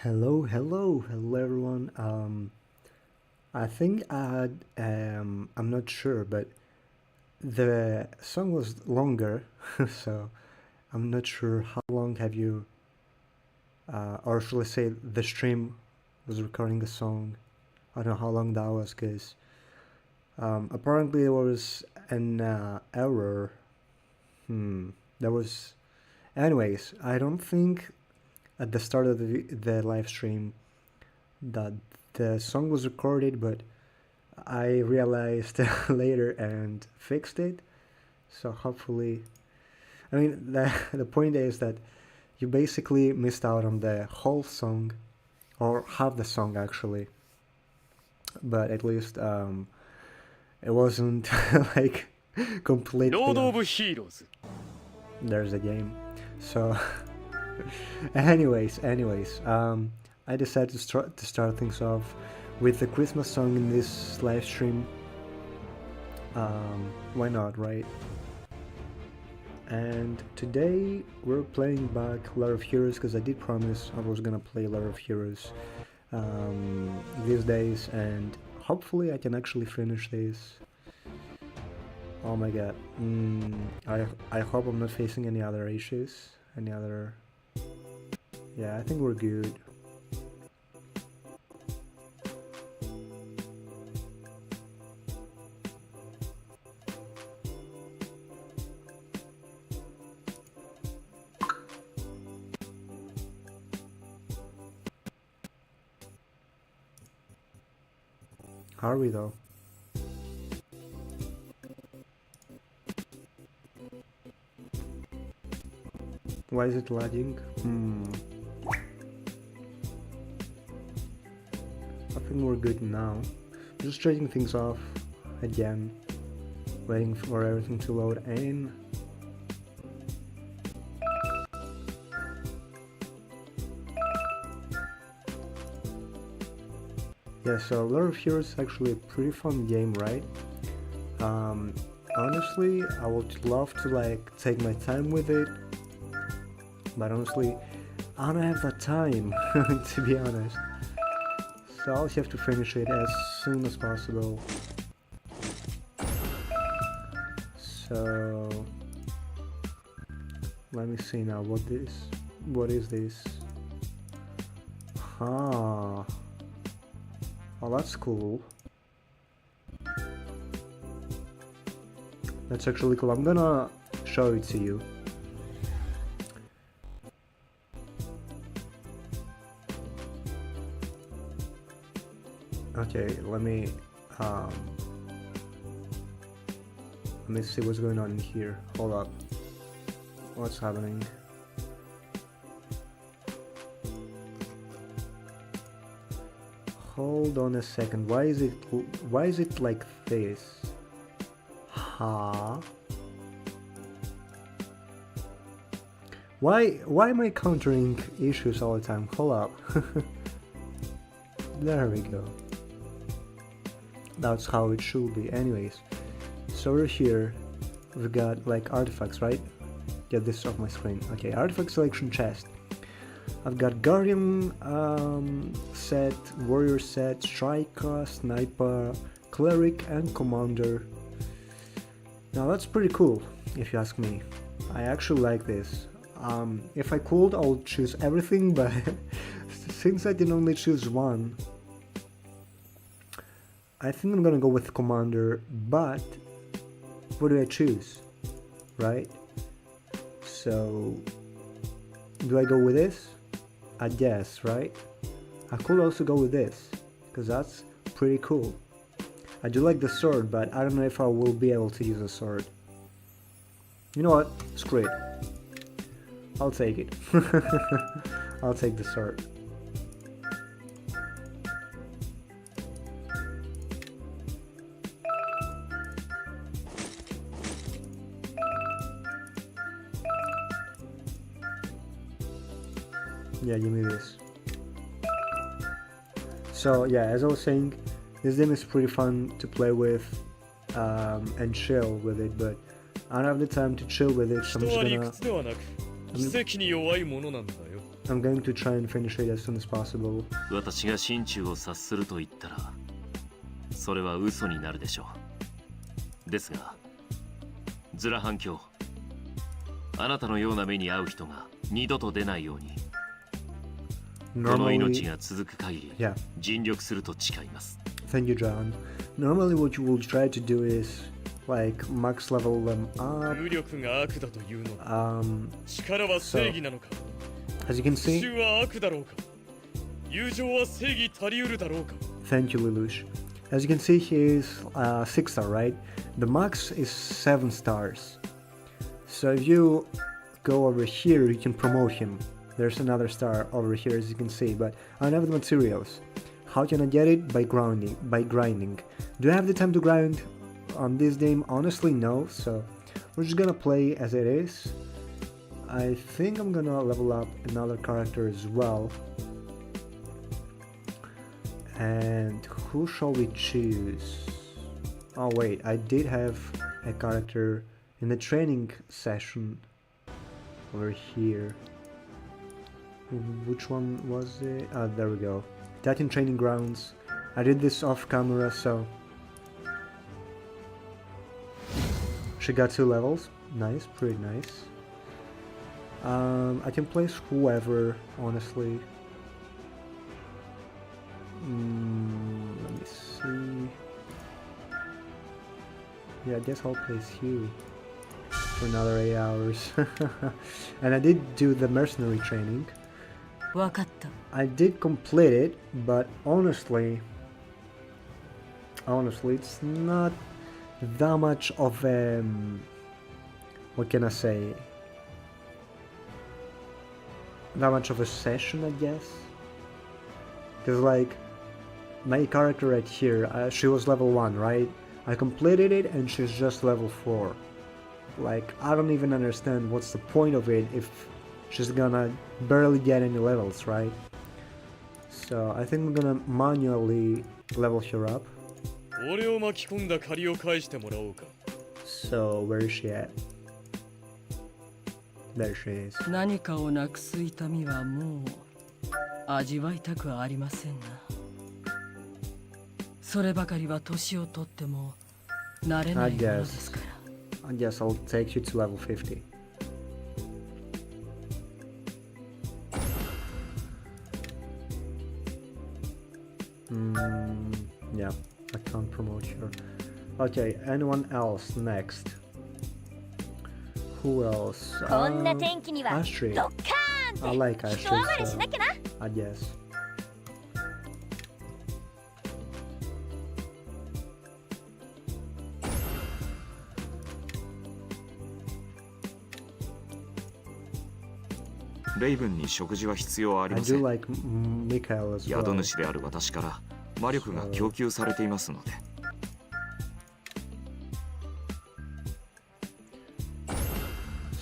Hello everyone. I think I'm not sure, but the song was longer, so I'm not sure how long have you, or should I say, the stream was recording the song. I don't know how long that was, because apparently there was an error. There was. Anyways, I don't think at the start of the live stream that the song was recorded, but I realized later and fixed it. So hopefully, I mean, the point is that you basically missed out on the whole song, or half the song actually. But at least it wasn't like completely off. There's a game. So, anyways, I decided to start things off with the Christmas song in this live stream. Why not, right? And today we're playing back Lot of Heroes, because I did promise I was gonna play Lot of Heroes these days, and hopefully I can actually finish this. Oh my god. I hope I'm not facing any other issues. Yeah, I think we're good. Are we though? Why is it lagging? I think we're good now. Just trading things off again, waiting for everything to load in. Yeah, so Lot of Heroes is actually a pretty fun game, right? Honestly, I would love to like take my time with it, but honestly, I don't have that time, to be honest. So I'll have to finish it as soon as possible. So let me see now. What is this? Oh, that's cool. That's actually cool. I'm gonna show it to you. Okay, let me see what's going on in here. Hold up. What's happening? Hold on a second. Why is it like this? Huh? Why am I countering issues all the time? Hold up. There we go. That's how it should be. Anyways, so we're here. We've got like artifacts, right? Get this off my screen. Okay, artifact selection chest. I've got Guardian set, Warrior set, Striker, Sniper, Cleric, and Commander. Now that's pretty cool, if you ask me. I actually like this. If I could, I would choose everything, but since I can only choose one, I think I'm gonna go with Commander, but what do I choose, right? So, do I go with this? I guess, right? I could also go with this, because that's pretty cool. I do like the sword, but I don't know if I will be able to use a sword. You know what? Screw it. I'll take it. I'll take the sword. Yeah, give me this. So yeah, as I was saying, this game is pretty fun to play with and chill with it, but I don't have the time to chill with it, so I'm just gonna I'm going to try and finish it as soon as possible. 私が心中を察すると言ったらそれは嘘になるでしょう。ですがズラ反響、あなたのような目に遭う人が二度と出ないようにこの命が続く限り尽力すると誓います。 Thank you, John. Normally what you will try to do is like max level them up. 無力が悪だというのか。力は So 正義なのか。 as you can 復 see, 讐は悪だろうか。友情は正義足りうるだろうか。 thank you, Lelouch. As you can see, he is 6 star, right? The max is 7 stars. So if you go over here, you can promote him. There's another star over here, as you can see, but I don't have the materials. How can I get it? By grinding. Do I have the time to grind on this game? Honestly, no. So we're just gonna play as it is. I think I'm gonna level up another character as well. And who shall we choose? Oh wait, I did have a character in the training session over here. Which one was it? Ah, there we go. That in training grounds. I did this off camera, so she got 2 levels. Nice, pretty nice. I can place whoever, honestly. Let me see. Yeah, I guess I'll place Hugh for another 8 hours. And I did do the mercenary training. I did complete it, but honestly, it's not that much of a, what can I say? That much of a session, I guess. Because like, my character right here, she was level 1, right? I completed it and she's just level 4. Like, I don't even understand what's the point of it if she's gonna barely get any levels, right? So I think we're gonna manually level her up. So where is she at? There she is. 何かをなくす痛みはもう味わいたくありませんな。そればかりは年をとっても慣れないものですから。I guess I'll take you to level 50. Yeah, I can't promote her. Okay, anyone else next? Who else? Astrid. I like Astrid, so I guess.レイブンに食事は必要あり I ませ do ん。 like Mikael as 宿 well. 主である私から魔力が供給されていますので。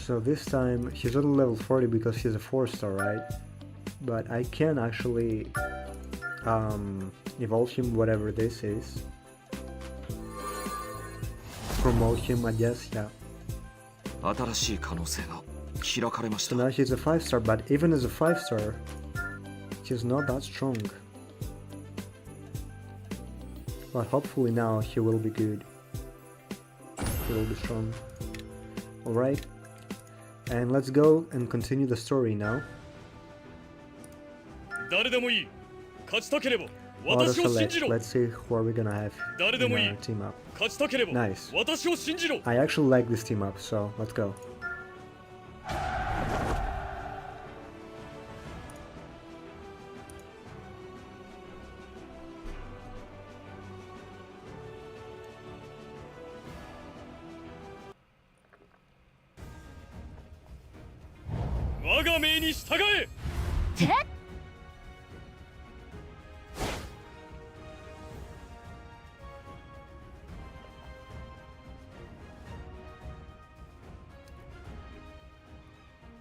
So this time he's only level 40 because he's a 4 star, right? But I can actually evolve him, whatever this is. Promote him, I guess, yeah. 新しい可能性が開かれまし So た。 now he's a 5 star, but even as a 5 star, he's not that strong. But hopefully now he will be good. He will be strong. Alright. And let's go and continue the story now. 誰でもいい。勝ちたければ Auto 私を信じ select. ろ。 Let's see who are we gonna have 誰 in でもいい。 our team up. 勝ちたければ Nice. 私を信じろ。 I actually like this team up, so let's go.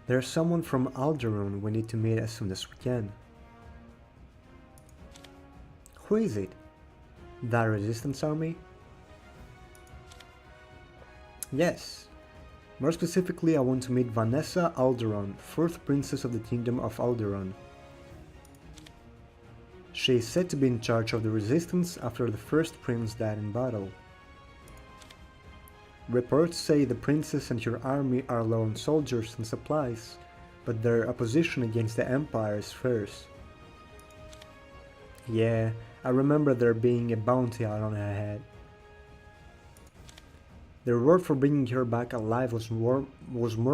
There's someone from Alderaan we need to meet as soon as we can. Who is it? That resistance army? Yes. More specifically, I want to meet Vanessa Alderon, 4th Princess of the Kingdom of Alderon. She is said to be in charge of the resistance after the first prince died in battle. Reports say the princess and her army are low on soldiers and supplies, but their opposition against the empire is fierce. Yeah, I remember there being a bounty out on her head. The reward for bringing her back alive was more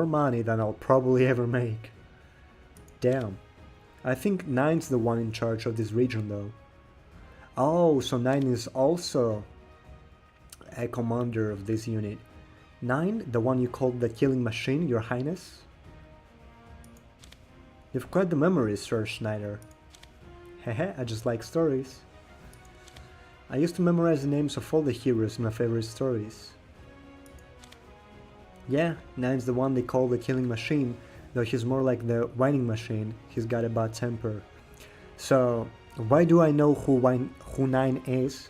money than I'll probably ever make. Damn. I think Nine's the one in charge of this region though. Oh, so Nine is also a commander of this unit. Nine, the one you called the killing machine, your highness? You've quite the memory, Sir Schneider. Hehe, I just like stories. I used to memorize the names of all the heroes in my favorite stories. Yeah, Nine's the one they call the killing machine, though he's more like the whining machine. He's got a bad temper. So, why do I know who Nine is?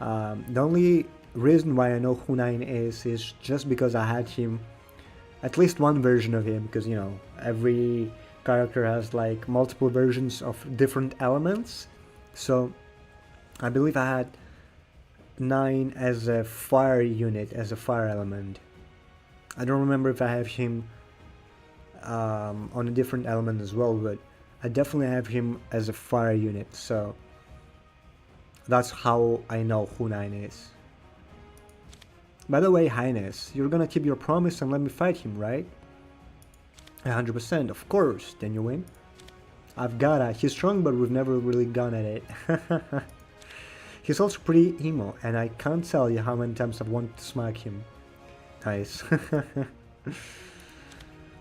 The only reason why I know who Nine is just because I had him, at least one version of him, because you know, every character has like multiple versions of different elements. So, I believe I had Nine as a fire unit, as a fire element. I don't remember if I have him on a different element as well, but I definitely have him as a fire unit, so that's how I know who Nine is. By the way, Highness, you're gonna keep your promise and let me fight him, right? 100%, of course, then you win. I've gotta, he's strong but we've never really gone at it. He's also pretty emo, and I can't tell you how many times I've wanted to smack him. Nice.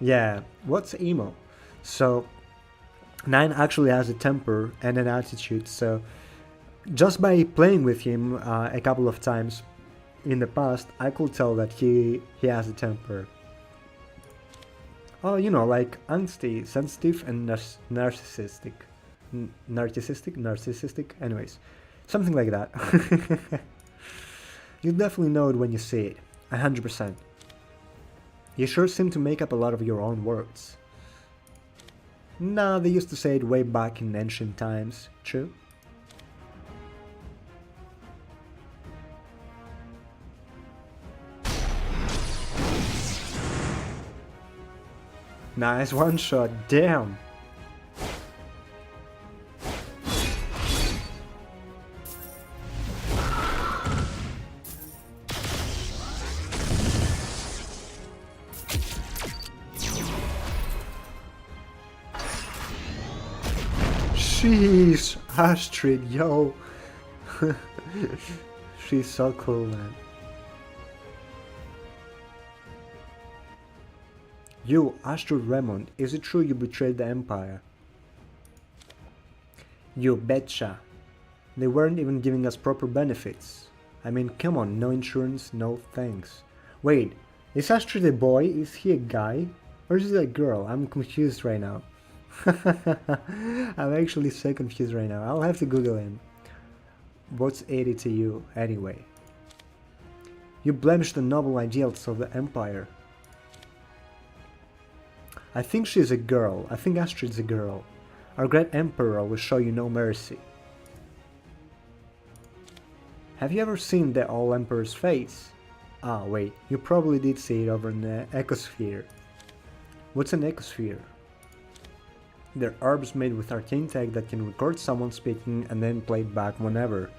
Yeah, what's emo? So, Nine actually has a temper and an attitude, so just by playing with him a couple of times in the past, I could tell that he has a temper. Oh, you know, like angsty, sensitive, and narcissistic. Narcissistic? Anyways, something like that. You'll definitely know it when you see it. 100%. You sure seem to make up a lot of your own words. Nah, they used to say it way back in ancient times. True? Nice one shot, damn! Sheesh, Astrid, yo! She's so cool, man. You, Astrid Raymond, is it true you betrayed the Empire? You betcha. They weren't even giving us proper benefits. I mean, come on, no insurance, no thanks. Wait, is Astrid a boy? Is he a guy? Or is he a girl? I'm confused right now. I'm actually so confused right now. I'll have to Google him. What's 80 to you, anyway? You blemish the noble ideals of the Empire. I think she's a girl. I think Astrid's a girl. Our great Emperor will show you no mercy. Have you ever seen the All Emperor's face? Ah, wait, you probably did see it over in the Ecosphere. What's an Ecosphere? They're orbs made with arcane tech that can record someone speaking and then play it back whenever.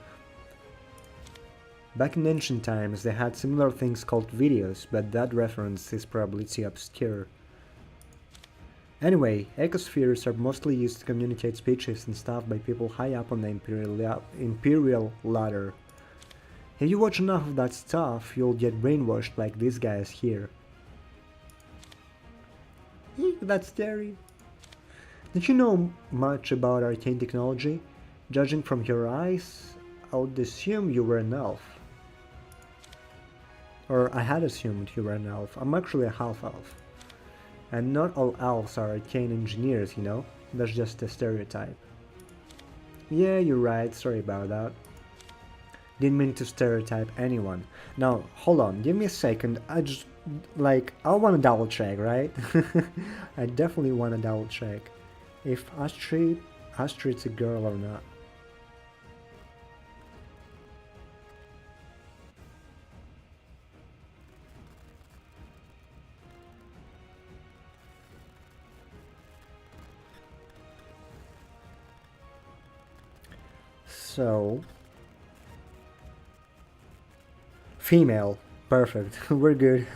Back in ancient times they had similar things called videos, but that reference is probably too obscure. Anyway, ecospheres are mostly used to communicate speeches and stuff by people high up on the imperial ladder. If you watch enough of that stuff, you'll get brainwashed like these guys here. Eek, that's scary. Did you know much about arcane technology? Judging from your eyes, I would assume you were an elf. Or I had assumed you were an elf. I'm actually a half-elf. And not all elves are arcane engineers, you know? That's just a stereotype. Yeah, you're right, sorry about that. Didn't mean to stereotype anyone. Now, hold on, give me a second. I want to double check, right? I definitely want to double check if Astrid's a girl or not. So, female. Perfect. We're good.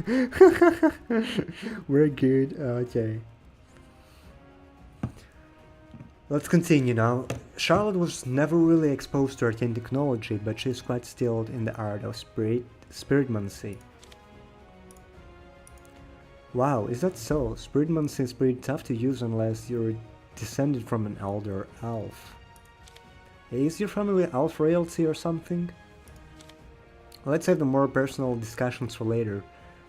We're good. Okay. Let's continue now. Charlotte was never really exposed to arcane technology, but she's quite skilled in the art of spiritmancy. Wow, is that so? Spiritmancy is pretty tough to use unless you're descended from an elder elf. Is your family elf royalty or something? Let's save the more personal discussions for later,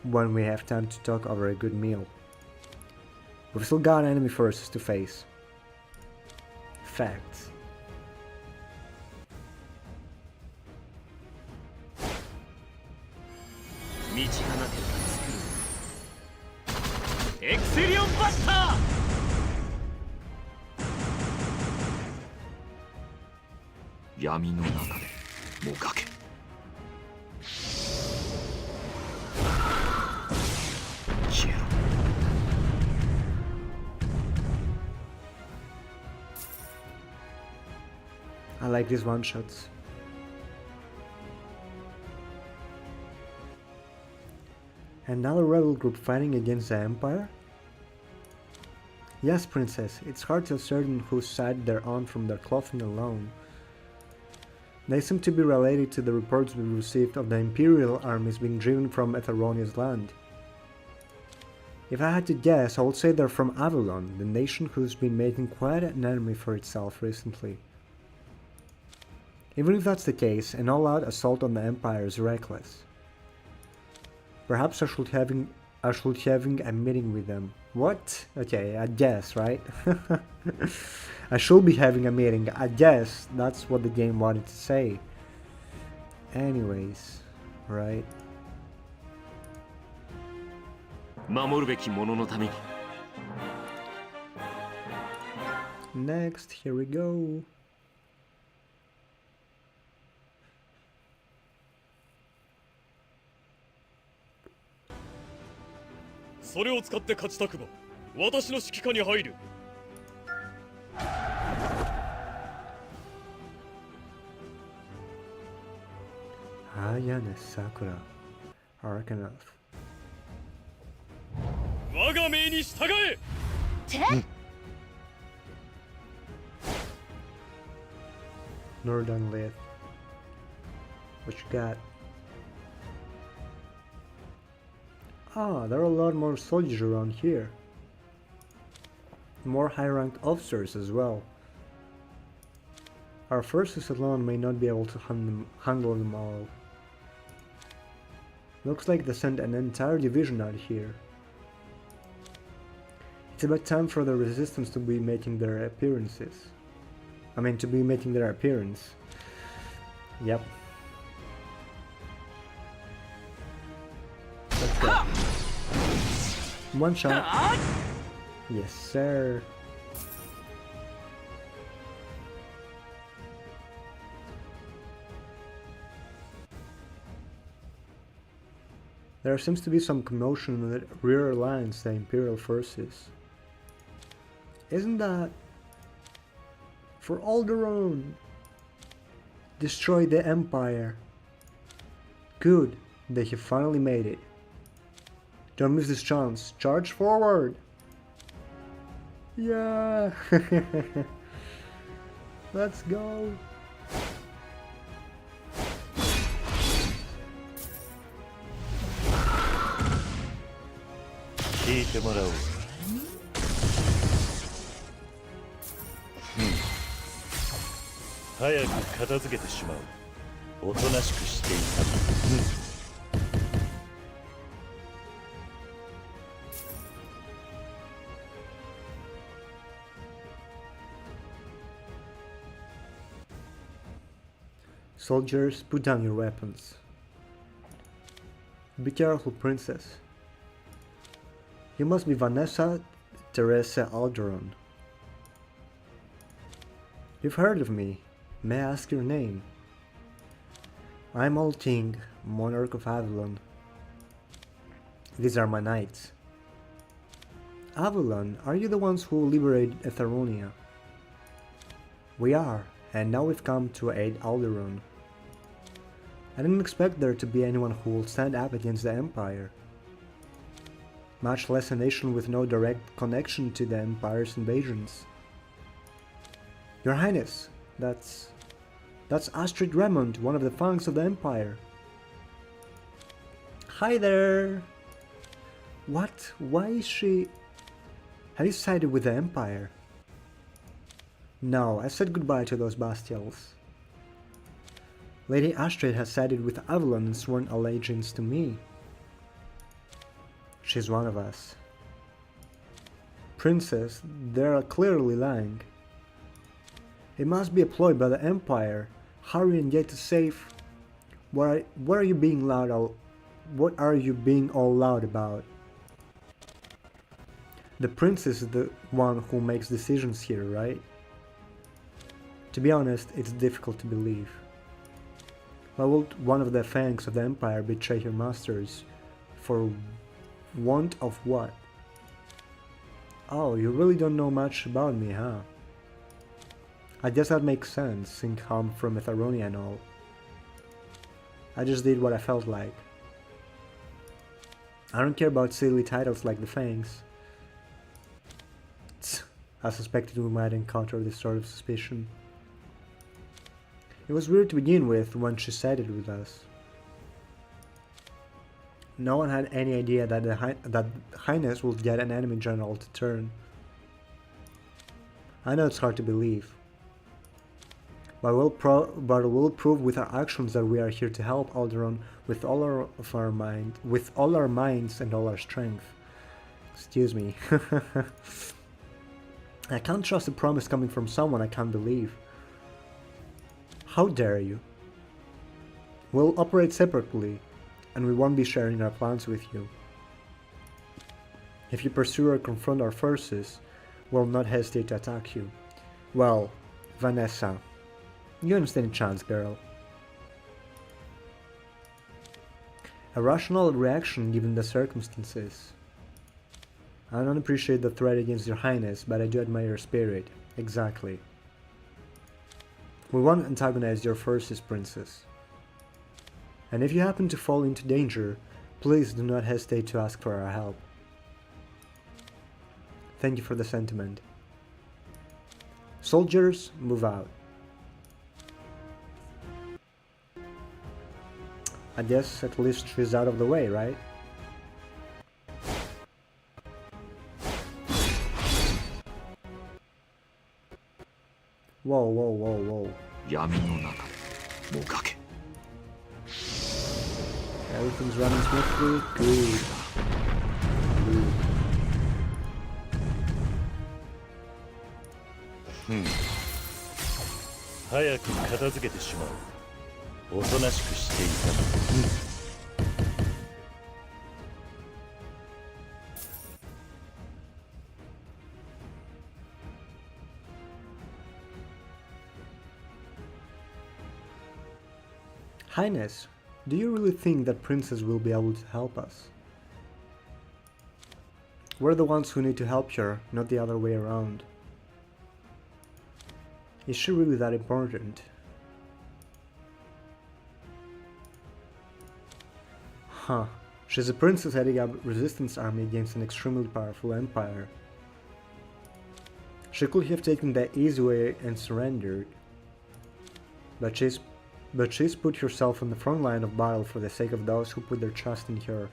when we have time to talk over a good meal. We've still got enemy forces to face. Facts. Yami no naka de mogake. I like these one-shots. Another rebel group fighting against the Empire? Yes, Princess, it's hard to ascertain whose side they're on from their clothing alone. They seem to be related to the reports we received of the Imperial armies being driven from Etheronia's land. If I had to guess, I would say they're from Avalon, the nation who's been making quite an enemy for itself recently. Even if that's the case, an all-out assault on the Empire is reckless. Perhaps I should having a meeting with them. What? Okay, I guess, right? I should be having a meeting. I guess that's what the game wanted to say. Anyways, right? Next, here we go.それを使って勝ちたくば私の指揮下に入る。Ayane Sakura, Arcanath. 我が命に従え。Northern Lith. What you got? Ah, there are a lot more soldiers around here. More high-ranked officers as well. Our forces alone may not be able to handle them all. Looks like they sent an entire division out here. It's about time for the resistance to be making their appearances. To be making their appearance. Yep. Let's go. One shot. Yes, sir. There seems to be some commotion in the rear lines, the Imperial forces. Isn't that... For Alderaan! Destroy the Empire! Good, they have finally made it. Don't miss this chance. Charge forward! Yeah! Let's go! Soldiers, put down your weapons. Be careful, princess. You must be Vanessa Teresa Alderon. You've heard of me. May I ask your name? I'm Alting, monarch of Avalon. These are my knights. Avalon, are you the ones who liberated Etheronia? We are, and now we've come to aid Alderon. I didn't expect there to be anyone who will stand up against the Empire. Much less a nation with no direct connection to the Empire's invasions. Your Highness, that's Astrid Remond, one of the fangs of the Empire. Hi there! What? Why is she... Have you sided with the Empire? No, I said goodbye to those Bastials. Lady Astrid has sided with Avalon and sworn allegiance to me. She's one of us. Princess, they are clearly lying. It must be a ploy by the Empire. Hurry and get to safe. What are you being loud? What are you being all loud about? The princess is the one who makes decisions here, right? To be honest, it's difficult to believe. Why would one of the fangs of the Empire betray her masters? For want of what? Oh, you really don't know much about me, huh? I guess that makes sense, seeing how I'm from Etheronia and all. I just did what I felt like. I don't care about silly titles like the Fangs. Tsk, I suspected we might encounter this sort of suspicion. It was weird to begin with when she sided with us. No one had any idea that that Highness would get an enemy general to turn. I know it's hard to believe. But we'll prove with our actions that we are here to help Alderon with all our minds and all our strength. Excuse me. I can't trust a promise coming from someone I can't believe. How dare you? We'll operate separately, and we won't be sharing our plans with you. If you pursue or confront our forces, we'll not hesitate to attack you. Well, Vanessa, you don't stand a chance, girl. A rational reaction given the circumstances. I don't appreciate the threat against your Highness, but I do admire your spirit. Exactly. We won't antagonize your forces, Princess. And if you happen to fall into danger, please do not hesitate to ask for our help. Thank you for the sentiment. Soldiers, move out. I guess at least she's out of the way, right? Whoa, whoa, whoa, whoa. 闇の中でもがけ Everything's running smoothly. Good. Good. 早く片付けてしまう。おとなしくしていた。Highness, do you really think that Princess will be able to help us? We're the ones who need to help her, not the other way around. Is she really that important? Huh. She's a princess heading up a resistance army against an extremely powerful empire. She could have taken the easy way and surrendered. But she's put herself on the front line of battle for the sake of those who put their trust in her.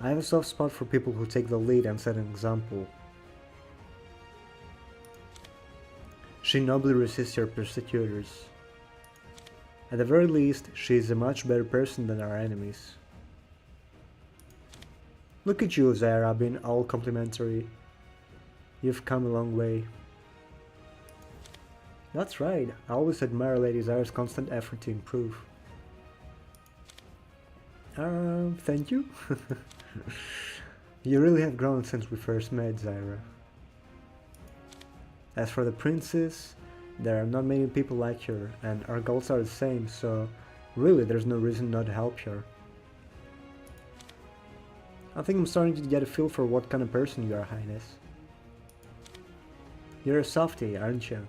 I have a soft spot for people who take the lead and set an example. She nobly resists her persecutors. At the very least, she is a much better person than our enemies. Look at you, Zara, being all complimentary. You've come a long way. That's right. I always admire Lady Zyra's constant effort to improve. Thank you. You really have grown since we first met, Zyra. As for the princess, there are not many people like her, and our goals are the same, so really there's no reason not to help her. I think I'm starting to get a feel for what kind of person you are, Highness. You're a softie, aren't you?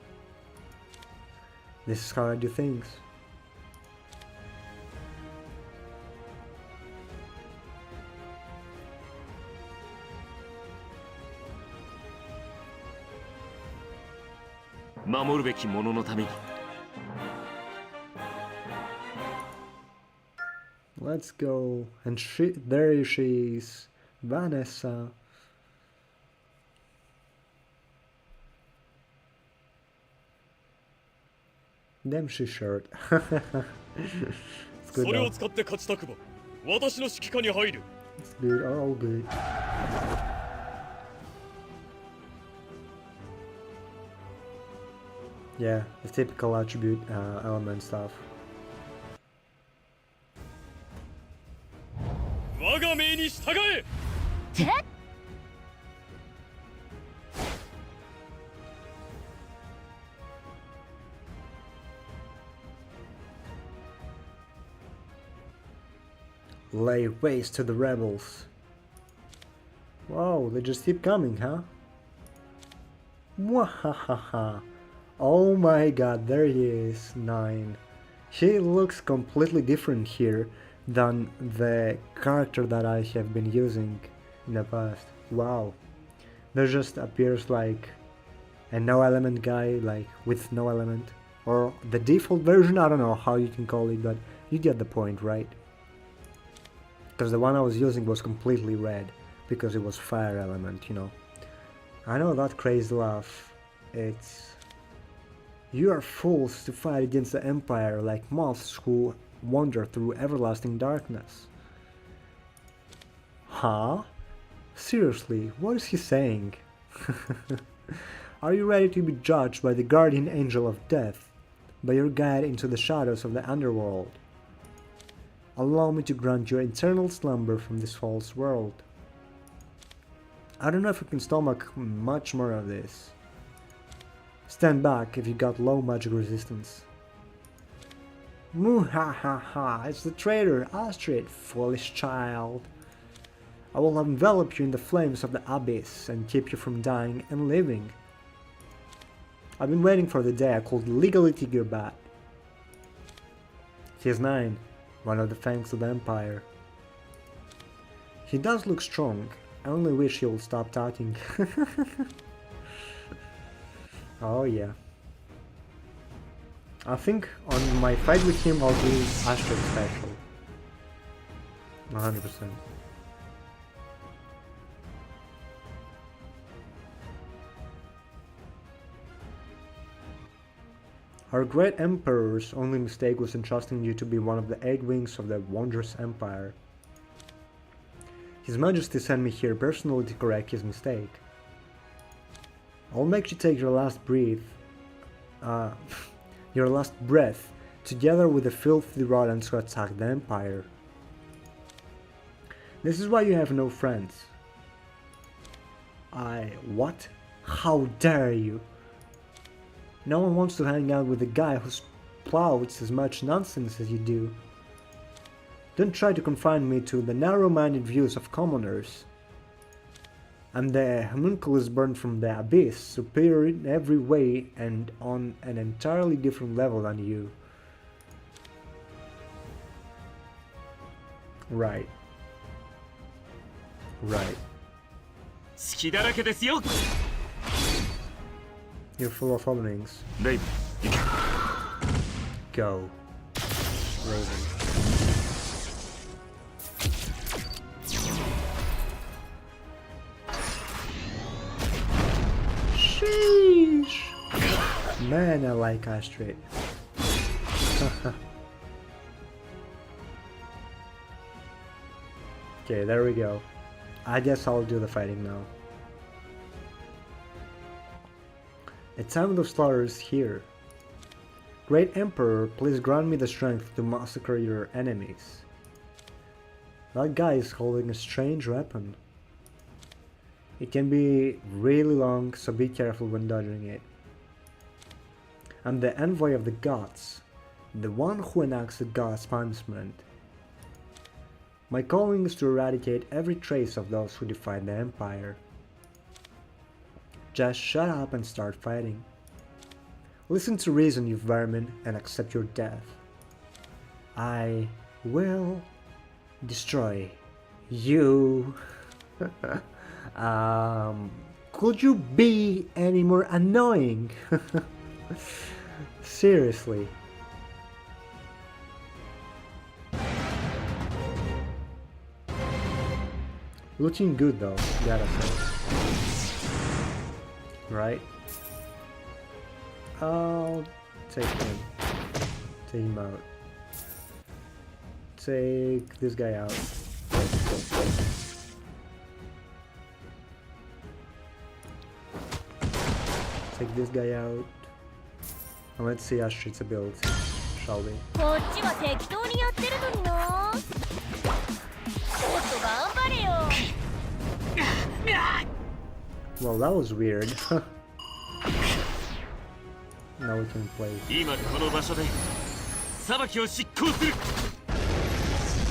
This is how I do things. Let's go. And there she is, Vanessa. Damn, she's short. It's good それを though. 使って勝ちたくば私の指揮下に入る It's good, all good. Yeah, the typical attribute element stuff. 我が命に従え Lay waste to the rebels. Whoa, they just keep coming, huh? Mwahaha. Oh my god, there he is, 9. He looks completely different here than the character that I have been using in the past. Wow. There just appears like a no element guy, like with no element. Or the default version, I don't know how you can call it, but you get the point, right? Because the one I was using was completely red, because it was fire element, you know. I know that crazy laugh. It's... You are fools to fight against the Empire like moths who wander through everlasting darkness. Huh? Seriously, what is he saying? Are you ready to be judged by the guardian angel of death, by your guide into the shadows of the underworld? Allow me to grant you eternal slumber from this false world. I don't know if I can stomach much more of this. Stand back if you got low magic resistance. Muhahaha, it's the traitor, Astrid, foolish child. I will envelop you in the flames of the abyss and keep you from dying and living. I've been waiting for the day I could legally take your bat. He is 9, one of the fangs of the Empire. He does look strong, I only wish he would stop talking. Oh yeah. I think on my fight with him I'll do Astrid special. 100%. Our great Emperor's only mistake was entrusting you to be one of the 8 wings of the wondrous Empire. His Majesty sent me here personally to correct his mistake. I'll make you take your last breath, together with the filthy rodents who attacked the Empire. This is why you have no friends. What? How dare you? No one wants to hang out with a guy who spouts as much nonsense as you do. Don't try to confine me to the narrow-minded views of commoners. I'm the homunculus born from the abyss, superior in every way and on an entirely different level than you. Right. Right. You're full of openings. Go. Raven. Sheesh! Man, I like Astrid. Okay, there we go. I guess I'll do the fighting now. A time of slaughter is here. Great Emperor, please grant me the strength to massacre your enemies. That guy is holding a strange weapon. It can be really long, so be careful when dodging it. I'm the envoy of the gods, the one who enacts the gods' punishment. My calling is to eradicate every trace of those who defy the Empire. Just shut up and start fighting. Listen to reason, you vermin, and accept your death. I will destroy you. Could you be any more annoying? Seriously. Looking good though, gotta say. Right? I'll take him. Take him out. Take this guy out. Take this guy out. And let's see Astrid's ability, shall we? こっちは適当にやってるのにな。もっと頑張れよ。Well, that was weird. Now we can play. 今この場所で裁きを執行する。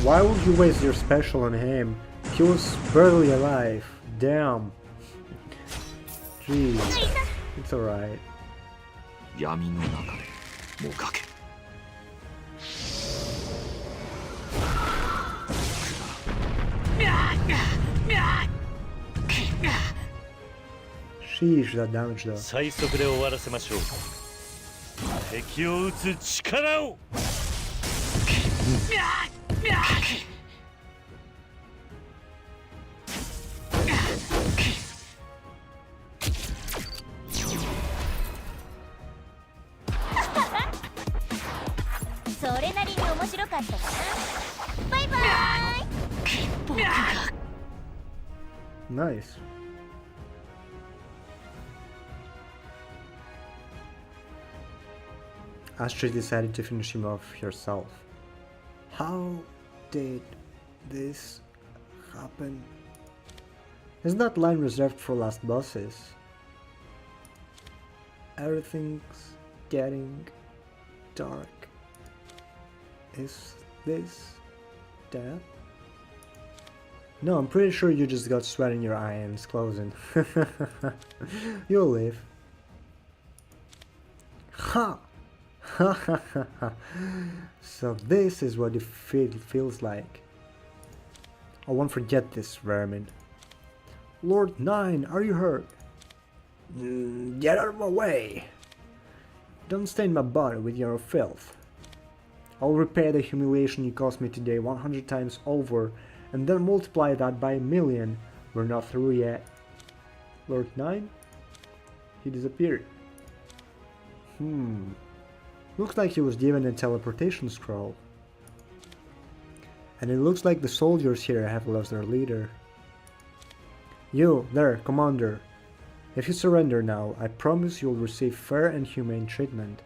Why would you waste your special on him? He was barely alive. Damn. Jeez. It's alright. 闇の中でもがけ。 Sheesh, that damage though. 最速で終わらせましょう。敵を撃つ力を。それなりに面白かったかな。バイバイ。 Nice. Astrid decided to finish him off herself. How did this happen? Is that line reserved for last bosses? Everything's getting dark. Is this death? No, I'm pretty sure you just got sweat in your eye and it's closing. You'll live. Ha! So this is what it feels like. I won't forget this, vermin. Lord 9, are you hurt? Get out of my way! Don't stain my body with your filth. I'll repay the humiliation you caused me today 100 times over, and then multiply that by 1,000,000. We're not through yet. Lord 9? He disappeared. Looks like he was given a teleportation scroll. And it looks like the soldiers here have lost their leader. You, there, Commander. If you surrender now, I promise you'll receive fair and humane treatment.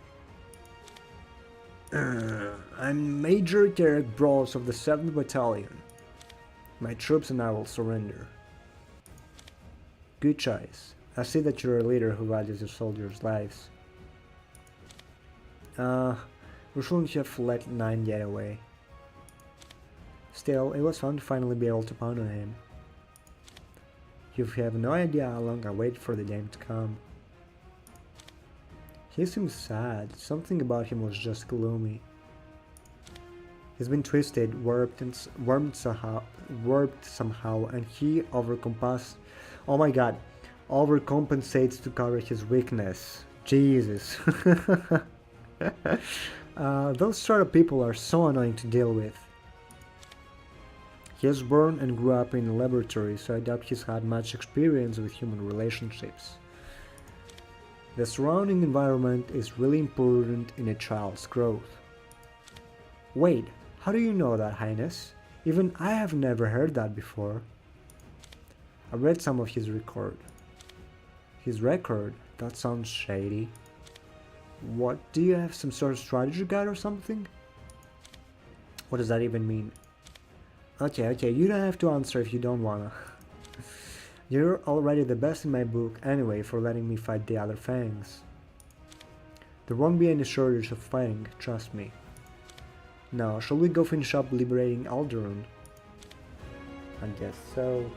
I'm Major Derek Brawls of the 7th Battalion. My troops and I will surrender. Good choice. I see that you're a leader who values your soldiers' lives. We shouldn't have let 9 get away. Still, it was fun to finally be able to pound on him. You have no idea how long I waited for the game to come. He seems sad. Something about him was just gloomy. He's been twisted, warped somehow, and he overcompensates to cover his weakness. Jesus. Those sort of people are so annoying to deal with. He was born and grew up in a laboratory, so I doubt he's had much experience with human relationships. The surrounding environment is really important in a child's growth. Wait, how do you know that, Highness? Even I have never heard that before. I read some of his record. His record? That sounds shady. What? Do you have some sort of strategy guide or something? What does that even mean? Okay, you don't have to answer if you don't wanna. You're already the best in my book anyway for letting me fight the other fangs. There won't be any shortage of fighting, trust me. Now, shall we go finish up liberating Alderaan? I guess so.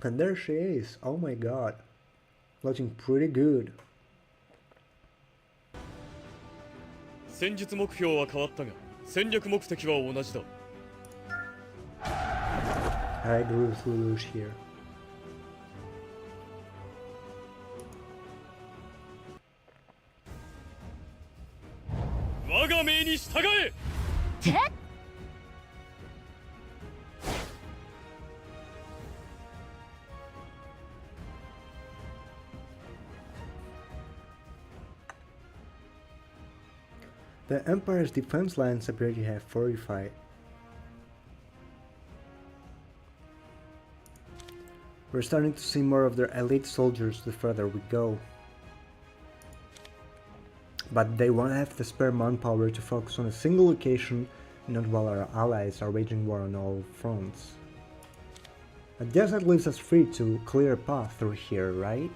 And there she is, oh my god. Looking pretty good. 戦術目標は変わったが戦略目的は同じだ I agree with Lelouch here. 我が命に従え The Empire's defense lines appear to have fortified. We're starting to see more of their elite soldiers the further we go. But they won't have the spare manpower to focus on a single location, not while our allies are waging war on all fronts. I guess that leaves us free to clear a path through here, right?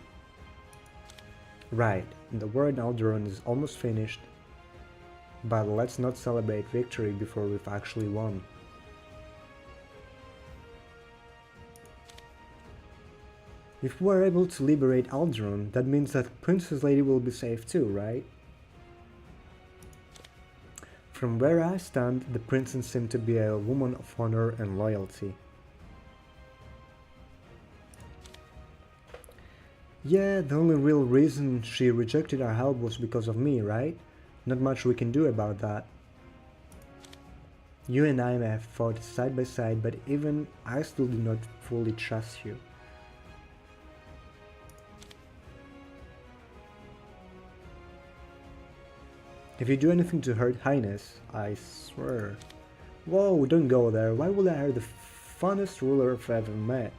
Right, the war in Alderaan is almost finished, but let's not celebrate victory before we've actually won. If we're able to liberate Alderaan, that means that Princess Lady will be safe too, right? From where I stand, the princess seemed to be a woman of honor and loyalty. Yeah, the only real reason she rejected our help was because of me, right? Not much we can do about that. You and I may have fought side by side, but even I still do not fully trust you. If you do anything to hurt Highness, I swear. Whoa, don't go there. Why would I hurt the funnest ruler I've ever met?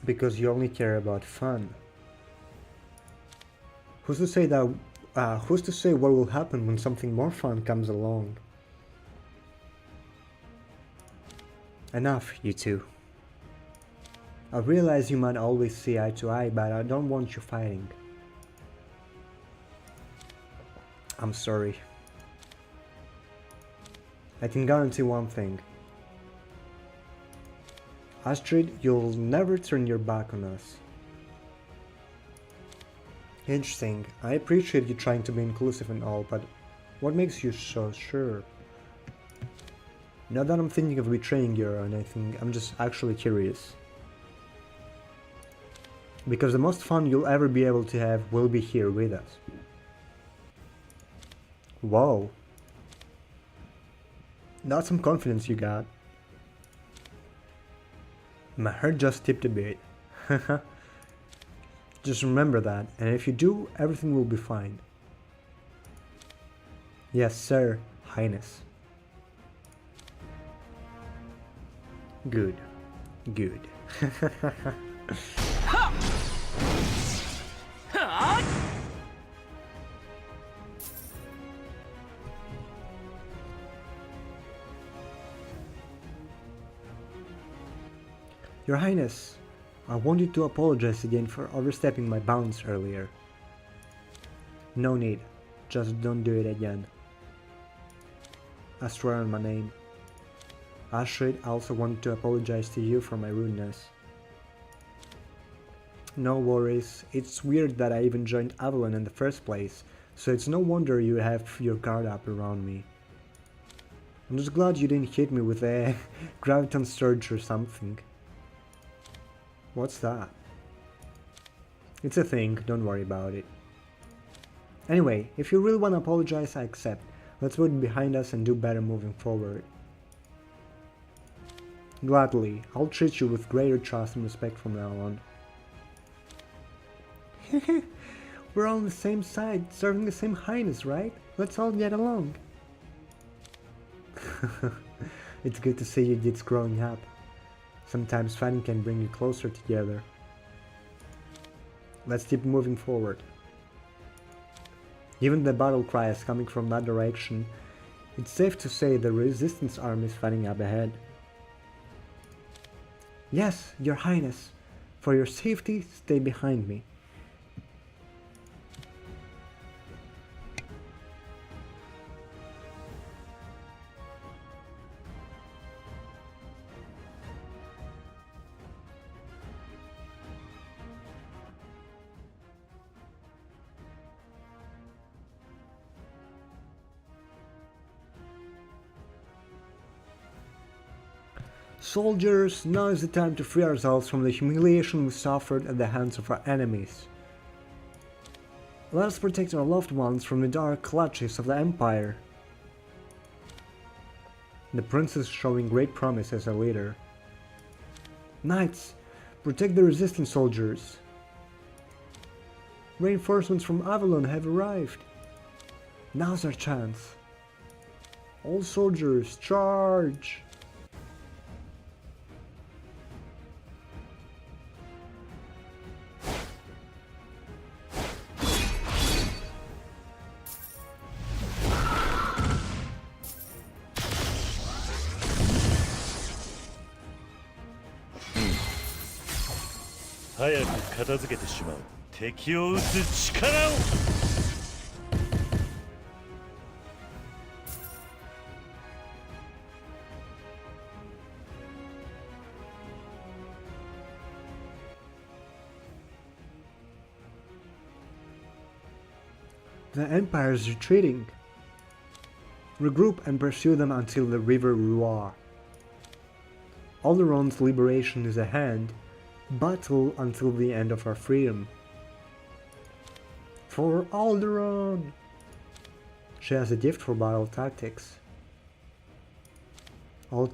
Because you only care about fun. Who's to say what will happen when something more fun comes along? Enough, you two. I realize you might always see eye to eye, but I don't want you fighting. I'm sorry. I can guarantee one thing. Astrid, you'll never turn your back on us. Interesting. I appreciate you trying to be inclusive and all, but what makes you so sure? Not that I'm thinking of betraying you or anything, I'm just actually curious. Because the most fun you'll ever be able to have will be here with us. Whoa. That's some confidence you got. My heart just tipped a bit. Just remember that, and if you do, everything will be fine. Yes, sir, Highness. Good. Good. Your Highness, I wanted to apologize again for overstepping my bounds earlier. No need, just don't do it again. I swear on my name. Astrid, I also wanted to apologize to you for my rudeness. No worries, it's weird that I even joined Avalon in the first place, so it's no wonder you have your guard up around me. I'm just glad you didn't hit me with a graviton surge or something. What's that? It's a thing, don't worry about it. Anyway, if you really want to apologize, I accept. Let's put it behind us and do better moving forward. Gladly, I'll treat you with greater trust and respect from now on. We're all on the same side, serving the same highness, right? Let's all get along. It's good to see you kids growing up. Sometimes fighting can bring you closer together. Let's keep moving forward. Given the battle cry is coming from that direction, it's safe to say the resistance army is fighting up ahead. Yes, your highness. For your safety, stay behind me. Soldiers, now is the time to free ourselves from the humiliation we suffered at the hands of our enemies. Let us protect our loved ones from the dark clutches of the Empire. The prince is showing great promise as a leader. Knights, protect the resistance soldiers. Reinforcements from Avalon have arrived. Now's our chance. All soldiers, charge!早く片付けてしまう。敵を撃つ力を。The Empire is retreating. Regroup and pursue them until the river Ruar. Alderon's liberation is at hand. Battle until the end of our freedom. For Alderon! She has a gift for battle tactics. I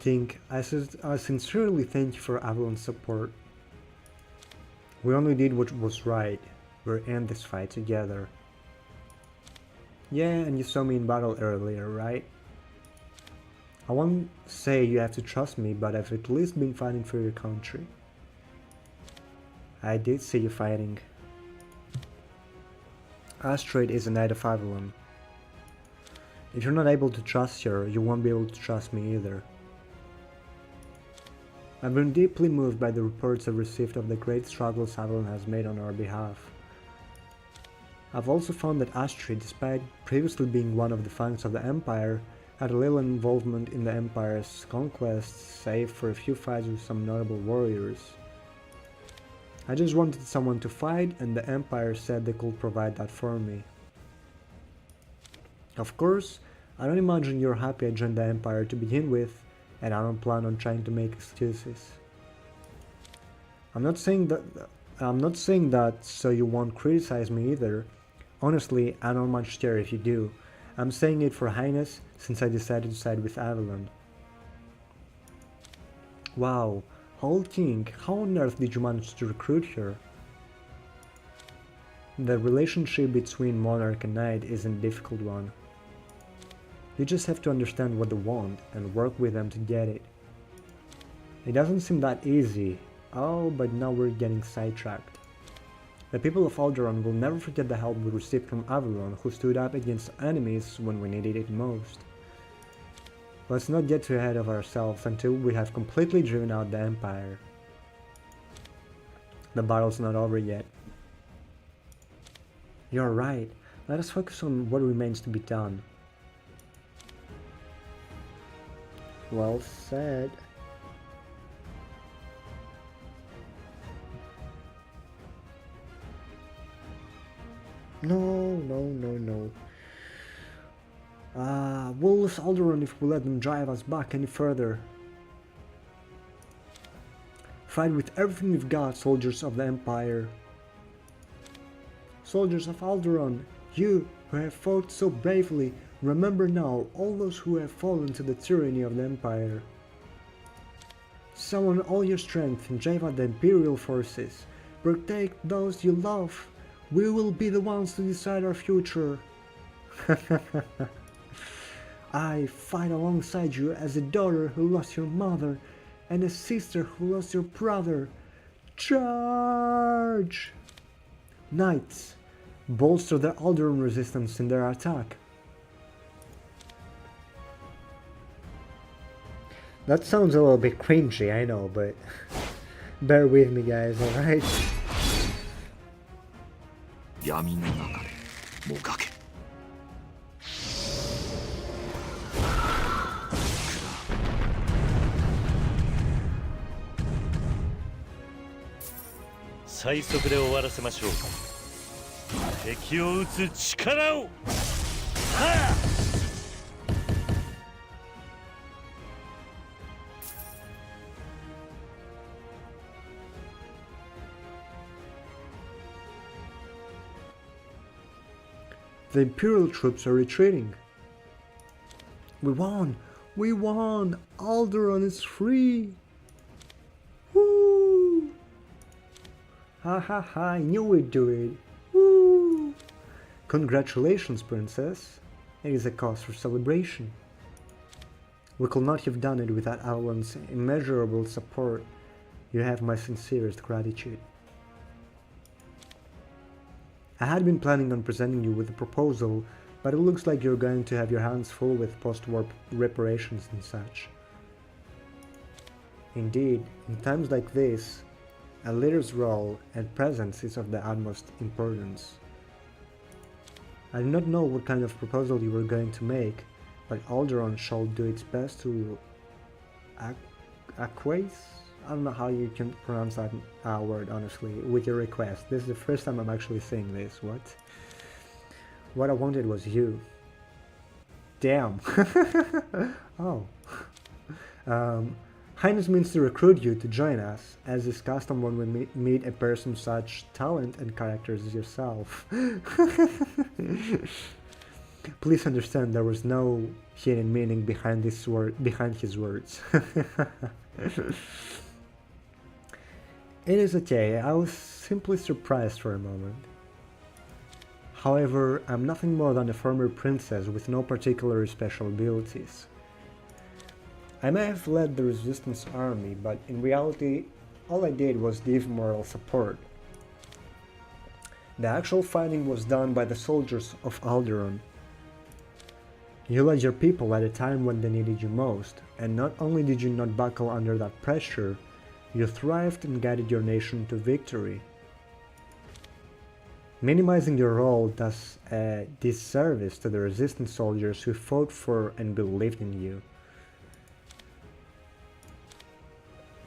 sincerely thank you for Avalon's support. We only did what was right. We'll end this fight together. Yeah, and you saw me in battle earlier, right? I won't say you have to trust me, but I've at least been fighting for your country. I did see you fighting. Astrid is a knight of Avalon. If you're not able to trust her, you won't be able to trust me either. I've been deeply moved by the reports I've received of the great struggles Avalon has made on our behalf. I've also found that Astrid, despite previously being one of the fangs of the Empire, had a little involvement in the Empire's conquests, save for a few fights with some notable warriors. I just wanted someone to fight, and the Empire said they could provide that for me. Of course, I don't imagine you're happy I joined the Empire to begin with, and I don't plan on trying to make excuses. I'm not saying that so you won't criticize me either. Honestly, I don't much care if you do. I'm saying it for Highness, since I decided to side with Avalon. Wow. Old King, how on earth did you manage to recruit her? The relationship between Monarch and Knight is a difficult one. You just have to understand what they want and work with them to get it. It doesn't seem that easy. Oh, but now we're getting sidetracked. The people of Alderaan will never forget the help we received from Avalon, who stood up against enemies when we needed it most. Let's not get too ahead of ourselves until we have completely driven out the Empire. The battle's not over yet. You're right. Let us focus on what remains to be done. Well said. No. We'll lose Alderaan if we let them drive us back any further. Fight with everything we've got, soldiers of the Empire. soldiers of Alderaan, you who have fought so bravely, remember now all those who have fallen to the tyranny of the Empire. Summon all your strength and drive out the Imperial forces. Protect those you love. We will be the ones to decide our future. I fight alongside you as a daughter who lost your mother and a sister who lost your brother. Charge! Knights, bolster the Alderaan resistance in their attack. That sounds a little bit cringy, I know, but bear with me guys, alright? 闇の中でもがけ。最速で終わらせましょう。敵を撃つ力を。はあThe Imperial troops are retreating. We won! We won! Alderaan is free! Woo! Ha ha ha, I knew we'd do it! Woo! Congratulations, Princess! It is a cause for celebration. We could not have done it without Avalon's immeasurable support. You have my sincerest gratitude. I had been planning on presenting you with a proposal, but it looks like you're going to have your hands full with post-war reparations and such. Indeed, in times like this, a leader's role and presence is of the utmost importance. I do not know what kind of proposal you were going to make, but Alderaan shall do its best to acquiesce? I don't know how you can pronounce that word, honestly, with your request. This is the first time I'm actually saying this. What? What I wanted was you. Damn. Oh. Highness means to recruit you to join us, as is custom when we meet a person of such talent and characters as yourself. Please understand there was no hidden meaning behind his words. It is okay, I was simply surprised for a moment. However, I'm nothing more than a former princess with no particularly special abilities. I may have led the resistance army, but in reality, all I did was give moral support. The actual fighting was done by the soldiers of Alderaan. You led your people at a time when they needed you most, and not only did you not buckle under that pressure, you thrived and guided your nation to victory. Minimizing your role does a disservice to the resistance soldiers who fought for and believed in you.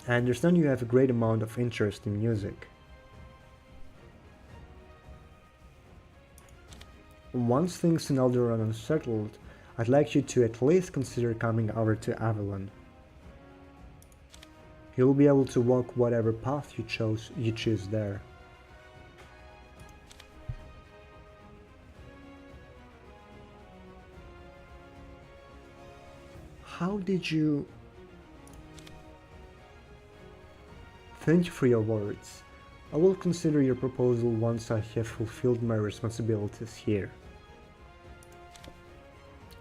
I understand you have a great amount of interest in music. Once things in Alderaan are settled, I'd like you to at least consider coming over to Avalon. You'll be able to walk whatever path you choose there. How did you... Thank you for your words. I will consider your proposal once I have fulfilled my responsibilities here.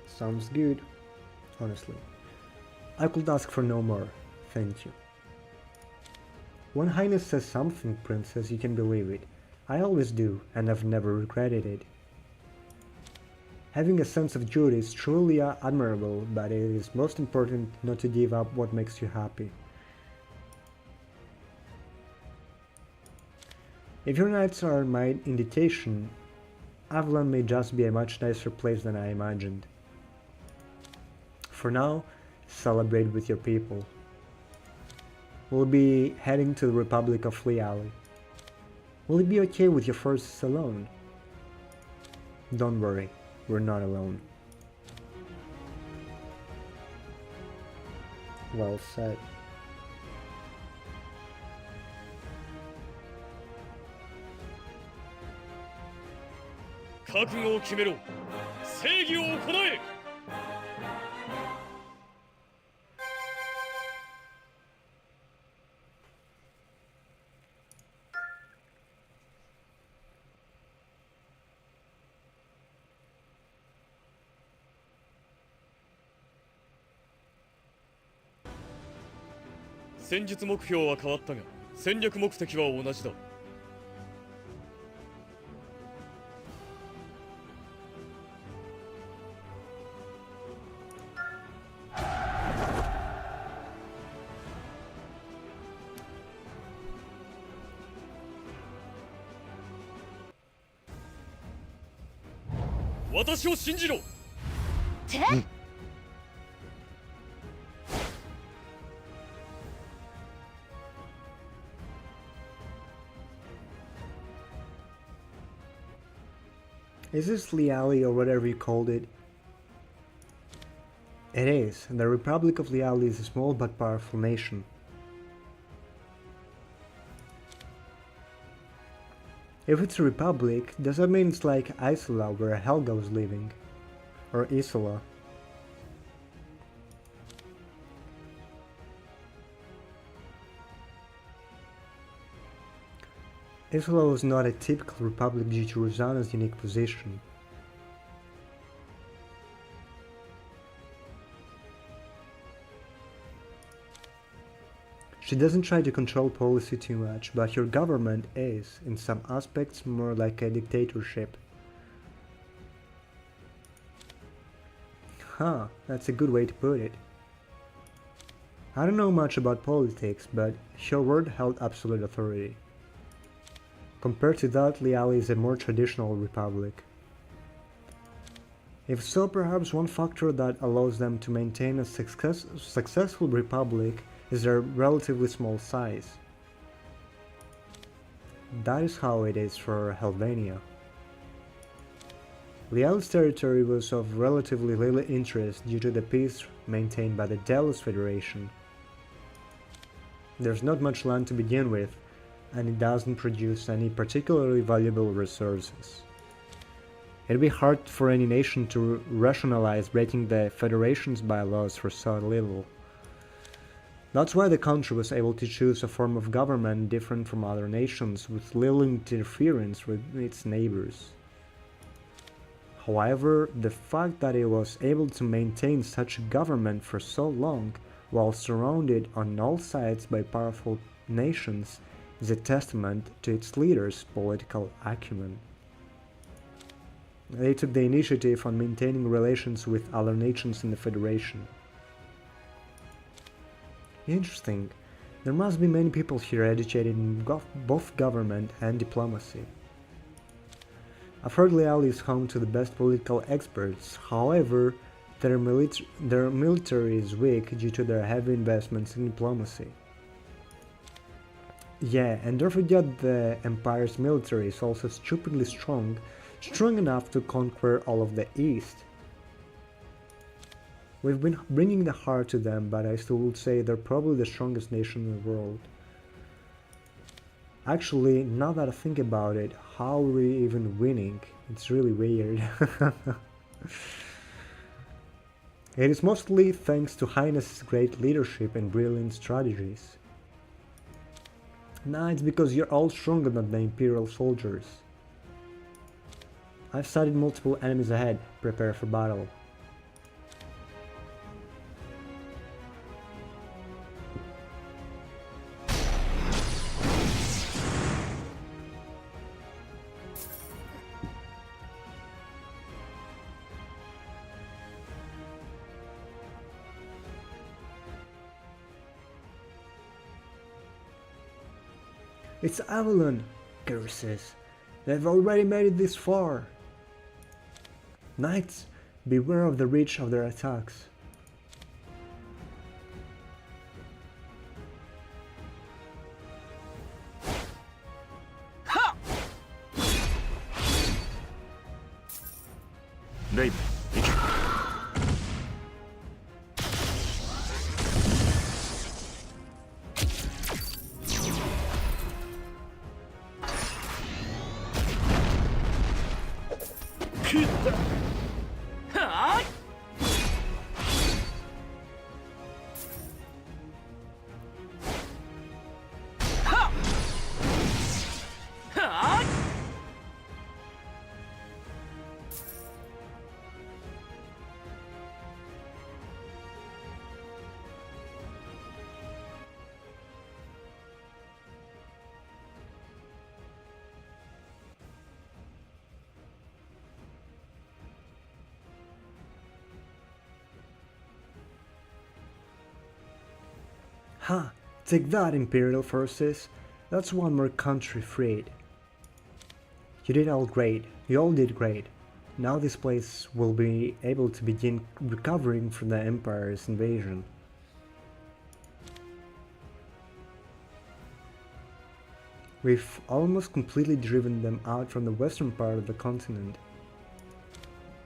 Sounds good, honestly. I could ask for no more, thank you. When Highness says something, Princess, you can believe it. I always do, and I've never regretted it. Having a sense of duty is truly admirable, but it is most important not to give up what makes you happy. If your knights are my invitation, Avalon may just be a much nicer place than I imagined. For now, celebrate with your people. We'll be heading to the Republic of Liali. Will it be okay with your forces alone? Don't worry, we're not alone. Well said. 覚悟を決めろ。正義を行え。戦術目標は変わったが戦略目的は同じだ。私を信じろ。って、Is this Liali or whatever you called it? It is. The Republic of Liali is a small but powerful nation. If it's a republic, does that mean it's like Isola where Helga was living? Or Isola? Isola was not a typical republic due to Rosanna's unique position. She doesn't try to control policy too much, but your government is, in some aspects, more like a dictatorship. Huh, that's a good way to put it. I don't know much about politics, but her word held absolute authority. Compared to that, Liali is a more traditional republic. If so, perhaps one factor that allows them to maintain a successful republic is their relatively small size. That is how it is for Helvania. Liali's territory was of relatively little interest due to the peace maintained by the Gallus Federation. There's not much land to begin with, and it doesn't produce any particularly valuable resources. It'd be hard for any nation to rationalize breaking the Federation's bylaws for so little. That's why the country was able to choose a form of government different from other nations with little interference with its neighbors. However, the fact that it was able to maintain such a government for so long while surrounded on all sides by powerful nations is a testament to its leaders' political acumen. They took the initiative on maintaining relations with other nations in the Federation. Interesting. There must be many people here educated in both government and diplomacy. I've heard Liali is home to the best political experts, however, their military is weak due to their heavy investments in diplomacy. Yeah, and don't forget the Empire's military is also stupidly strong enough to conquer all of the East. We've been bringing the heart to them, but I still would say they're probably the strongest nation in the world. Actually, now that I think about it, how are we even winning? It's really weird. It is mostly thanks to Highness's great leadership and brilliant strategies. Nah, it's because you're all stronger than the Imperial soldiers. I've sighted multiple enemies ahead. Prepare for battle. It's Avalon, curses. They've already made it this far. Knights, beware of the reach of their attacks.レイブ、行け。Ha! Take that, Imperial forces! That's one more country freed. You did all great. You all did great. Now this place will be able to begin recovering from the Empire's invasion. We've almost completely driven them out from the western part of the continent.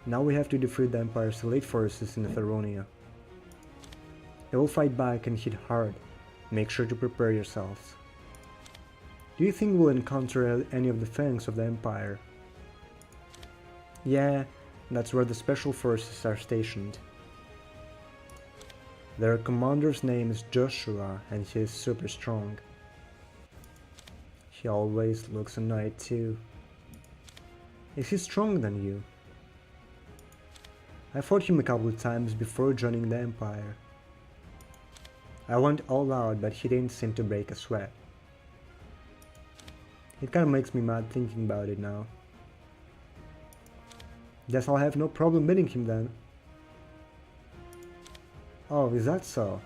Now we have to defeat the Empire's elite forces in Theronia. They will fight back and hit hard. Make sure to prepare yourselves. Do you think we'll encounter any of the fangs of the Empire? Yeah, that's where the special forces are stationed. Their commander's name is Joshua and he is super strong. He always looks annoyed too. Is he stronger than you? I fought him a couple of times before joining the Empire. I went all out, but he didn't seem to break a sweat. It kinda makes me mad thinking about it now. Guess I'll have no problem beating him then. Oh, is that so?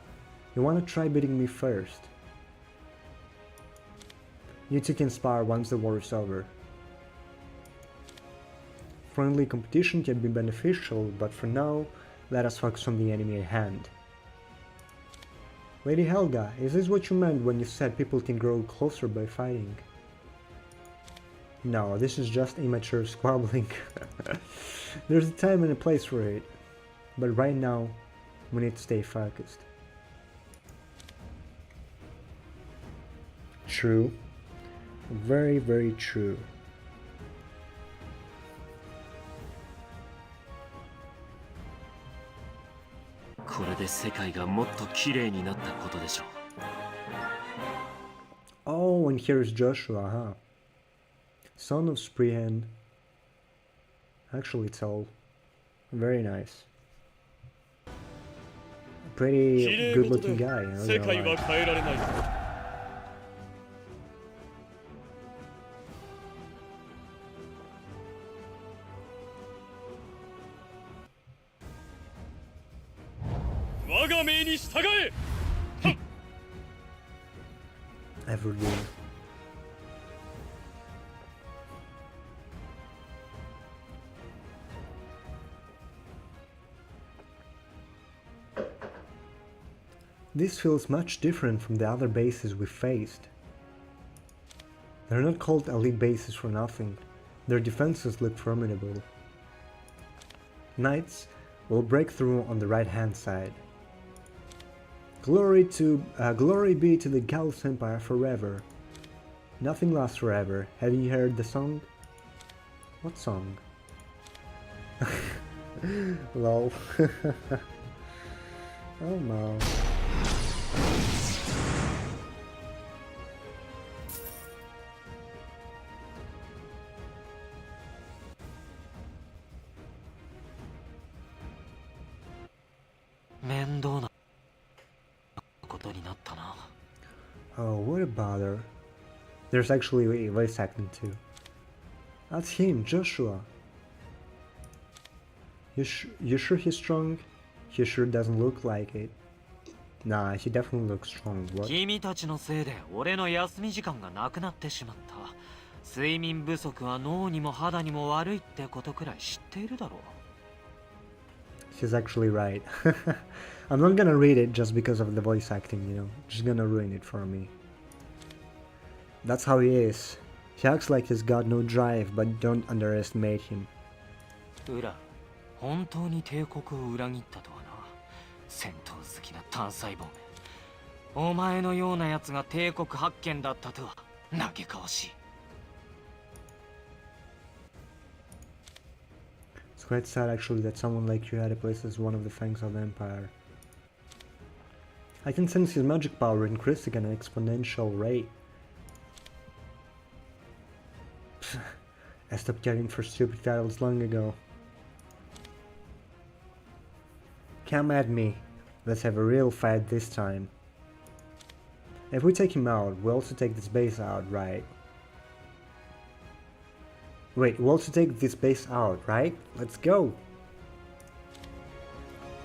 You wanna try beating me first? You two can spar once the war is over. Friendly competition can be beneficial, but for now, let us focus on the enemy at hand. Lady Helga, is this what you meant when you said people can grow closer by fighting? No, this is just immature squabbling. There's a time and a place for it. But right now, we need to stay focused. True. Very, very true. Oh, and here's Joshua, huh? Son of Sprihan. Actually, it's all very nice. Pretty good-looking guy, I'm not gonna lie. 我が命に従え Ever do. This feels much different from the other bases we faced. They're not called elite bases for nothing. Their defenses look formidable. Knights will break through on the right hand side. Glory be to the Gallus Empire forever. Nothing lasts forever. Have you heard the song? What song? Lol. Oh no. Oh, what a bother. There's actually voice acting too. That's him, Joshua. You sure he's strong? He sure doesn't look like it. Nah, he definitely looks strong. What? 君たちのせいで俺の休み時間がなくなってしまった。睡眠不足は脳にも肌にも悪いってことくらい知っているだろう。 He's actually right. I'm not gonna read it just because of the voice acting, you know. Just gonna ruin it for me. That's how he is. He acts like he's got no drive, but don't underestimate him. ウラ、本当に帝国を裏切ったとはな。戦闘好きな単細胞め。お前のような奴が帝国発見だったとは嘆かわしい。It's quite sad actually that someone like you had a place as one of the fangs of the Empire. I can sense his magic power increasing at an exponential rate. I stopped caring for stupid titles long ago. Come at me. Let's have a real fight this time. If we take him out, we also take this base out, right? Wait, we also take this base out, right? Let's go!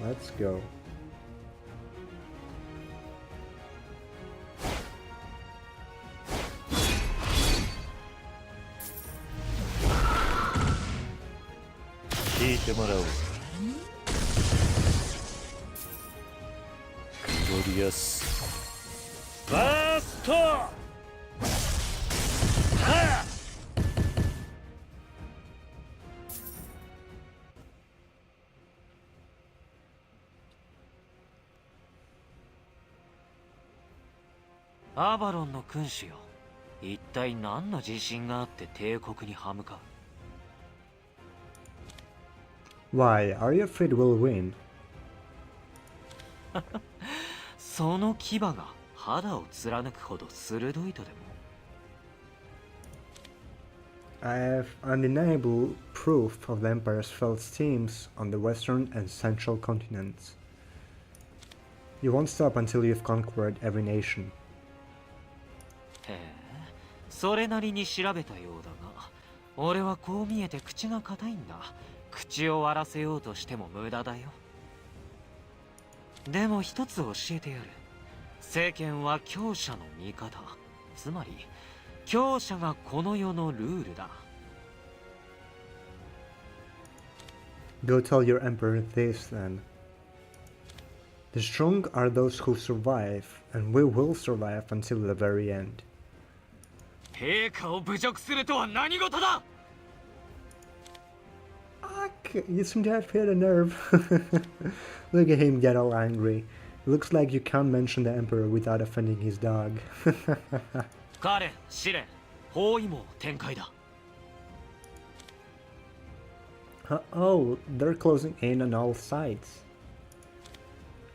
Let's go.聞いてもらおう。グロリアスバースト。はあ。アバロンの君主よ、一体何の自信があって帝国に歯向かう？ Why? Are you afraid we'll win? その牙が肌を貫くほど鋭いとでも。 I have undeniable proof of the Empire's felt steams on the western and central continents. You won't stop until you've conquered every nation. へえ、それなりに調べたようだが、俺はこう見えて口が硬いんだ。口を割らせようとしても無駄だよ。でも一つ教えてやる。政権は強者の味方。つまり強者がこの世のルールだ。 Go tell your emperor this then. The strong are those who survive, and we will survive until the very end. 陛下を侮辱するとは何事だ。 You seem to have hit a nerve. Look at him get all angry. Looks like you can't mention the emperor without offending his dog. カレン、試練、包囲網展開だ。 Oh, they're closing in on all sides.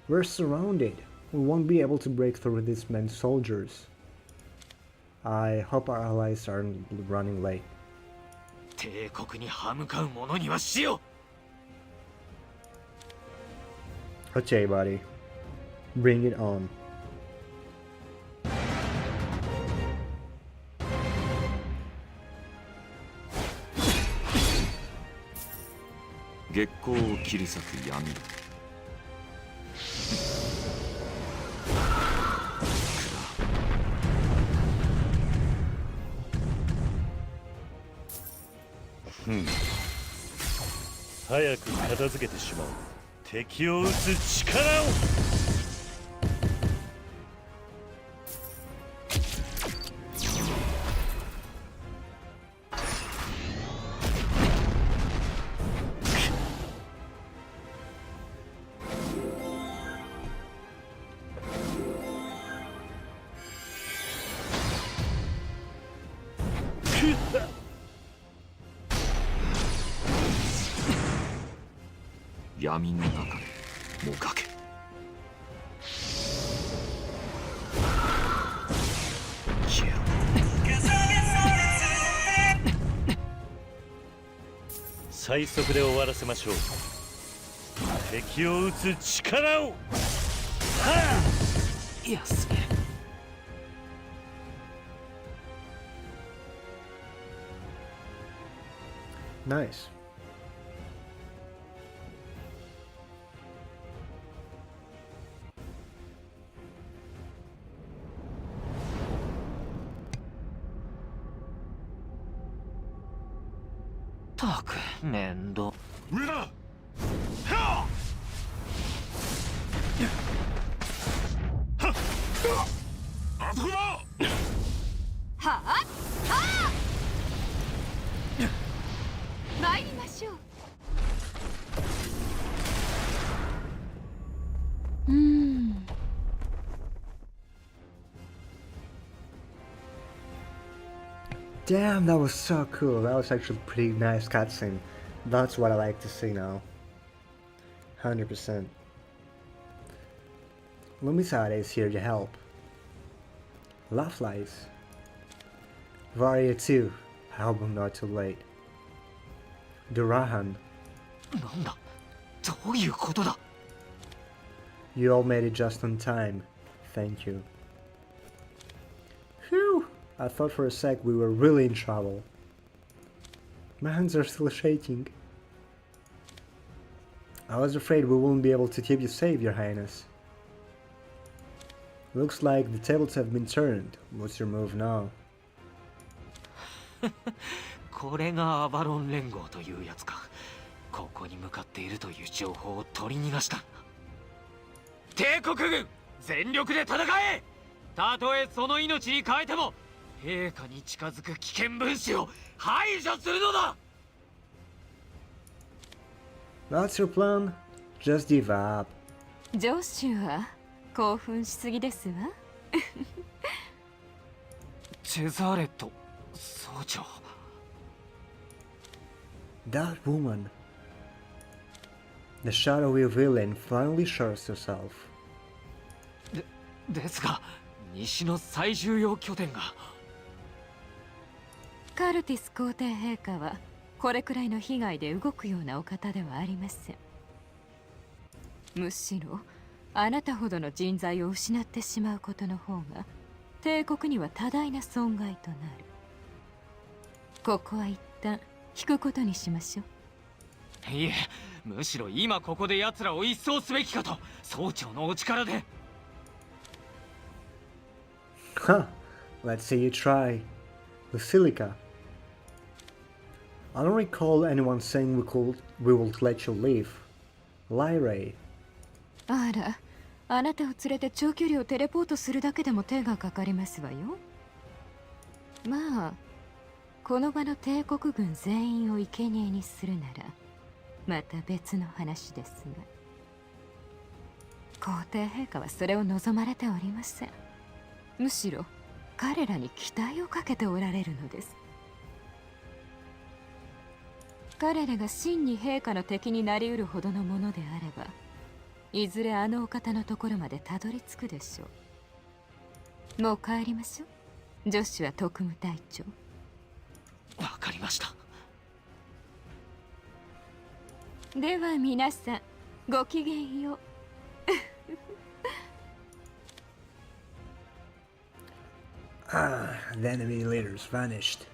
We're surrounded. We won't be able to break through these men's soldiers. I hope our allies aren't running late. 帝国に歯向かう者にはしよう。 Okay, buddy. Bring it on. 月光を切り裂く闇。早く片付けてしまおう。敵を撃つ力を。闇の中でもがけ。消えろ。最速で終わらせましょう。敵を撃つ力を。はあ。休め。 Nice. Tak, 面倒。上だ。はあ。あそこだ。はあはあ参りましょう。Damn, that was so cool. That was actually a pretty nice cutscene. That's what I like to see now. 100%. Lumisade is here to help. Lovelies. Varia too. I hope I'm not too late. Durahan. なんだどういうことだ You all made it just on time. Thank you. Phew! I thought for a sec we were really in trouble. My hands are still shaking. I was afraid we wouldn't be able to keep you safe, Your Highness. Looks like the tables have been turned. What's your move now? これがアバロン連合というやつかここに向かっているという情報を取り逃がした帝国軍全力で戦えたとえその命に変えても陛下に近づく危険分子を排除するのだ That's your plan? Just give up. ジョッシュは興奮しすぎですわ。チェザーレット総長 That woman. The shadowy villain finally shows herself. ですが西の最重要拠点がカルティス皇帝陛下はこれくらいの被害で動くようなお方ではありません。むしろあなたほどの人材を失ってしまうことの方が帝国には多大な損害となる。ここは一旦引くことにしましょう。いえむしろ今ここで奴らを一掃すべきかと総長のお力で Huh. Let's see you try. Basilica. I don't recall anyone saying we will let you leave. Lyrae. あら、あなたを連れて長距離をテレポートするだけでも手がかかりますわよ。まあ、この場の帝国軍全員を生贄にするなら、また別の話ですが。皇帝陛下はそれを望まれておりません。むしろ、彼らに期待をかけておられるのです。彼らが真に陛下の敵になりうるほどのものであれば、いずれあのお方のところまでたどり着くでしょう。もう帰りましょう。ジョッシュは特務隊長。わかりましたでは皆さん、ごきげんよう。Ah, the enemy leaders vanished.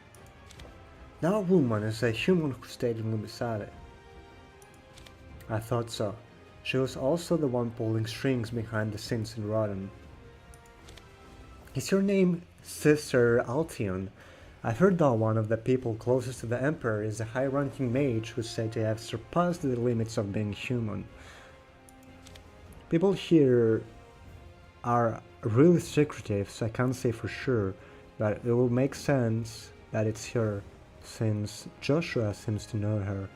That woman is a human who stayed in Lumisade. I thought so. She was also the one pulling strings behind the scenes in Rotten. Is your name Sister Altion? I've heard that one of the people closest to the Emperor is a high-ranking mage who's said to have surpassed the limits of being human. People here are really secretive, so I can't say for sure, but it will make sense that it's her, since Joshua seems to know her.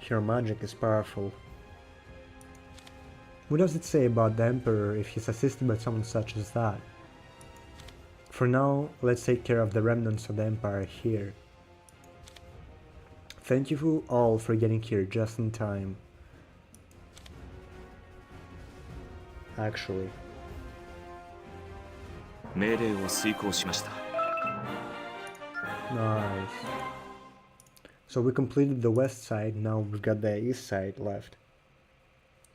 Her magic is powerful. What does it say about the Emperor if he's assisted by someone such as that? For now, let's take care of the remnants of the Empire here. Thank you all for getting here just in time. Actually. 命令を遂行しました Nice. So we completed the west side, now we've got the east side left.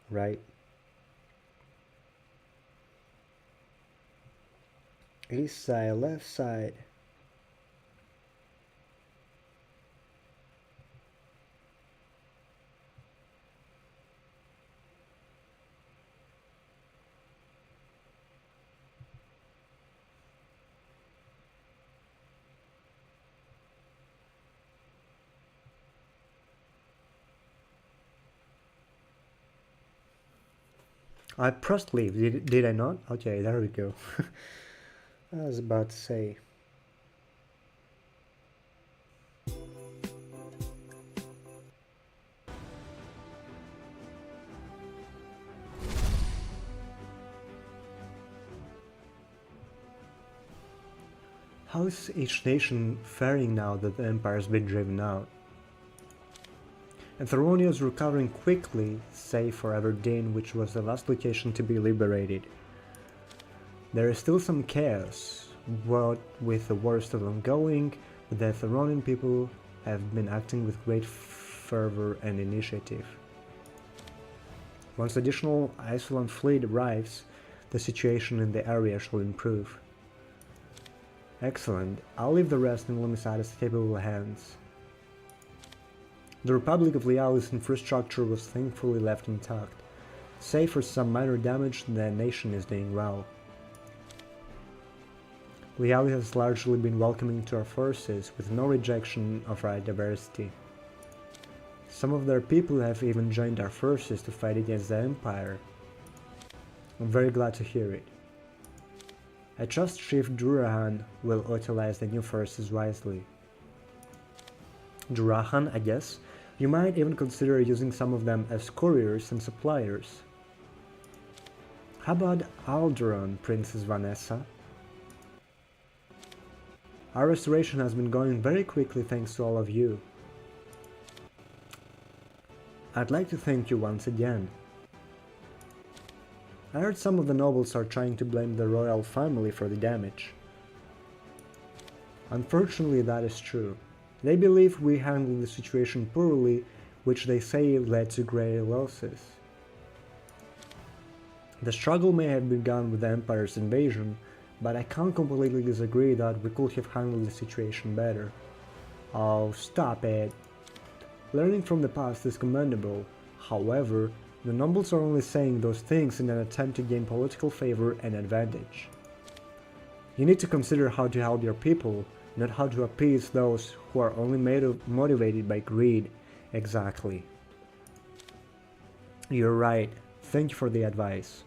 Right? East side, left side. I pressed leave, did I not? Okay, there we go. I was about to say. How is each nation faring now that the Empire's been driven out? and Theronia is recovering quickly, save for Everdeen, which was the last location to be liberated. There is still some chaos, what with the war still ongoing, but the Theronian people have been acting with great fervor and initiative. Once additional Isolan fleet arrives, the situation in the area shall improve. Excellent. I'll leave the rest in Lumisade's capable hands. The Republic of Liali's infrastructure was thankfully left intact. Save for some minor damage, the nation is doing well. Liali has largely been welcoming to our forces, with no rejection of our diversity. Some of their people have even joined our forces to fight against the Empire. I'm very glad to hear it. I trust Chief Durahan will utilize the new forces wisely. Durahan, I guess? You might even consider using some of them as couriers and suppliers. How about Alderaan, Princess Vanessa? Our restoration has been going very quickly thanks to all of you. I'd like to thank you once again. I heard some of the nobles are trying to blame the royal family for the damage. Unfortunately, that is true. They believe we handled the situation poorly, which they say led to great losses. The struggle may have begun with the Empire's invasion, but I can't completely disagree that we could have handled the situation better. Oh, stop it. Learning from the past is commendable. However, the nobles are only saying those things in an attempt to gain political favor and advantage. You need to consider how to help your people, not how to appease those who are only motivated by greed. Exactly. You're right. Thank you for the advice.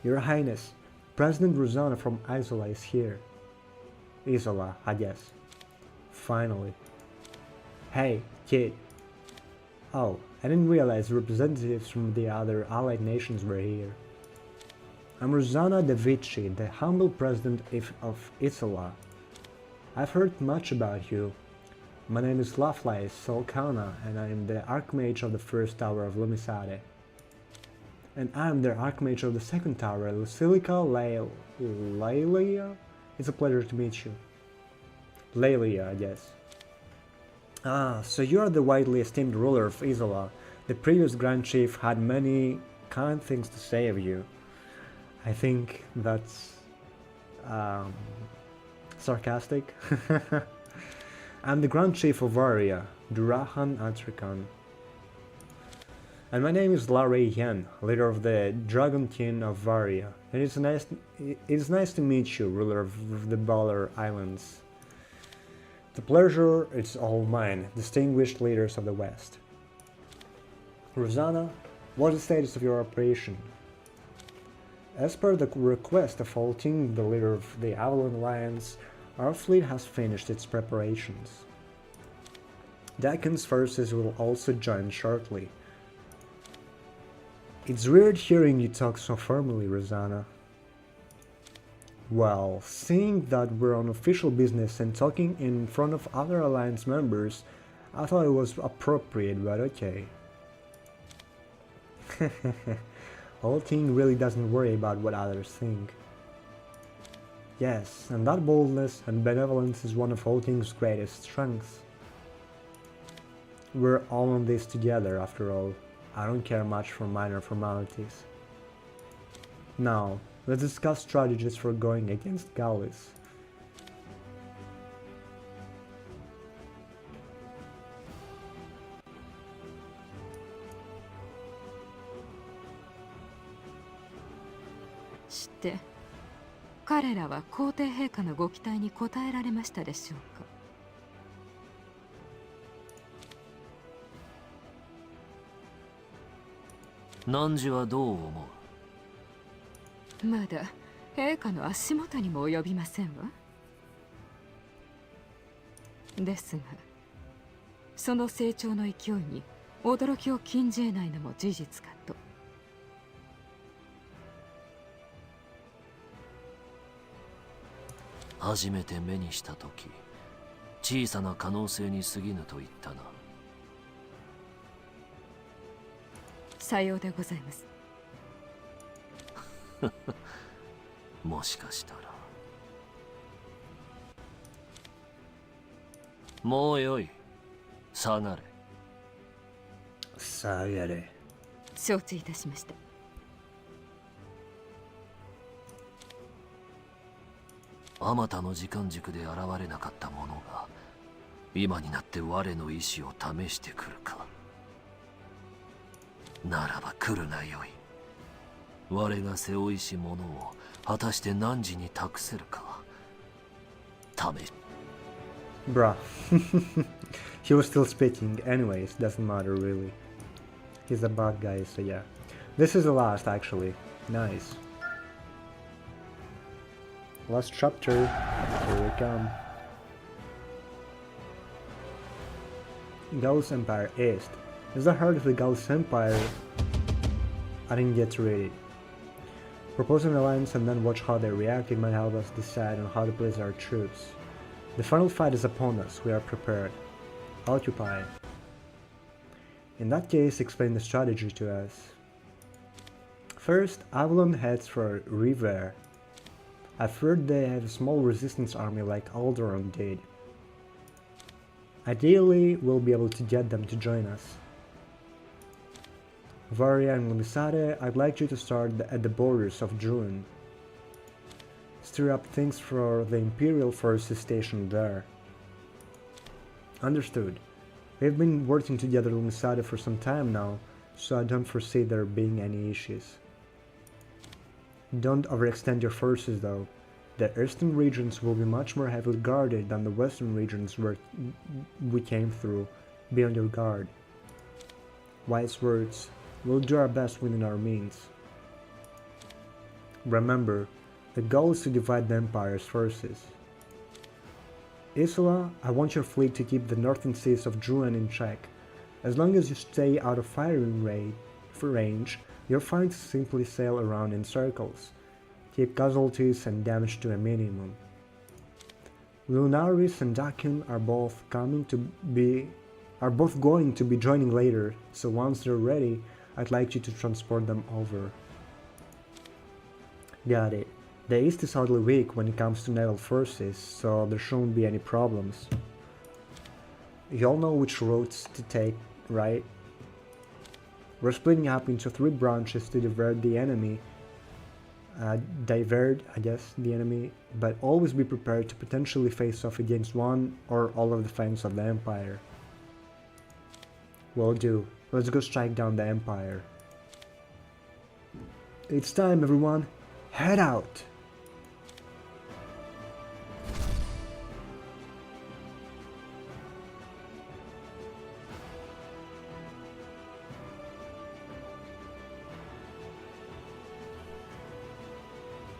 Your Highness, President Rosanna from Isola is here. Isola, I guess. Finally. Hey, kid. Oh, I didn't realize representatives from the other allied nations were here. I'm Rosanna de Vici, the humble president of Isola. I've heard much about you. My name is Laflae Solcana, and I am the Archmage of the first tower of Lumisade. And I am the Archmage of the second tower, Lucilica Leilia? It's a pleasure to meet you. Leilia, I guess. Ah, so you are the widely esteemed ruler of Isola. The previous Grand Chief had many kind things to say of you. I think that's sarcastic. I'm the Grand Chief of Varia, Durahan Atrikan. And my name is Larry Yan, leader of the Dragon King of Varia. And it's nice to meet you, ruler of the Baller Islands. The pleasure is all mine, distinguished leaders of the West. Rosanna, what is the status of your operation? As per the request of Alting, the leader of the Avalon Alliance, our fleet has finished its preparations. Dakin's forces will also join shortly. It's weird hearing you talk so formally, Rosanna. Well, seeing that we're on official business and talking in front of other Alliance members, I thought it was appropriate, but okay. Alting really doesn't worry about what others think. Yes, and that boldness and benevolence is one of Alting's greatest strengths. We're all on this together, after all. I don't care much for minor formalities. Now, let's discuss strategies for going against Gallus.して彼らは皇帝陛下のご期待に応えられましたでしょうか。汝はどう思う？まだ陛下の足元にも及びませんわ。ですがその成長の勢いに驚きを禁じ得ないのも事実かと。初めて目にした時、小さな可能性に過ぎぬと言ったな。さようでございます。もしかしたら。もうよい。下がれ。さあやれ。承知いたしました。あまたの時間軸で現れなかったものが今になって我の意志を試してくるか。ならば来るがよい。我が背負いし者を果たして汝に託せるか。試し。Bruh. He was still speaking. Anyways, doesn't matter really. He's a bad guy, so yeah. This is the last actually. Nice. Last chapter. Here we come. Gallus Empire East. Is the heart of the Gallus Empire. I didn't get to read it. Propose an alliance and then watch how they react. It might help us decide on how to place our troops. The final fight is upon us. We are prepared. Occupy. In that case, explain the strategy to us. First, Avalon heads for River. I've heard they have a small resistance army like Alderaan did. Ideally, we'll be able to get them to join us. Varia and Lumisade, I'd like you to start at the borders of Druin. Stir up things for the Imperial forces stationed there. Understood. We've been working together in Lumisade for some time now, so I don't foresee there being any issues. Don't overextend your forces though. The eastern regions will be much more heavily guarded than the western regions where we came through. Be on your guard. Wise words. We'll do our best within our means. Remember, the goal is to divide the Empire's forces. Isola, I want your fleet to keep the northern seas of Druin in check. As long as you stay out of firing range, you're fine to simply sail around in circles. Keep casualties and damage to a minimum. Lunaris and Dakun are both going to be joining later, so once they're ready, I'd like you to transport them over. Got it. The East is hardly weak when it comes to naval forces, so there shouldn't be any problems. You all know which routes to take, right? We're splitting up into 3 branches to divert the enemy, but always be prepared to potentially face off against one or all of the fangs of the Empire. Will do. Let's go strike down the Empire. It's time, everyone. Head out!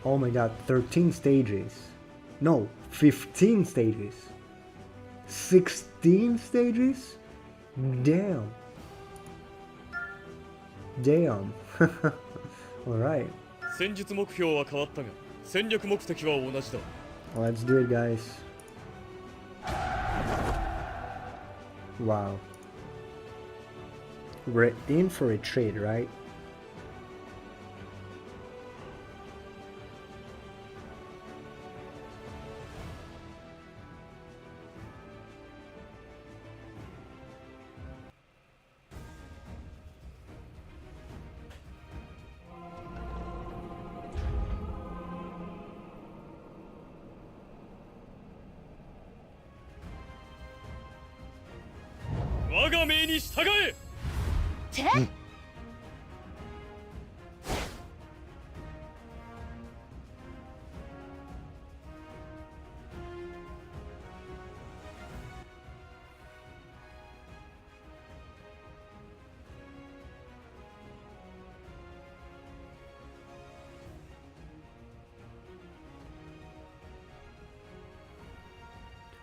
Oh my god, 13 stages. No, 15 stages. 16 stages? Damn. Damn. Alright. 戦術目標は変わったが戦略目的は同じだ。 Let's do it, guys. Wow. We're in for a trade, right?「我が命に従え!」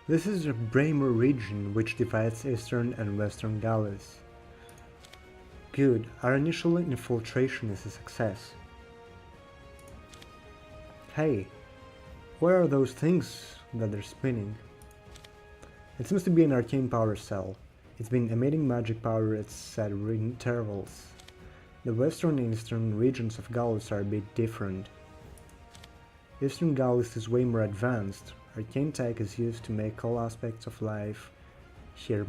This is the Braemar region which divides eastern and western Gallus. Good, our initial infiltration is a success. Hey, what are those things that they're spinning? It seems to be an arcane power cell. It's been emitting magic power at set intervals. The western and eastern regions of Gallus are a bit different. Eastern Gallus is way more advanced. Arcane tech is used to make all aspects of life here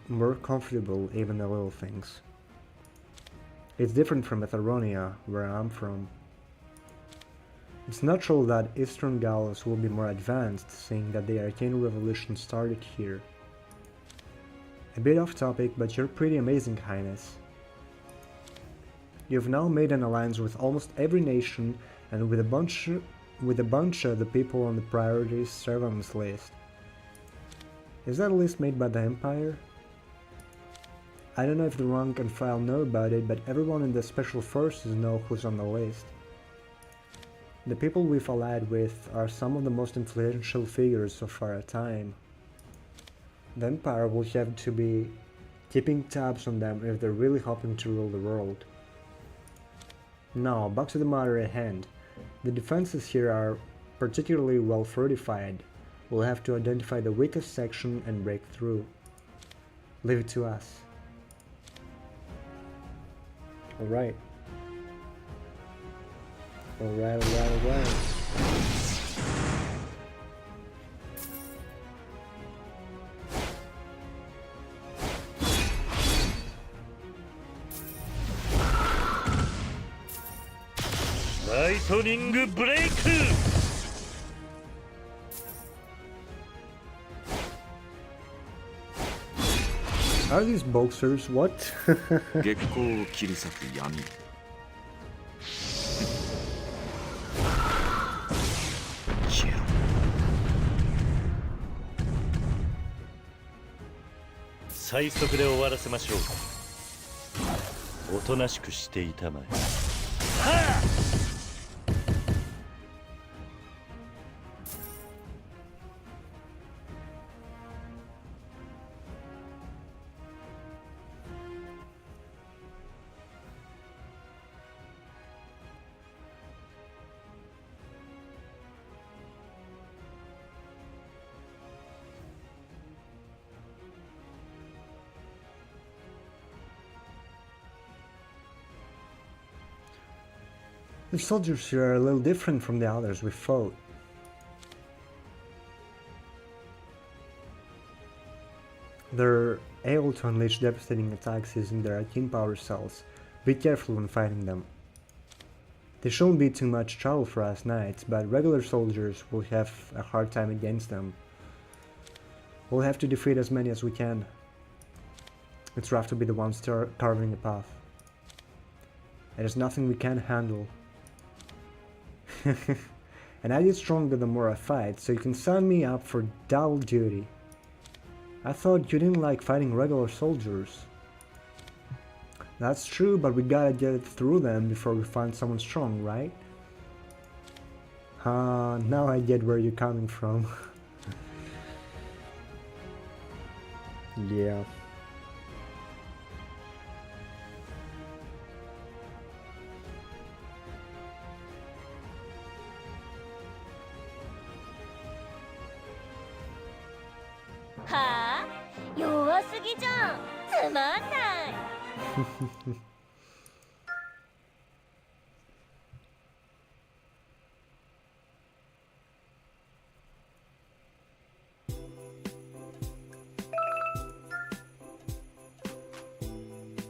more comfortable, even the little things. It's different from Etheronia, where I'm from. It's natural that Eastern Gallus will be more advanced, seeing that the Arcane Revolution started here. A bit off topic, but you're pretty amazing, Highness. You've now made an alliance with almost every nation and with a bunch of the people on the priorities surveillance list. Is that a list made by the Empire? I don't know if the rank and file know about it, but everyone in the Special Forces know who's on the list. The people we've allied with are some of the most influential figures of our time. The Empire will have to be keeping tabs on them if they're really hoping to rule the world. Now, back to the matter at hand. The defenses here are particularly well fortified. We'll have to identify the weakest section and break through. Leave it to us. Alright. Alright. ライトニングブレイク Are these boxers? What? 月光を切り裂く闇消えろ最速で終わらせましょうおとなしくしていたまえはあ The soldiers here are a little different from the others we fought. They're able to unleash devastating attacks using their arcane power cells. Be careful when fighting them. They shouldn't be too much trouble for us knights, but regular soldiers will have a hard time against them. We'll have to defeat as many as we can. It's rough to be the ones carving a path. There's nothing we can't handle. And I get stronger the more I fight, so you can sign me up for double duty. I thought you didn't like fighting regular soldiers. That's true, but we gotta get through them before we find someone strong, right? Now I get where you're coming from. Yeah.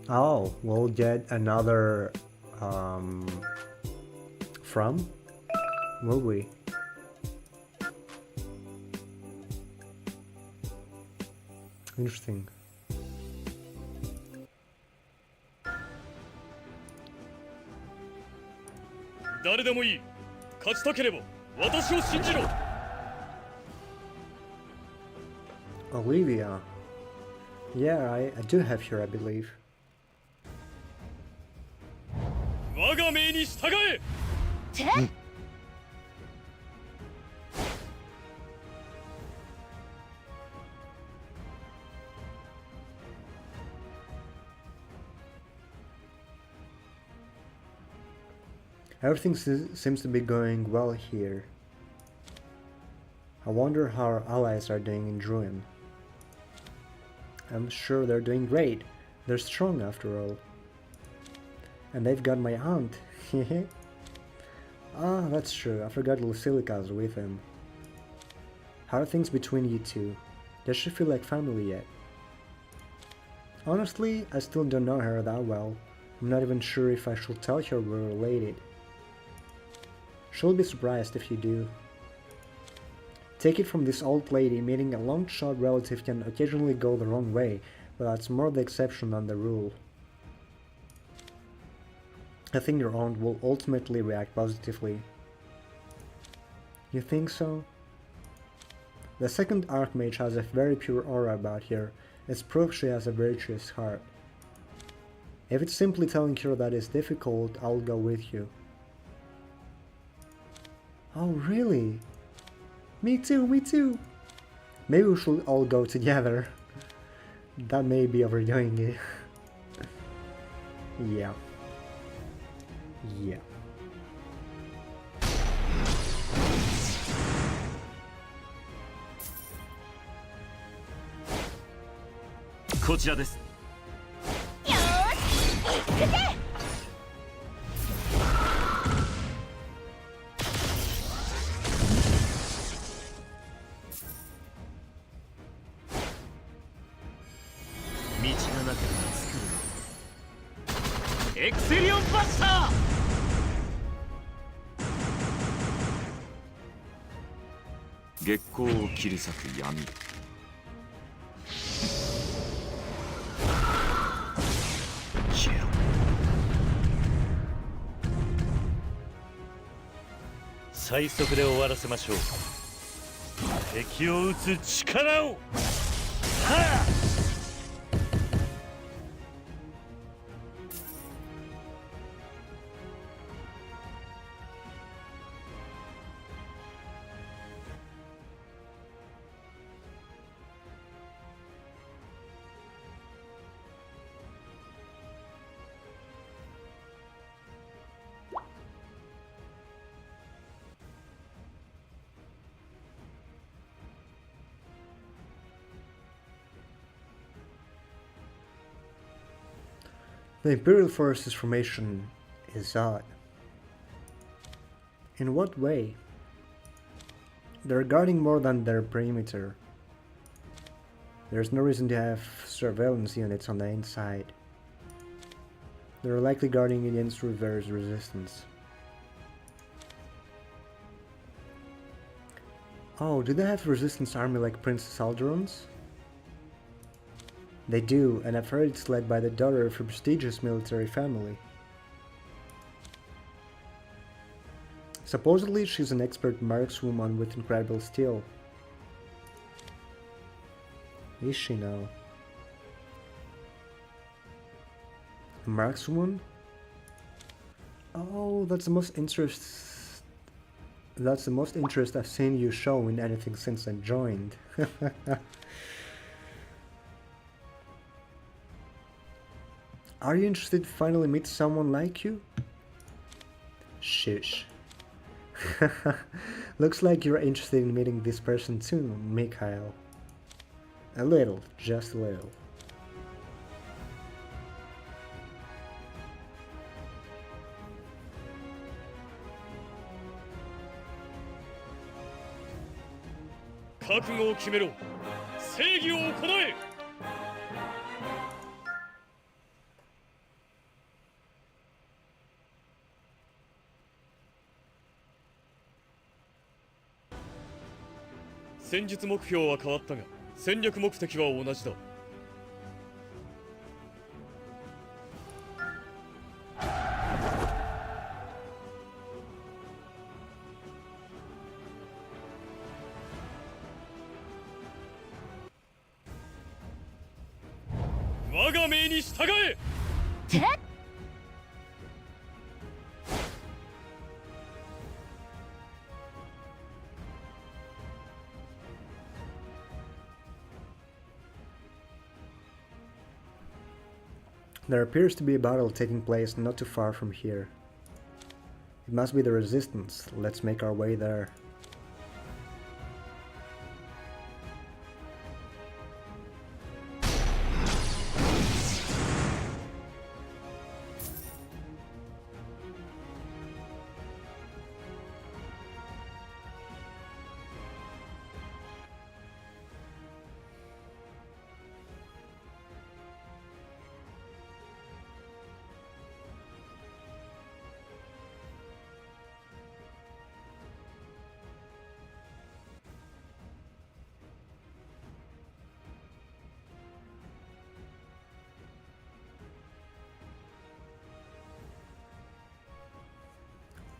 Oh, we'll get another from? Will we? Interesting. Olivia. Yeah, I do have her, I believe. Everything seems to be going well here. I wonder how our allies are doing in Druin. I'm sure they're doing great. They're strong after all. And they've got my aunt. Ah, that's true. I forgot Lucilica's with him. How are things between you two? Does she feel like family yet? Honestly, I still don't know her that well. I'm not even sure if I should tell her we're related. She'll be surprised if you do. Take it from this old lady, meeting a long-shot relative can occasionally go the wrong way, but that's more the exception than the rule. I think your aunt will ultimately react positively. You think so? The second Archmage has a very pure aura about her. It's proof she has a virtuous heart. If it's simply telling her that it's difficult, I'll go with you. Oh, really? Me too, me too! Maybe we should all go together. That may be overdoing it. Yeah. Yeah. こちらです。道がなければ作る。エクセリオンバスター。月光を切り裂く闇。消えろ。最速で終わらせましょう。敵を撃つ力を。はあ。The Imperial Forces formation is odd. In what way? They're guarding more than their perimeter. There's no reason to have surveillance units on the inside. They're likely guarding against reverse resistance. Oh, do they have resistance army like Princess Alderon's? They do, and I've heard it's led by the daughter of a prestigious military family. Supposedly, she's an expert markswoman with incredible skill. Is she now? A markswoman? Oh, that's the most interest I've seen you show in anything since I joined. Are you interested to finally meet someone like you? Shush. Looks like you're interested in meeting this person too, Mikhail. A little, just a little.「戦術目標は変わったが戦略目的は同じだ」我が命に従え。 There appears to be a battle taking place not too far from here. It must be the Resistance. Let's make our way there.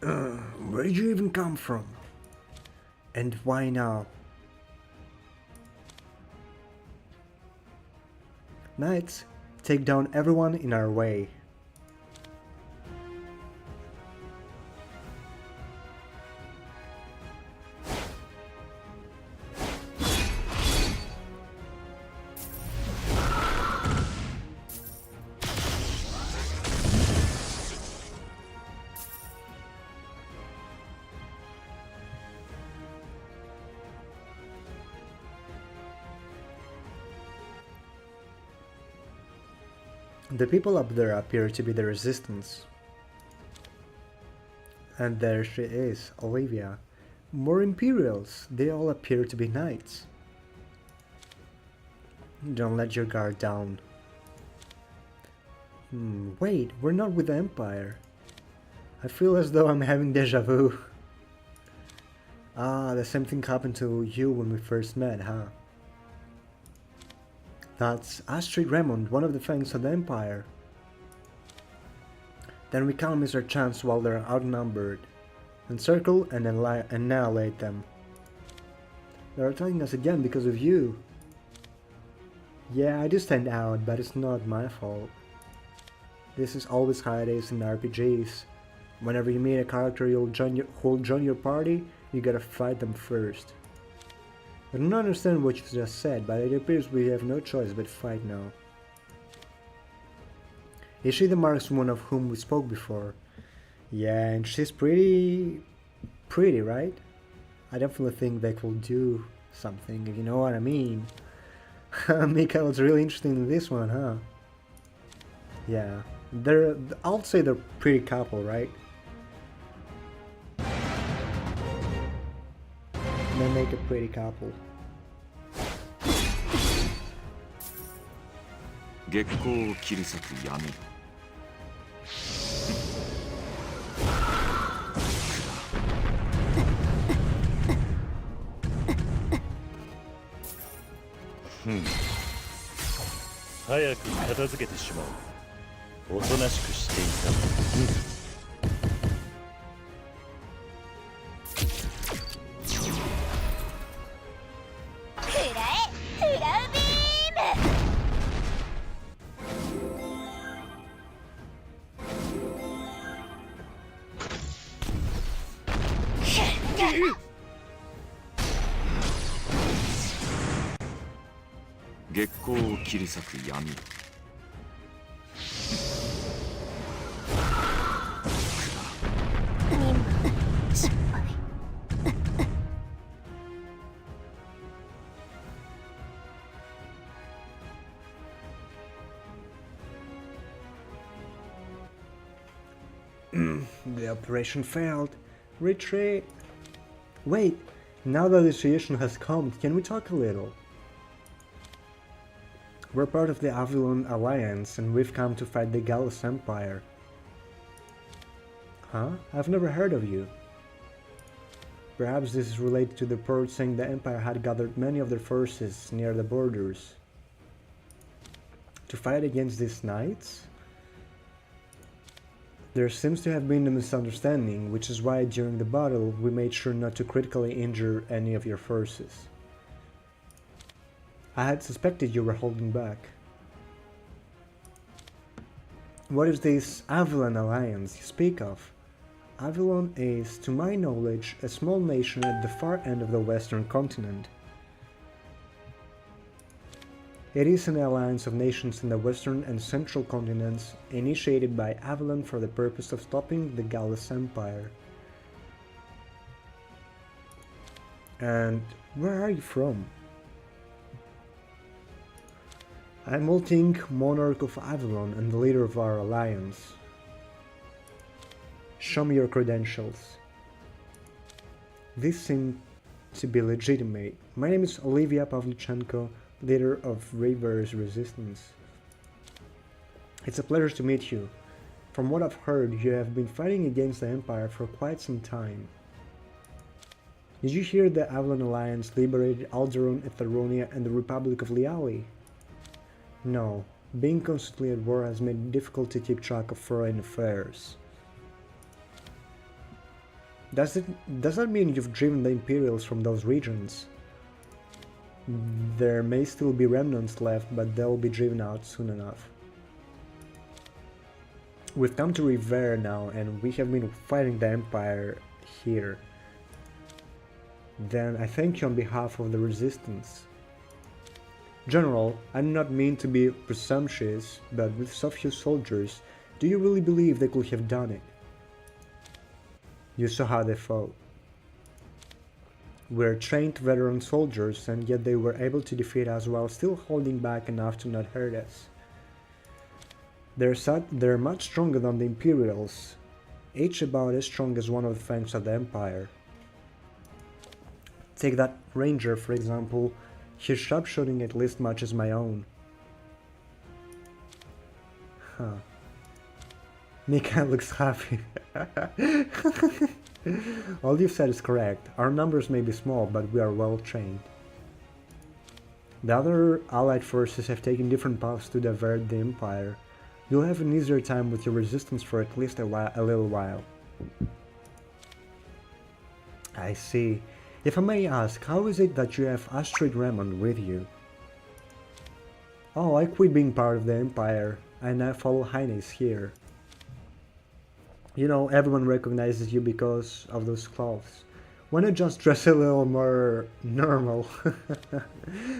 Where did you even come from? And why now? Knights, take down everyone in our way. The people up there appear to be the resistance. And there she is, Olivia. More Imperials, they all appear to be knights. Don't let your guard down. Wait, we're not with the Empire. I feel as though I'm having deja vu. Ah, the same thing happened to you when we first met, huh? That's Astrid Raymond, one of the fangs of the Empire. Then we can't miss our chance while they're outnumbered. Encircle and annihilate them. They're attacking us again because of you. Yeah, I do stand out, but it's not my fault. This is always how it is in RPGs. Whenever you meet a character who'll join your party, you gotta fight them first. I don't understand what you just said, but it appears we have no choice but fight now. Is she the markswoman of whom we spoke before? Yeah, and she's pretty, right? I definitely think they could do something, if you know what I mean. Mika was really interested in this one, huh? Yeah, I'll say they're pretty couple, right? They make a pretty couple. 月光を切り裂く闇。早く片付けてしまおう。おとなしくしていた。月光を切り裂く闇。The operation failed. Retreat. Wait, now that the situation has come, can we talk a little? We're part of the Avalon Alliance and we've come to fight the Gallus Empire. Huh? I've never heard of you. Perhaps this is related to the report saying the Empire had gathered many of their forces near the borders. To fight against these knights? There seems to have been a misunderstanding, which is why during the battle we made sure not to critically injure any of your forces. I had suspected you were holding back. What is this Avalon Alliance you speak of? Avalon is, to my knowledge, a small nation at the far end of the western continent. It is an alliance of nations in the western and central continents, initiated by Avalon for the purpose of stopping the Gallus Empire. And where are you from? I'm Ultink, Monarch of Avalon and the leader of our alliance. Show me your credentials. These seem to be legitimate. My name is Olivia Pavlichenko, leader of Reaver's Resistance. It's a pleasure to meet you. From what I've heard, you have been fighting against the Empire for quite some time. Did you hear the Avalon Alliance liberated Alderaan, Etheronia, and the Republic of Liali? No, being constantly at war has made it difficult to keep track of foreign affairs. Does that mean you've driven the Imperials from those regions? There may still be remnants left, but they'll be driven out soon enough. We've come to Rivera now, and we have been fighting the Empire here. Then I thank you on behalf of the Resistance. General, I do not mean to be presumptuous, but with so few soldiers, do you really believe they could have done it? You saw how they fought. We're trained veteran soldiers, and yet they were able to defeat us while still holding back enough to not hurt us. They're much stronger than the Imperials, each about as strong as one of the fangs of the Empire. Take that ranger, for example. His sharpshooting at least matches my own. Huh. Mika looks happy. All you've said is correct. Our numbers may be small, but we are well trained. The other allied forces have taken different paths to divert the Empire. You'll have an easier time with your resistance for at least a little while. I see. If I may ask, how is it that you have Astrid Raymond with you? Oh, I quit being part of the Empire, and I follow Highness here. You know, everyone recognizes you because of those clothes. Why not just dress a little more normal?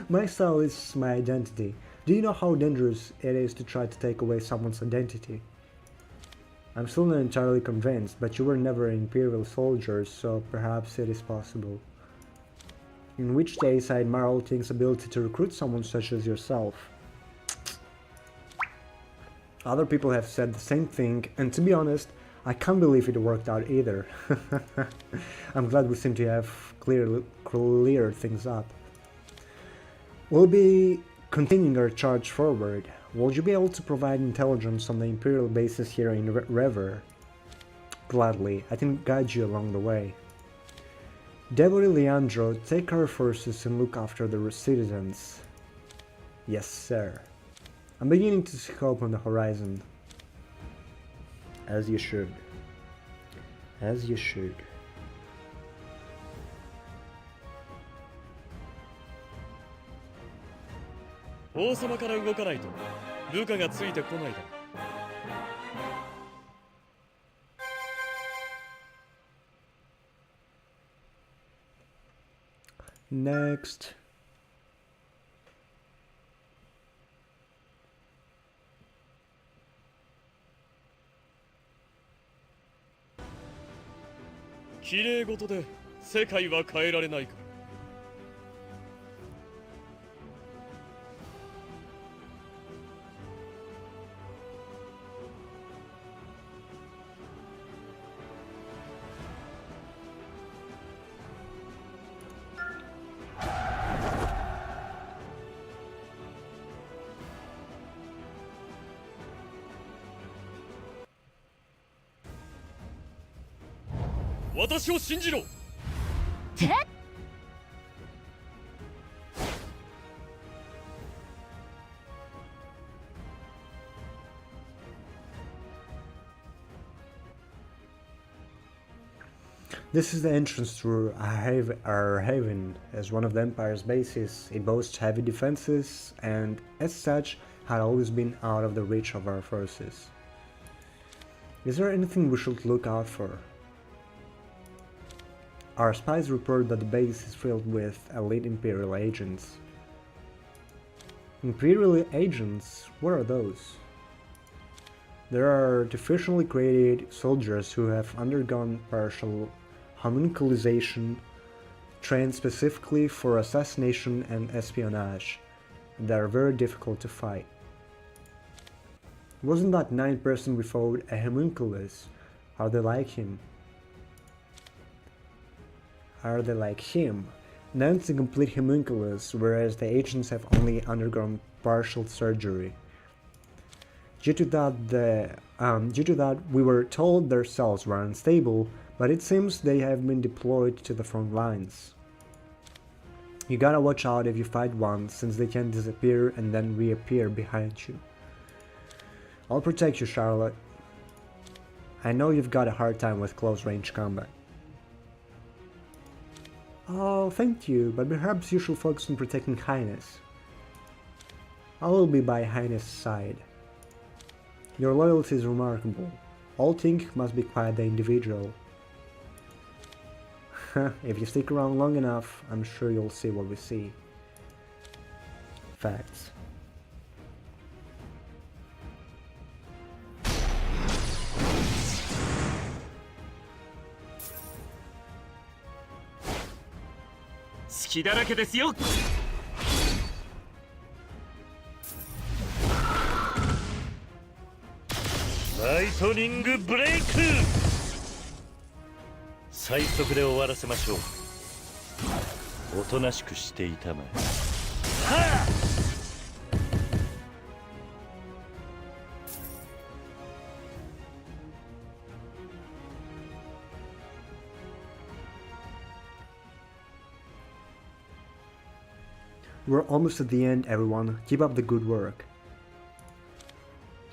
My style is my identity. Do you know how dangerous it is to try to take away someone's identity? I'm still not entirely convinced, but you were never an Imperial soldier, so perhaps it is possible. In which case, I admire all things' ability to recruit someone such as yourself. Other people have said the same thing, and to be honest, I can't believe it worked out either. I'm glad we seem to have cleared things up. We'll be continuing our charge forward. Will you be able to provide intelligence on the Imperial bases here in Rever? Gladly, I can guide you along the way. Devori Leandro, take our forces and look after the citizens. Yes, sir. I'm beginning to see hope on the horizon. As you should. As you should. 王様から動かないと部下がついてこないだろう。Next.「綺麗事で世界は変えられないから」私を信じろ。 This is the entrance to our haven. As one of the Empire's bases, it boasts heavy defenses and, as such, had always been out of the reach of our forces. Is there anything we should look out for? Our spies report that the base is filled with elite Imperial agents. Imperial agents? What are those? There are artificially created soldiers who have undergone partial homunculization, trained specifically for assassination and espionage. They are very difficult to fight. Wasn't that 9th person we fought a homunculus? Are they like him? Are they like him? Nan's a complete homunculus, whereas the agents have only undergone partial surgery. Due to that, we were told their cells were unstable, but it seems they have been deployed to the front lines. You gotta watch out if you fight one, since they can disappear and then reappear behind you. I'll protect you, Charlotte. I know you've got a hard time with close-range combat. Oh, thank you, but perhaps you should focus on protecting Highness. I will be by Highness' side. Your loyalty is remarkable. All think must be quite the individual. If you stick around long enough, I'm sure you'll see what we see. Facts.ライトニングブレイク。最速で終わらせましょう。おとなしくしていたまえ。はあ。We're almost at the end, everyone. Keep up the good work.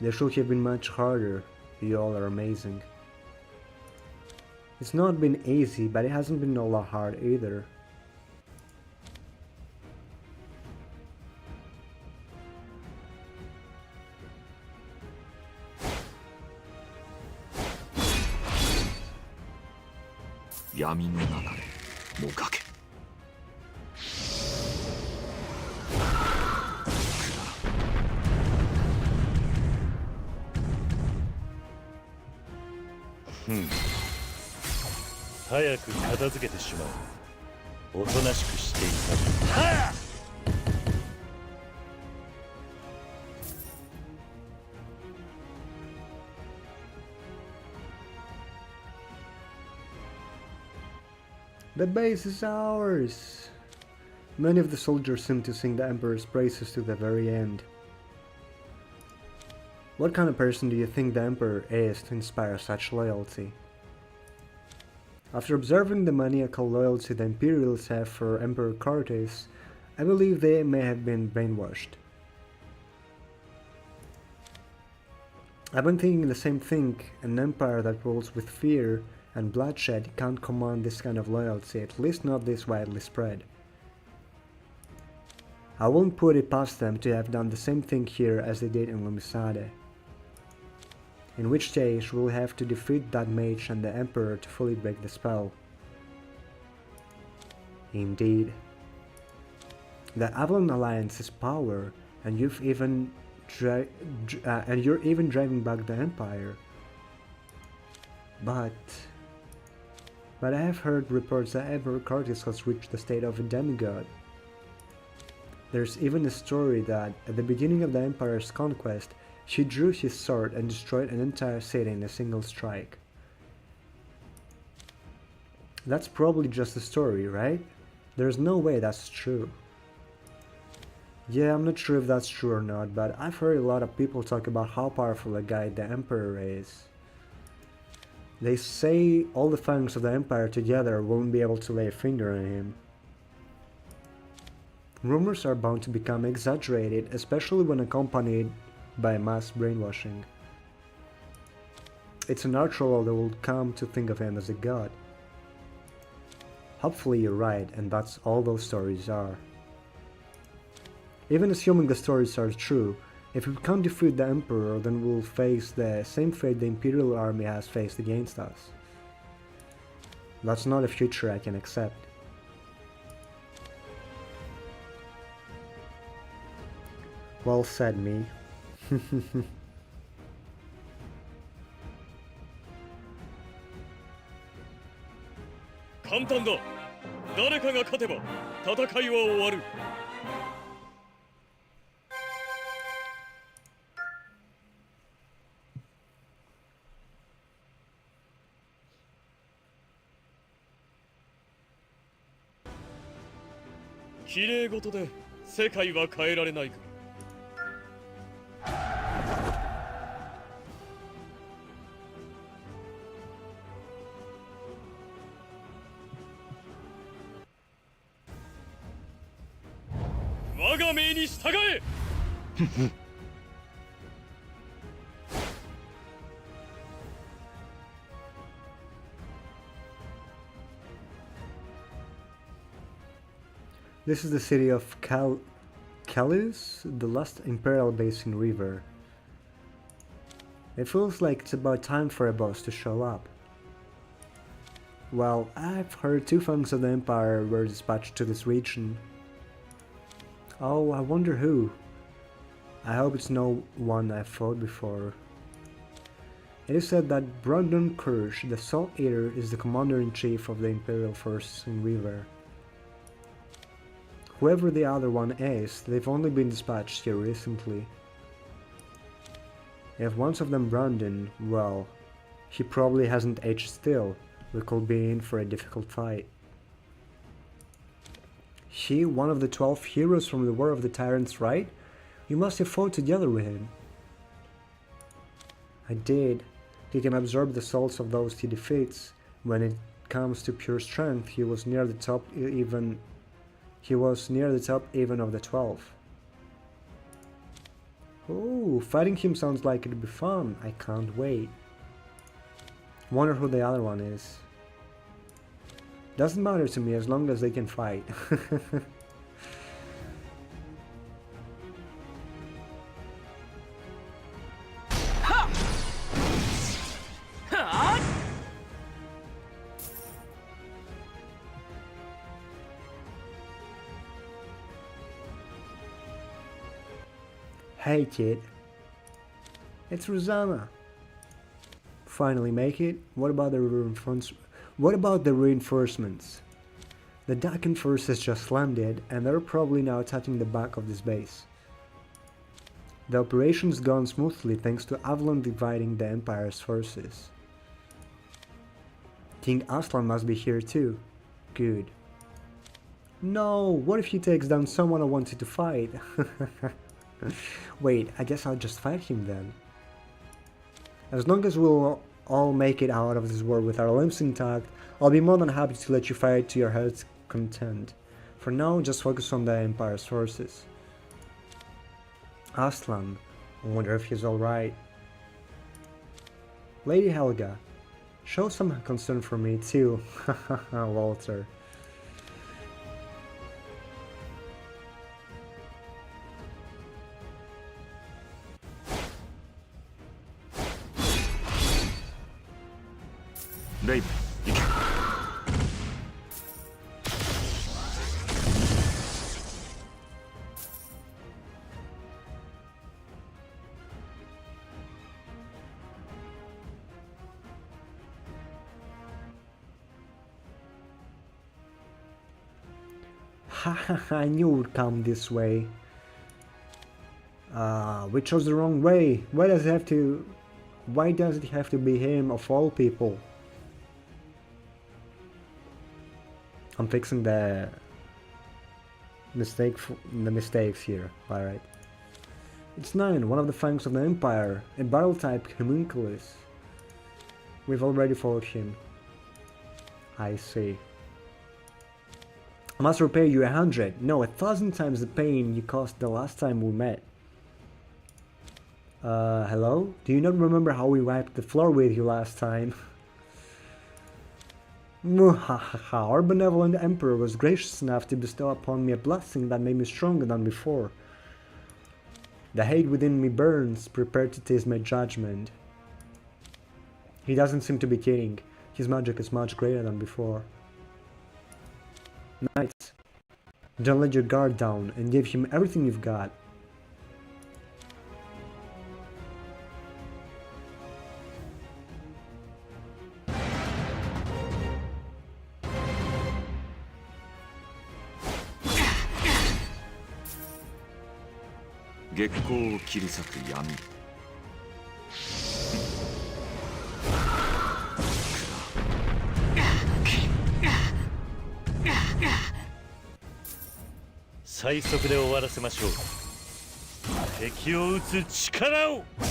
They should have been much harder. You all are amazing. It's not been easy, but it hasn't been a lot hard either. Hmm. 早く片付けてしまう。おとなしくしていた。はあ。The base is ours! Many of the soldiers seem to sing the Emperor's praises to the very end. What kind of person do you think the Emperor is to inspire such loyalty? After observing the maniacal loyalty the Imperials have for Emperor Curtis, I believe they may have been brainwashed. I've been thinking the same thing. An empire that rules with fear and bloodshed can't command this kind of loyalty, at least not this widely spread. I won't put it past them to have done the same thing here as they did in Lumisade. In which case, we'll have to defeat that mage and the Emperor to fully break the spell. Indeed. The Avalon Alliance is power, and you're even driving back the Empire. But I have heard reports that Emperor Curtis has reached the state of a demigod. There's even a story that, at the beginning of the Empire's conquest, he drew his sword and destroyed an entire city in a single strike. That's probably just a story, right? There's no way that's true. Yeah, I'm not sure if that's true or not, but I've heard a lot of people talk about how powerful a guy the Emperor is. They say all the fangs of the Empire together won't be able to lay a finger on him. Rumors are bound to become exaggerated, especially when accompanied by mass brainwashing. It's natural they will come to think of him as a god. Hopefully you're right, and that's all those stories are. Even assuming the stories are true, if we can't defeat the Emperor, then we'll face the same fate the Imperial Army has faced against us. That's not a future I can accept. Well said, me. 簡単だ。誰かが勝てば戦いは終わる。綺麗事で世界は変えられないから。我が命に従え。This is the city of Gallus, the last imperial base in River. It feels like it's about time for a boss to show up. Well, I've heard 2 fangs of the Empire were dispatched to this region. Oh, I wonder who. I hope it's no one I've fought before. It is said that Brandon Kirsch, the Salt Eater, is the commander-in-chief of the Imperial forces in River. Whoever the other one is, they've only been dispatched here recently. If one's of them Brandon, well, he probably hasn't aged still. We could be in for a difficult fight. He, one of the 12 heroes from the War of the Tyrants, right? You must have fought together with him. I did. He can absorb the souls of those he defeats. When it comes to pure strength, he was near the top even of the 12. Oh, fighting him sounds like it'd be fun. I can't wait. Wonder who the other one is. Doesn't matter to me as long as they can fight. Hey kid, it's Rosanna. Finally make it? What about the reinforcements? The Dakin forces just landed and they're probably now attacking the back of this base. The operation's gone smoothly thanks to Avalon dividing the Empire's forces. King Aslan must be here too. Good. No, what if he takes down someone I wanted to fight? Wait, I guess I'll just fight him then. As long as we'll all make it out of this war with our limbs intact, I'll be more than happy to let you fight to your heart's content. For now, just focus on the Empire's forces. Aslan, I wonder if he's alright. Lady Helga, show some concern for me too. Hahaha, Walter.レイブ行け。Haha, I knew it would come this way. We chose the wrong way. Why does it have to be him of all people? I'm fixing the mistakes here, alright. It's 9, one of the fangs of the Empire, a battle type homunculus. We've already fought him. I see. I must repay you 100, no, 1,000 times the pain you caused the last time we met. Hello? Do you not remember how we wiped the floor with you last time? Muhahaha, our benevolent emperor was gracious enough to bestow upon me a blessing that made me stronger than before. The hate within me burns, prepared to taste my judgment. He doesn't seem to be kidding. His magic is much greater than before. Knights, don't let your guard down and give him everything you've got.「最速で終わらせましょう」「敵を撃つ力を」「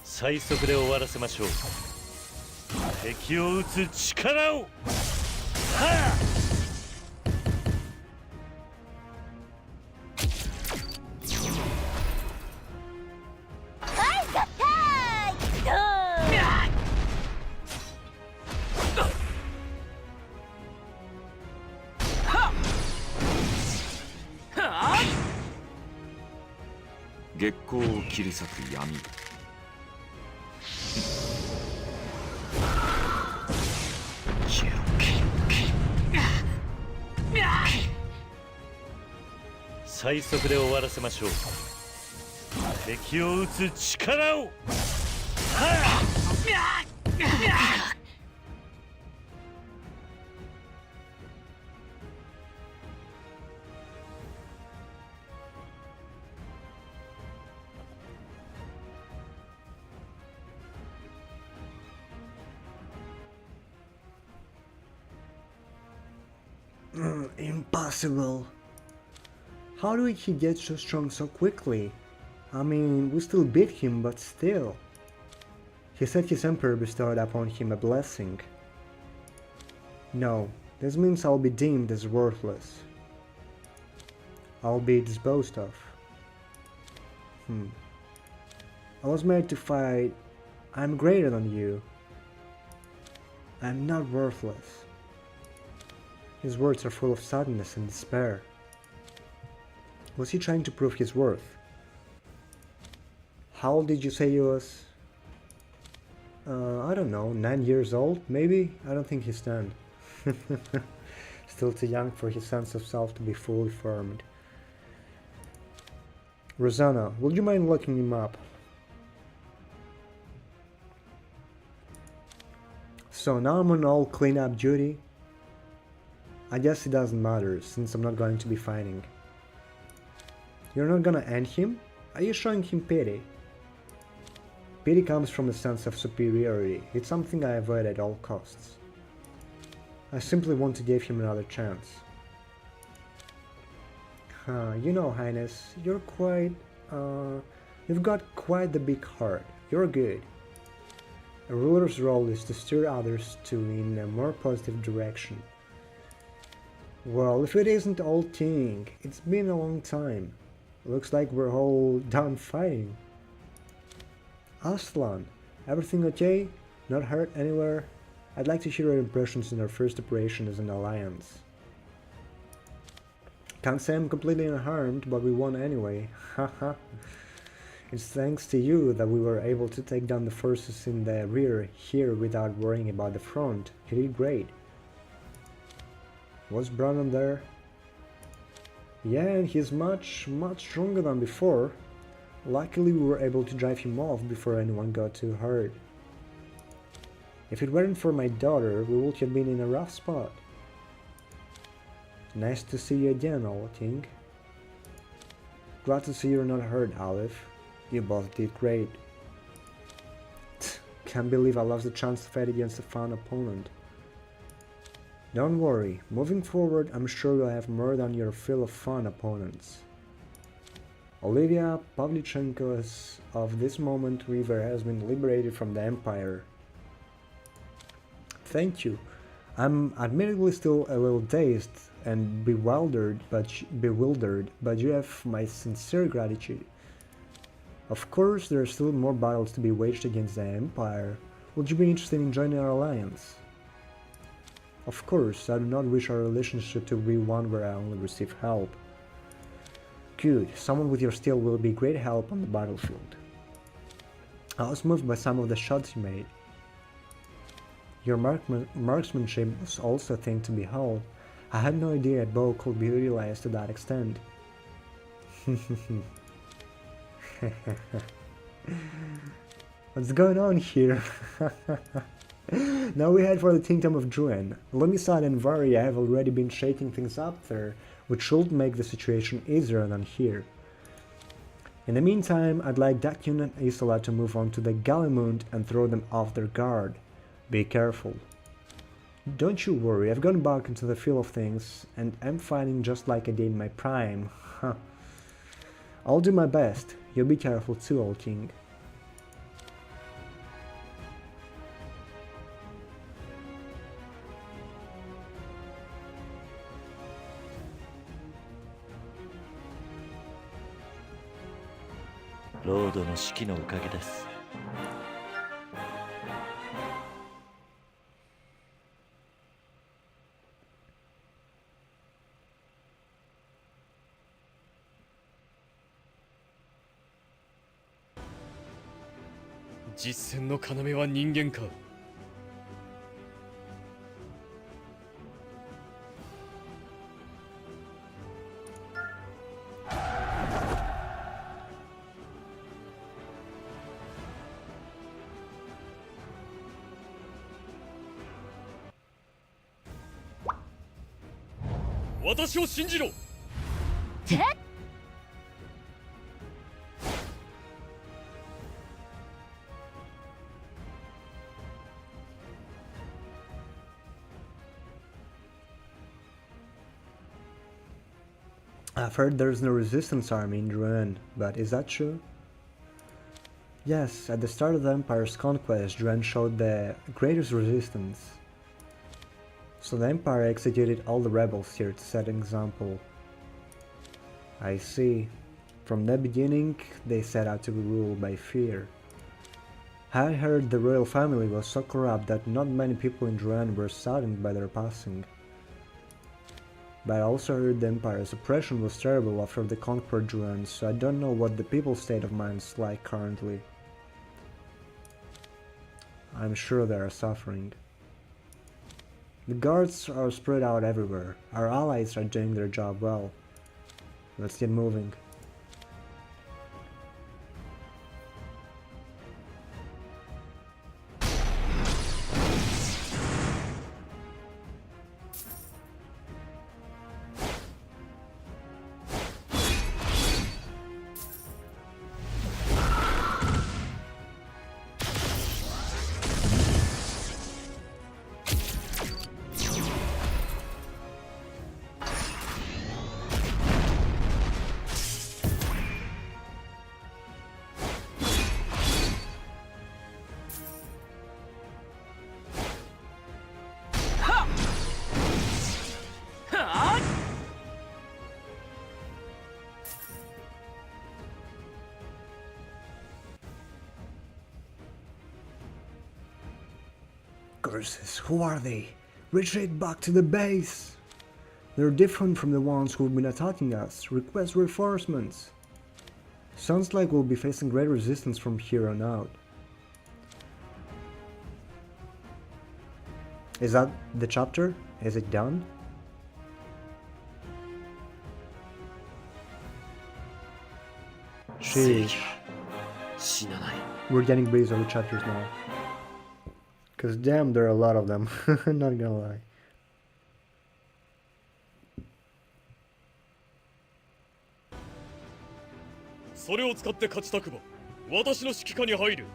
最速で終わらせましょう」「敵を撃つ力を」はあ月光を切り裂く闇。最速で終わらせましょう。敵を撃つ力を。はあ Impossible. How did he get so strong so quickly? I mean, we still beat him, but still. He said his emperor bestowed upon him a blessing. No, this means I'll be deemed as worthless. I'll be disposed of. I was made to fight. I'm greater than you. I'm not worthless. His words are full of sadness and despair. Was he trying to prove his worth? How old did you say he was? I don't know, 9 years old, maybe? I don't think he's 10. Still too young for his sense of self to be fully formed. Rosanna, would you mind looking him up? So now I'm on all cleanup duty. I guess it doesn't matter, since I'm not going to be fighting. You're not gonna end him? Are you showing him pity? Pity comes from a sense of superiority. It's something I avoid at all costs. I simply want to give him another chance. You know, Highness, you're quite... you've got quite the big heart. You're good. A ruler's role is to steer others in a more positive direction. Well, if it isn't old King, it's been a long time. Looks like we're all done fighting. Aslan, everything okay? Not hurt anywhere? I'd like to hear your impressions in our first operation as an alliance. Can't say I'm completely unharmed, but we won anyway. Haha. It's thanks to you that we were able to take down the forces in the rear here without worrying about the front. You did great. Was Brandon there? Yeah, and he's much stronger than before. Luckily we were able to drive him off before anyone got too hurt. If it weren't for my daughter, we would have been in a rough spot. Nice to see you again, old King. Glad to see you're not hurt, Aleph. You both did great. Can't believe I lost the chance to fight against a fun opponent. Don't worry, moving forward I'm sure you'll have more than your fill of fun opponents. Olivia Pavlichenko's of this moment River has been liberated from the Empire. Thank you. I'm admittedly still a little dazed and bewildered, but you have my sincere gratitude. Of course, there are still more battles to be waged against the Empire. Would you be interested in joining our alliance? Of course, I do not wish our relationship to be one where I only receive help. Good, someone with your steel will be great help on the battlefield. I was moved by some of the shots you made. Your marksmanship was also a thing to behold. I had no idea a bow could be utilized to that extent. What's going on here? Now we head for the Kingdom of Druin. Lomisad and Varia have already been shaking things up there, which should make the situation easier than here. In the meantime, I'd like Dakyun and Isola to move on to the Gallimund and throw them off their guard. Be careful. Don't you worry, I've gone back into the feel of things, and I'm fighting just like I did in my prime. I'll do my best. You be careful too, old King. Lord の指揮のおかげです。実戦の要は人間か。私を信じろ。 I've heard there's no resistance army in Druan, but is that true? Yes, at the start of the Empire's conquest, Druan showed the greatest resistance. So the Empire executed all the rebels here to set an example. I see. From the beginning, they set out to be ruled by fear. I heard the royal family was so corrupt that not many people in Druan were saddened by their passing. But I also heard the Empire's oppression was terrible after they conquered Druan, so I don't know what the people's state of mind is like currently. I'm sure they are suffering. The guards are spread out everywhere. Our allies are doing their job well. Let's get moving. Curses, who are they? Retreat back to the base! They're different from the ones who've been attacking us. Request reinforcements. Sounds like we'll be facing great resistance from here on out. Is that the chapter? Is it done? Sheesh. 死なない。 We're getting breeze over chapters now. Cause damn, there are a lot of them. Not gonna lie. それを使って勝ちたくば私の指揮下に入る。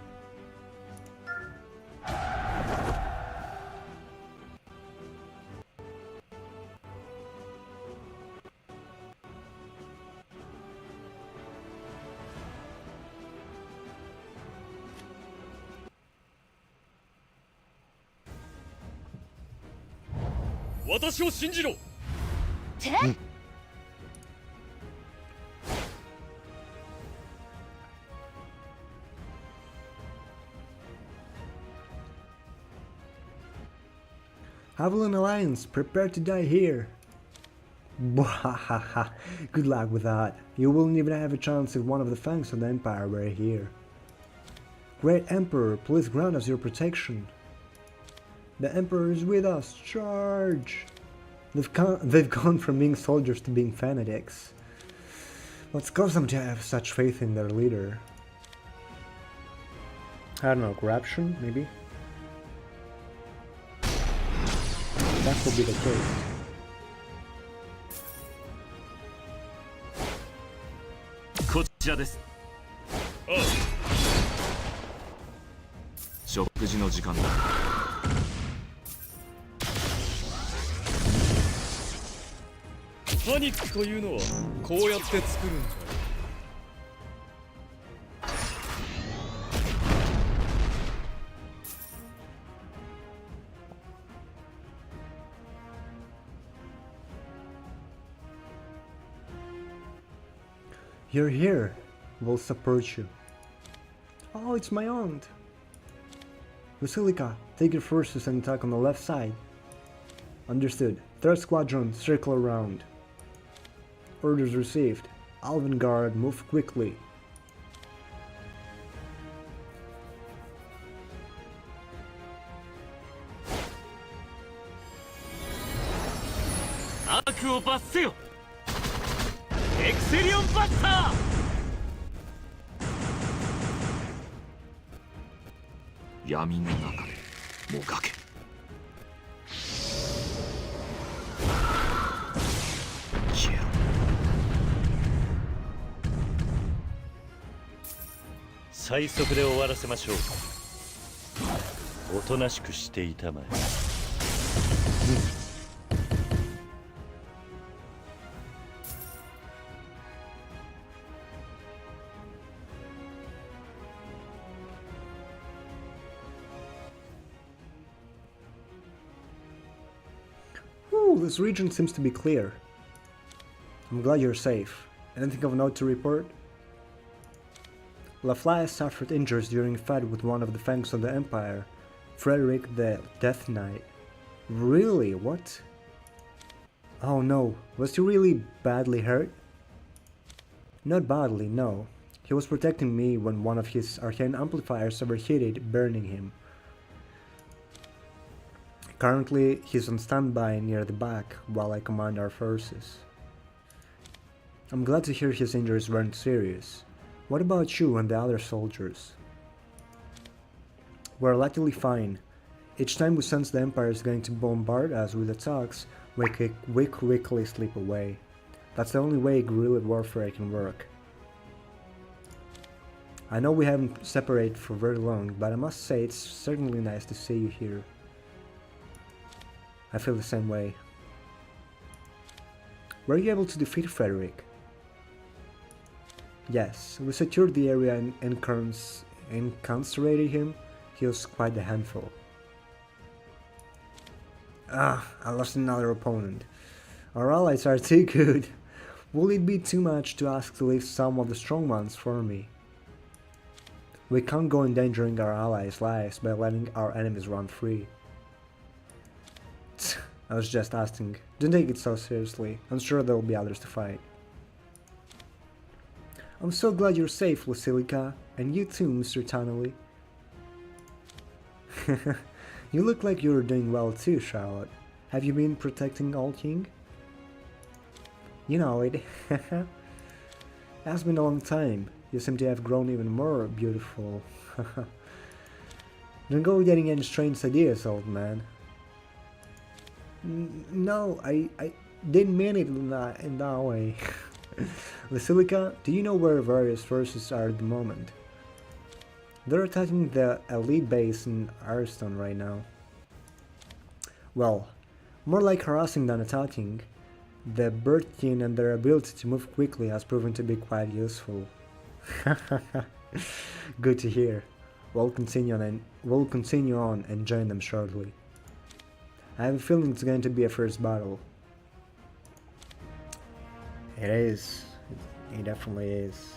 私を信じろ。 Avalon Alliance, prepare to die here. Bwahaha. Good luck with that. You wouldn't even have a chance if one of the fangs of the Empire were here. Great Emperor, please grant us your protection. The Emperor is with us. Charge! They've gone from being soldiers to being fanatics. What's caused them to have such faith in their leader? I don't know, corruption, maybe? That could be the case. こちらです。ああ、食事の時間だ。パニックというのはこうやって作るんだ。 You're here. We'll support you. Oh, it's my aunt. Basilica, take your forces and attack on the left side. Understood. Third squadron, circle around. Orders received. Alvin Guard, move quickly. クを罰せよ。エクセリオンバスター。闇の中でもがけ。消えろ。最速で終わらせましょう。おとなしくしていたまえ。Ooh, this region seems to be clear. I'm glad you're safe. Anything of note to report? Laflamme suffered injuries during a fight with one of the Fangs of the Empire, Frederick the Death Knight. Really? What? Oh no, was he really badly hurt? Not badly, no. He was protecting me when one of his arcane amplifiers overheated, burning him. Currently, he's on standby near the back while I command our forces. I'm glad to hear his injuries weren't serious. What about you and the other soldiers? We're luckily fine. Each time we sense the Empire is going to bombard us with attacks, we quickly slip away. That's the only way guerrilla warfare can work. I know we haven't separated for very long, but I must say it's certainly nice to see you here. I feel the same way. Were you able to defeat Frederick? Yes, we secured the area and incarcerated him. He was quite a handful. Ah, I lost another opponent. Our allies are too good. Will it be too much to ask to leave some of the strong ones for me? We can't go endangering our allies' lives by letting our enemies run free. I was just asking. Don't take it so seriously. I'm sure there will be others to fight. I'm so glad you're safe, Lucilica, and you too, Mr. Tonnelly. You look like you're doing well too, Charlotte. Have you been protecting Old King? You know it. Has been a long time. You seem to have grown even more beautiful. Don't go getting any strange ideas, old man. No, I didn't mean it in that way. Lucilica, do you know where various forces are at the moment? They're attacking the elite base in Ariston right now. Well, more like harassing than attacking. The bird kin and their ability to move quickly has proven to be quite useful. Good to hear. We'll continue on and join them shortly. I have a feeling it's going to be a first battle. It is. It definitely is.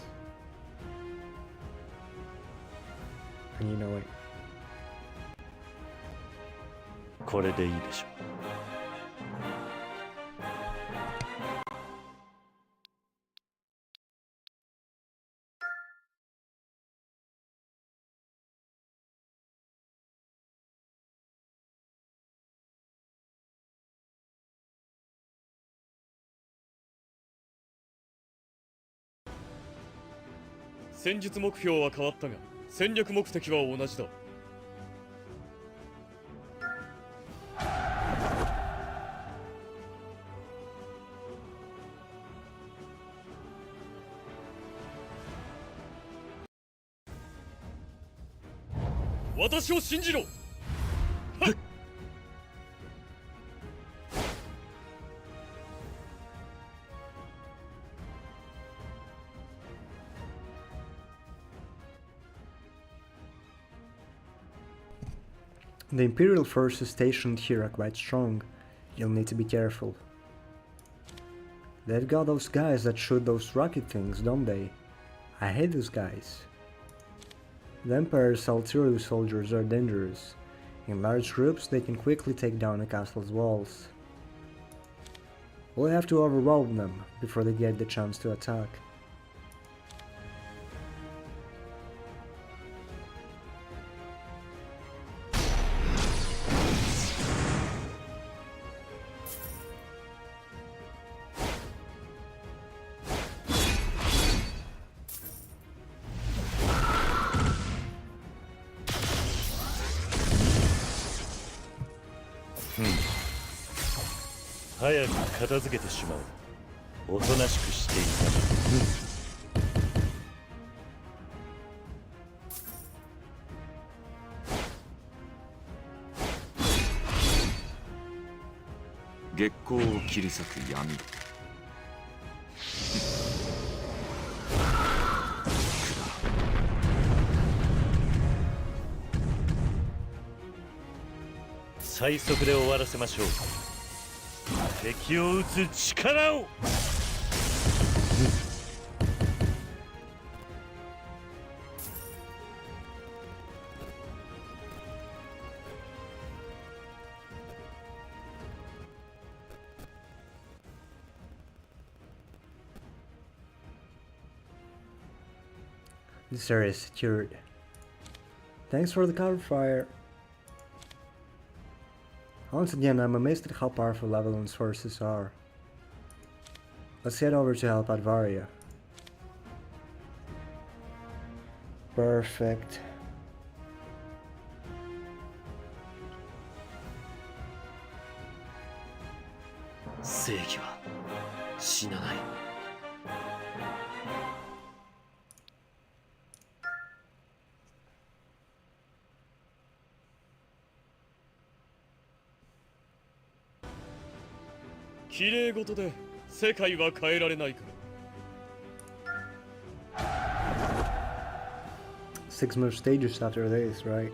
And you know it. これでいいでしょう。戦術目標は変わったが戦略目的は同じだ。私を信じろ。The Imperial forces stationed here are quite strong. You'll need to be careful. They've got those guys that shoot those rocket things, don't they? I hate those guys. The Empire's artillery soldiers are dangerous. In large groups, they can quickly take down a castle's walls. We'll have to overwhelm them before they get the chance to attack. 早く片付けてしまおう。おとなしくしていた月光を切り裂く闇。最速で終わらせましょう。敵を撃つ力を。This area is secured. Thanks for the cover fire. Once again, I'm amazed at how powerful Avalon's forces are. Let's head over to help out Varia. Perfect.正義は死なない。綺麗事で世界は変えられないから。6 more stages after this, right?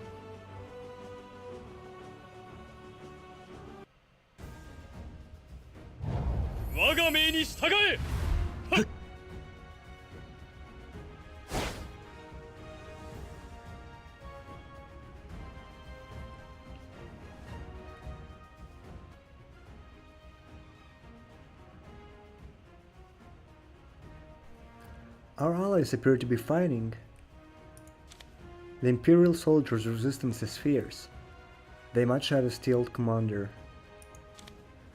我が命に従え。Our allies appear to be fighting. The Imperial soldiers' resistance is fierce. They must have a stealth commander.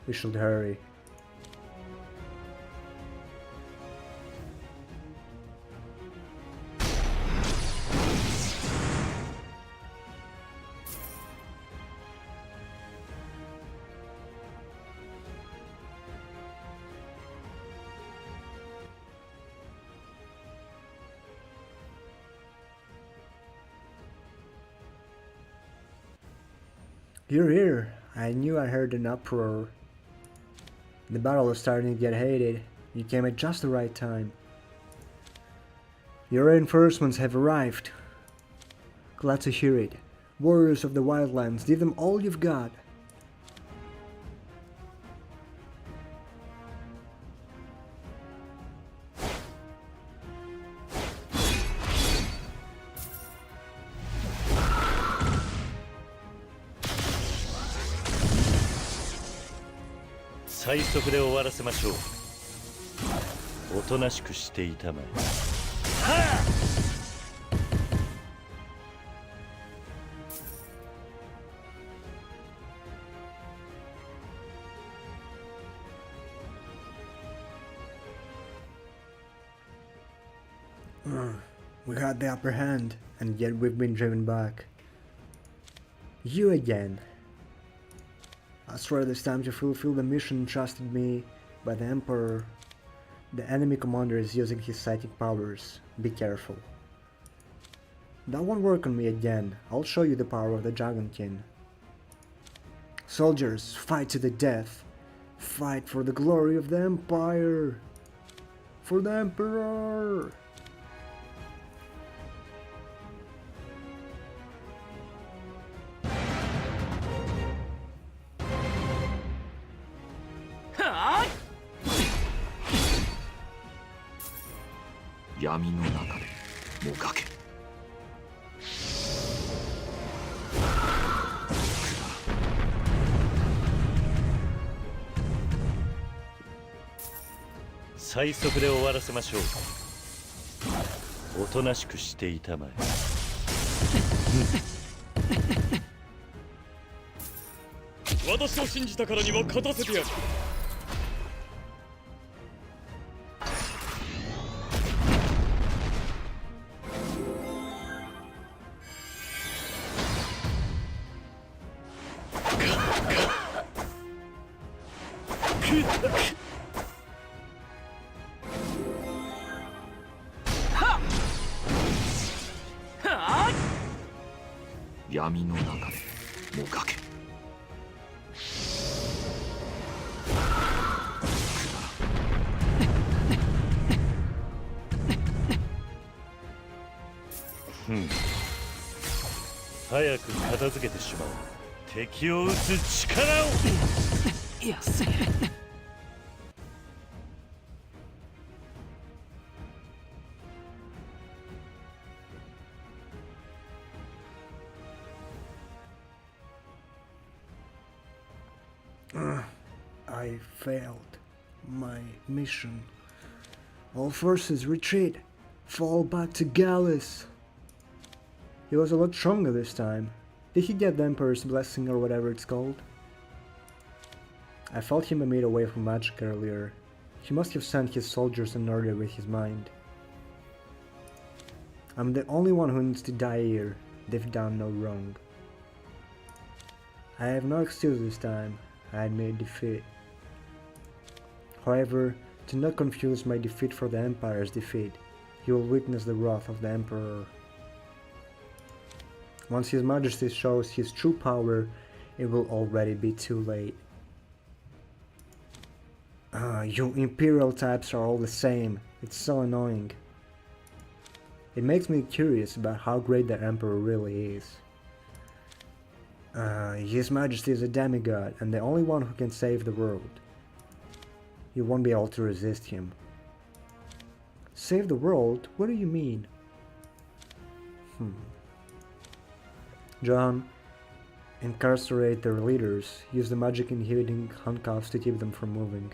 We should hurry. You're here. I knew I heard an uproar. The battle is starting to get heated. You came at just the right time. Your reinforcements have arrived. Glad to hear it. Warriors of the Wildlands, give them all you've got.「最速で終わらせましょう。おとなしくしていたまえ。はあWe got the upper hand, and yet we've been driven back. You again. I swear this time to fulfill the mission entrusted me by the Emperor. The enemy commander is using his psychic powers. Be careful. That won't work on me again. I'll show you the power of the Dragonkin. Soldiers, fight to the death. Fight for the glory of the Empire. For the Emperor.「闇の中でもがけ」最速で終わらせましょう。おとなしくしていたまえ。私を信じたからには勝たせてやる。闇の中でもがけ。早く片付けてしまう。敵を撃つ力を。やせ。I failed my mission. All forces retreat. Fall back to Gallus. He was a lot stronger this time. Did he get the Emperor's blessing or whatever it's called? I felt him a meter away from magic earlier. He must have sent his soldiers an order with his mind. I'm the only one who needs to die here. They've done no wrong. I have no excuse this time. I admit defeat. However, do not confuse my defeat for the Empire's defeat. You will witness the wrath of the Emperor. Once His Majesty shows his true power, it will already be too late. You Imperial types are all the same. It's so annoying. It makes me curious about how great the Emperor really is. His Majesty is a demigod and the only one who can save the world. You won't be able to resist him. Save the world? What do you mean? John, incarcerate their leaders. Use the magic inhibiting handcuffs to keep them from moving.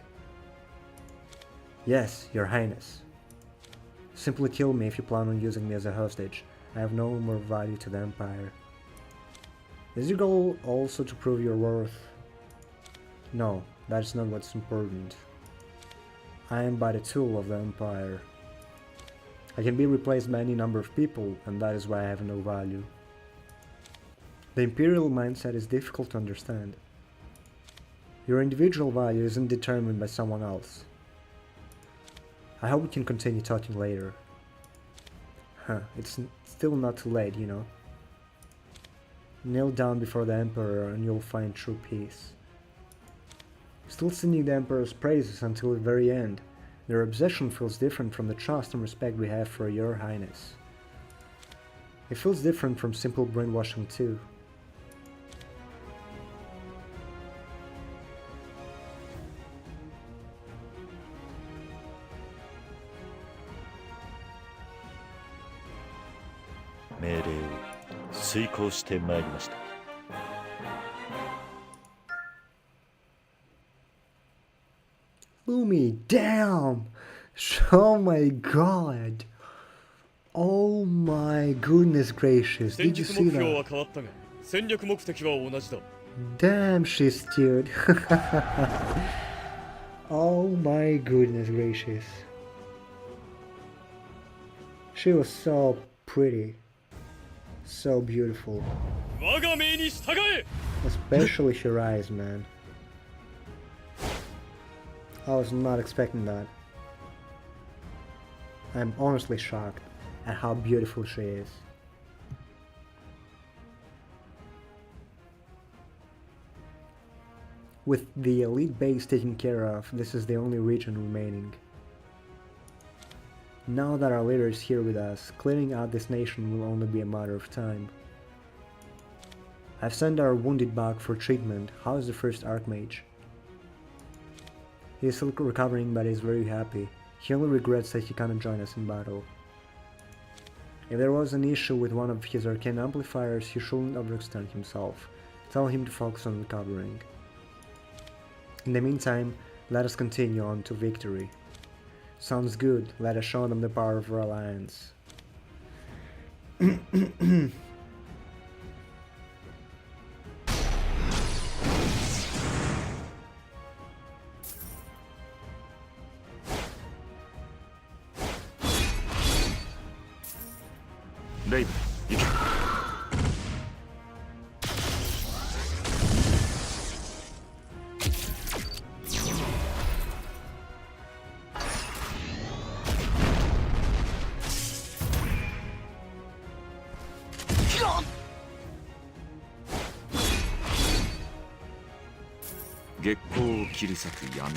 Yes, Your Highness. Simply kill me if you plan on using me as a hostage. I have no more value to the Empire. Is your goal also to prove your worth? No, that's not what's important. I am but a tool of the Empire. I can be replaced by any number of people, and that is why I have no value. The Imperial mindset is difficult to understand. Your individual value isn't determined by someone else. I hope we can continue talking later. It's still not too late, you know. Kneel down before the Emperor and you'll find true peace. Still singing the Emperor's praises until the very end. Their obsession feels different from the trust and respect we have for Your Highness. It feels different from simple brainwashing too. Lumi, damn! Oh my god! Oh my goodness gracious, 戦 did you 術 see 目標 that? は変わったが戦略目的は同じだ Damn, she steered. Oh my goodness gracious. She was so pretty. So beautiful. 我が命に従え Especially her eyes, man. I was not expecting that. I'm honestly shocked at how beautiful she is. With the elite base taken care of, this is the only region remaining. Now that our leader is here with us, clearing out this nation will only be a matter of time. I've sent our wounded back for treatment. How is the first Archmage? He is still recovering but is very happy. He only regrets that he cannot join us in battle. If there was an issue with one of his arcane amplifiers, he shouldn't overextend himself. Tell him to focus on recovering. In the meantime, let us continue on to victory. Sounds good, let us show them the power of our alliance. Dave, 行け。月光を切り裂く闇。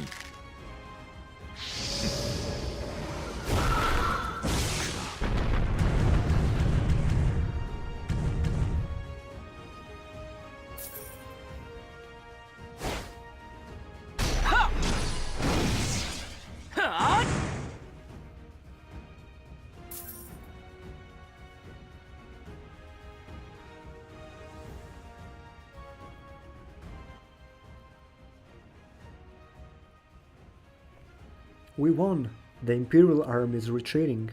We won! The Imperial army is retreating.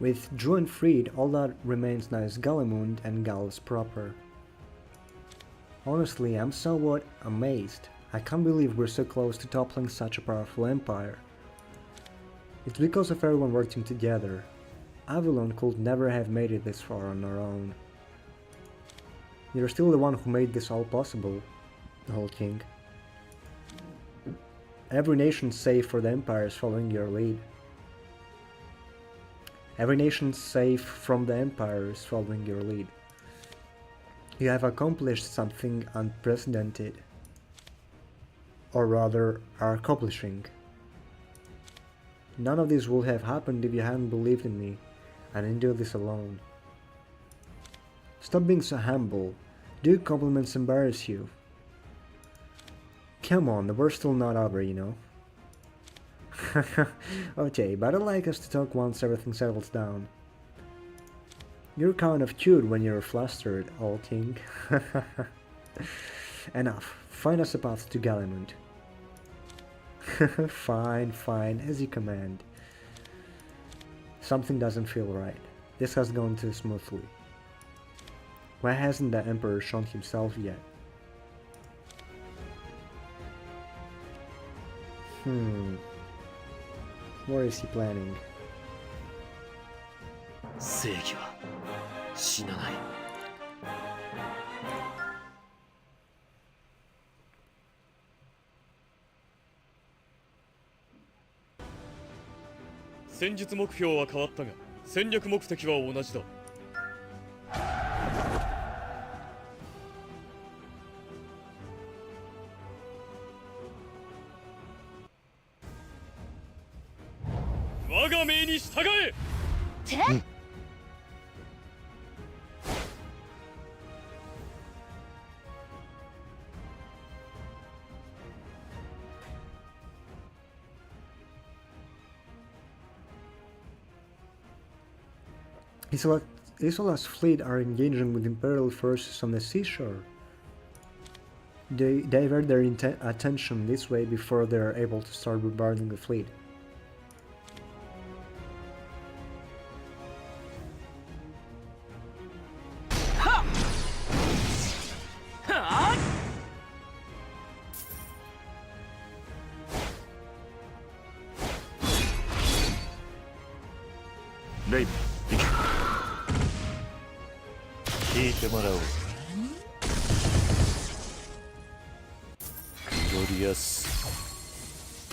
With Juan freed, all that remains now is Galimund and Gallus proper. Honestly, I'm somewhat amazed. I can't believe we're so close to toppling such a powerful empire. It's because of everyone working together. Avalon could never have made it this far on our own. You're still the one who made this all possible, the whole king. Every nation save for the Empire is following your lead. Every nation safe from the Empire is following your lead. You have accomplished something unprecedented. Or rather, are accomplishing. None of this would have happened if you hadn't believed in me. I didn't do this alone. Stop being so humble. Do compliments embarrass you? Come on, the war's still not over, you know. Okay, but I'd like us to talk once everything settles down. You're kind of cute when you're flustered, old king. Enough. Find us a path to Galimund. Fine, fine, as you command. Something doesn't feel right. This has gone too smoothly. Why hasn't the Emperor shown himself yet? What is he planning? 正義は死なない。戦術目標は変わったが戦略目的は同じだ。我が命に従え。Isola's fleet are engaging with Imperial forces on the seashore. They divert their attention this way before they are able to start bombarding the fleet.レイブ、行け。聞いてもらおう。グロリアス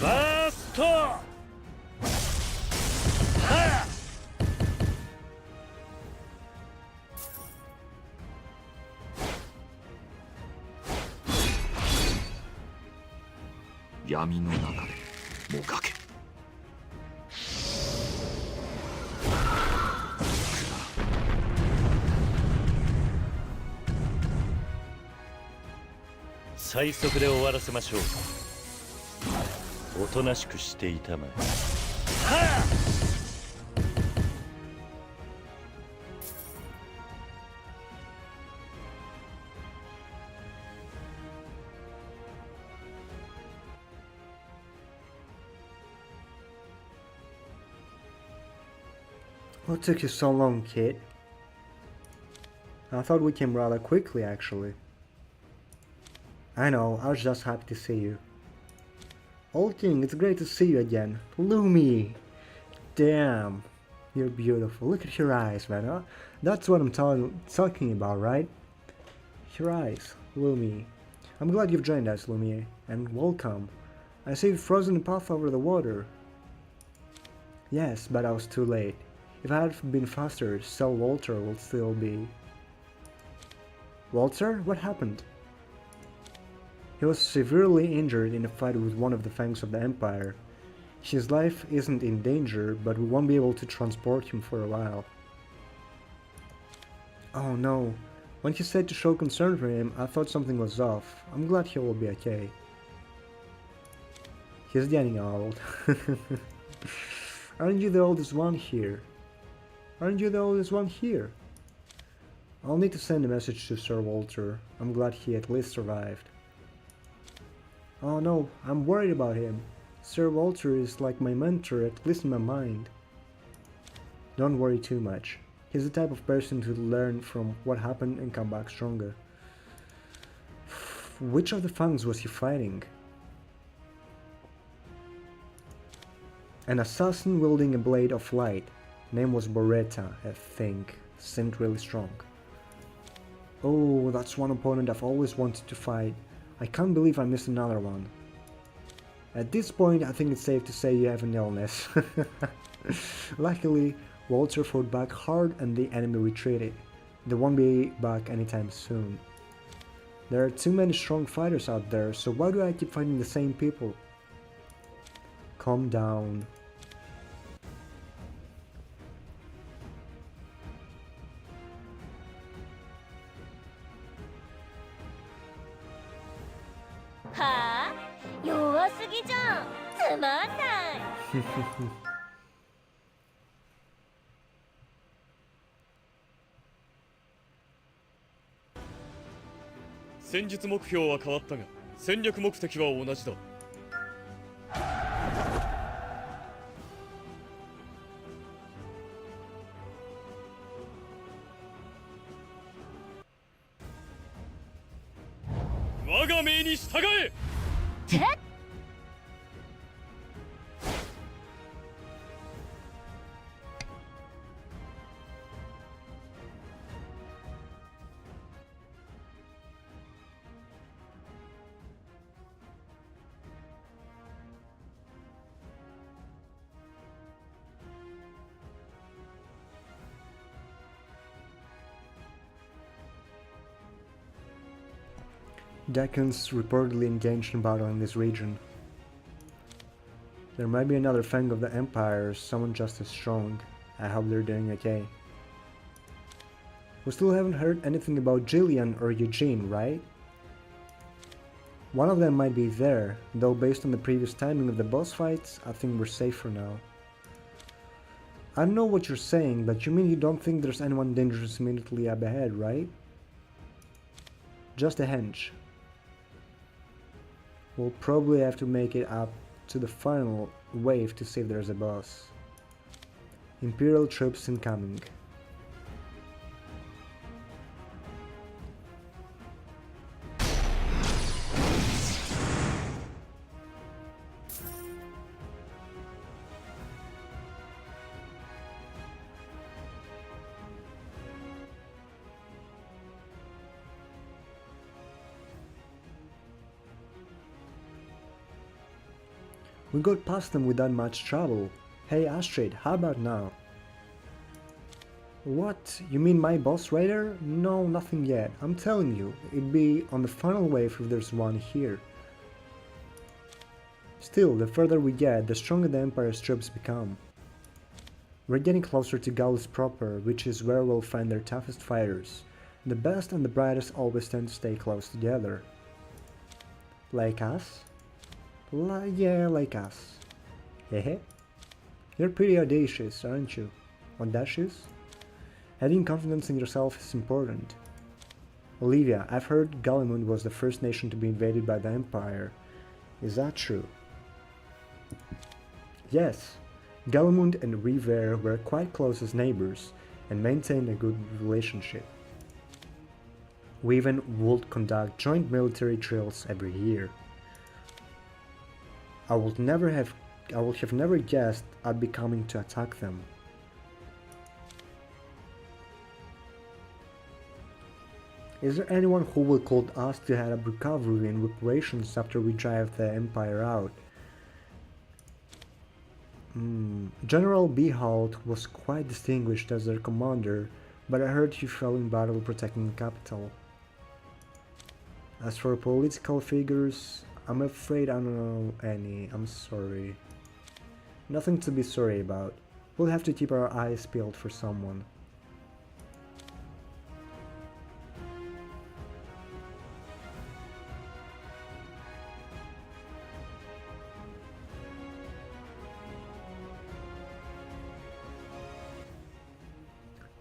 バースト。はあ。闇の中でもがけ。最速で終わらせましょう。おとなしくしていたまえ。はあ。What took you so long, kid? I thought we came rather quickly, actually. I know, I was just happy to see you. Old King, it's great to see you again. Lumi! Damn, you're beautiful. Look at your eyes, man. Huh? That's what I'm talking about, right? Your eyes, Lumi. I'm glad you've joined us, Lumi, and welcome. I see you've frozen the path over the water. Yes, but I was too late. If I had been faster, Sir Walter would still be... Walter? What happened? He was severely injured in a fight with one of the fangs of the Empire. His life isn't in danger, but we won't be able to transport him for a while. Oh no. When he said to show concern for him, I thought something was off. I'm glad he will be okay. He's getting old. Aren't you the oldest one here? Aren't you the oldest one here? I'll need to send a message to Sir Walter. I'm glad he at least survived. Oh no, I'm worried about him. Sir Walter is like my mentor, at least in my mind. Don't worry too much. He's the type of person to learn from what happened and come back stronger. Which of the fangs was he fighting? An assassin wielding a blade of light. Name was Boretta, I think. Seemed really strong. Oh, that's one opponent I've always wanted to fight. I can't believe I missed another one. At this point, I think it's safe to say you have an illness. Luckily, Walter fought back hard and the enemy retreated. They won't be back anytime soon. There are too many strong fighters out there, so why do I keep fighting the same people? Calm down. Ha? 弱すぎじゃん。つまんない。戦術目標は変わったが戦略目的は同じだ。我が命に従え。Decans reportedly engaged in battle in this region. There might be another fang of the Empire, someone just as strong. I hope they're doing okay. We still haven't heard anything about Jillian or Eugene, right? One of them might be there, though based on the previous timing of the boss fights, I think we're safe for now. I don't know what you're saying, but you mean you don't think there's anyone dangerous immediately up ahead, right? Just a hunch. We'll probably have to make it up to the final wave to see if there's a boss. Imperial troops incoming. We got past them without much trouble. Hey Astrid, how about now? What? You mean my boss raider? No, nothing yet. I'm telling you, it'd be on the final wave if there's one here. Still, the further we get, the stronger the Empire's troops become. We're getting closer to Gallus proper, which is where we'll find their toughest fighters. The best and the brightest always tend to stay close together. Like us? Yeah, like us. Hehe. You're pretty audacious, aren't you? Audacious? Having confidence in yourself is important. Olivia, I've heard Gallimund was the first nation to be invaded by the Empire. Is that true? Yes. Gallimund and Rivere were quite close as neighbors and maintained a good relationship. We even would conduct joint military drills every year. I would have never guessed I'd be coming to attack them. Is there anyone who will call us to head up recovery and reparations after we drive the Empire out? General Behold was quite distinguished as their commander, but I heard he fell in battle protecting the capital. As for political figures, I'm afraid I don't know any. I'm sorry. Nothing to be sorry about. We'll have to keep our eyes peeled for someone.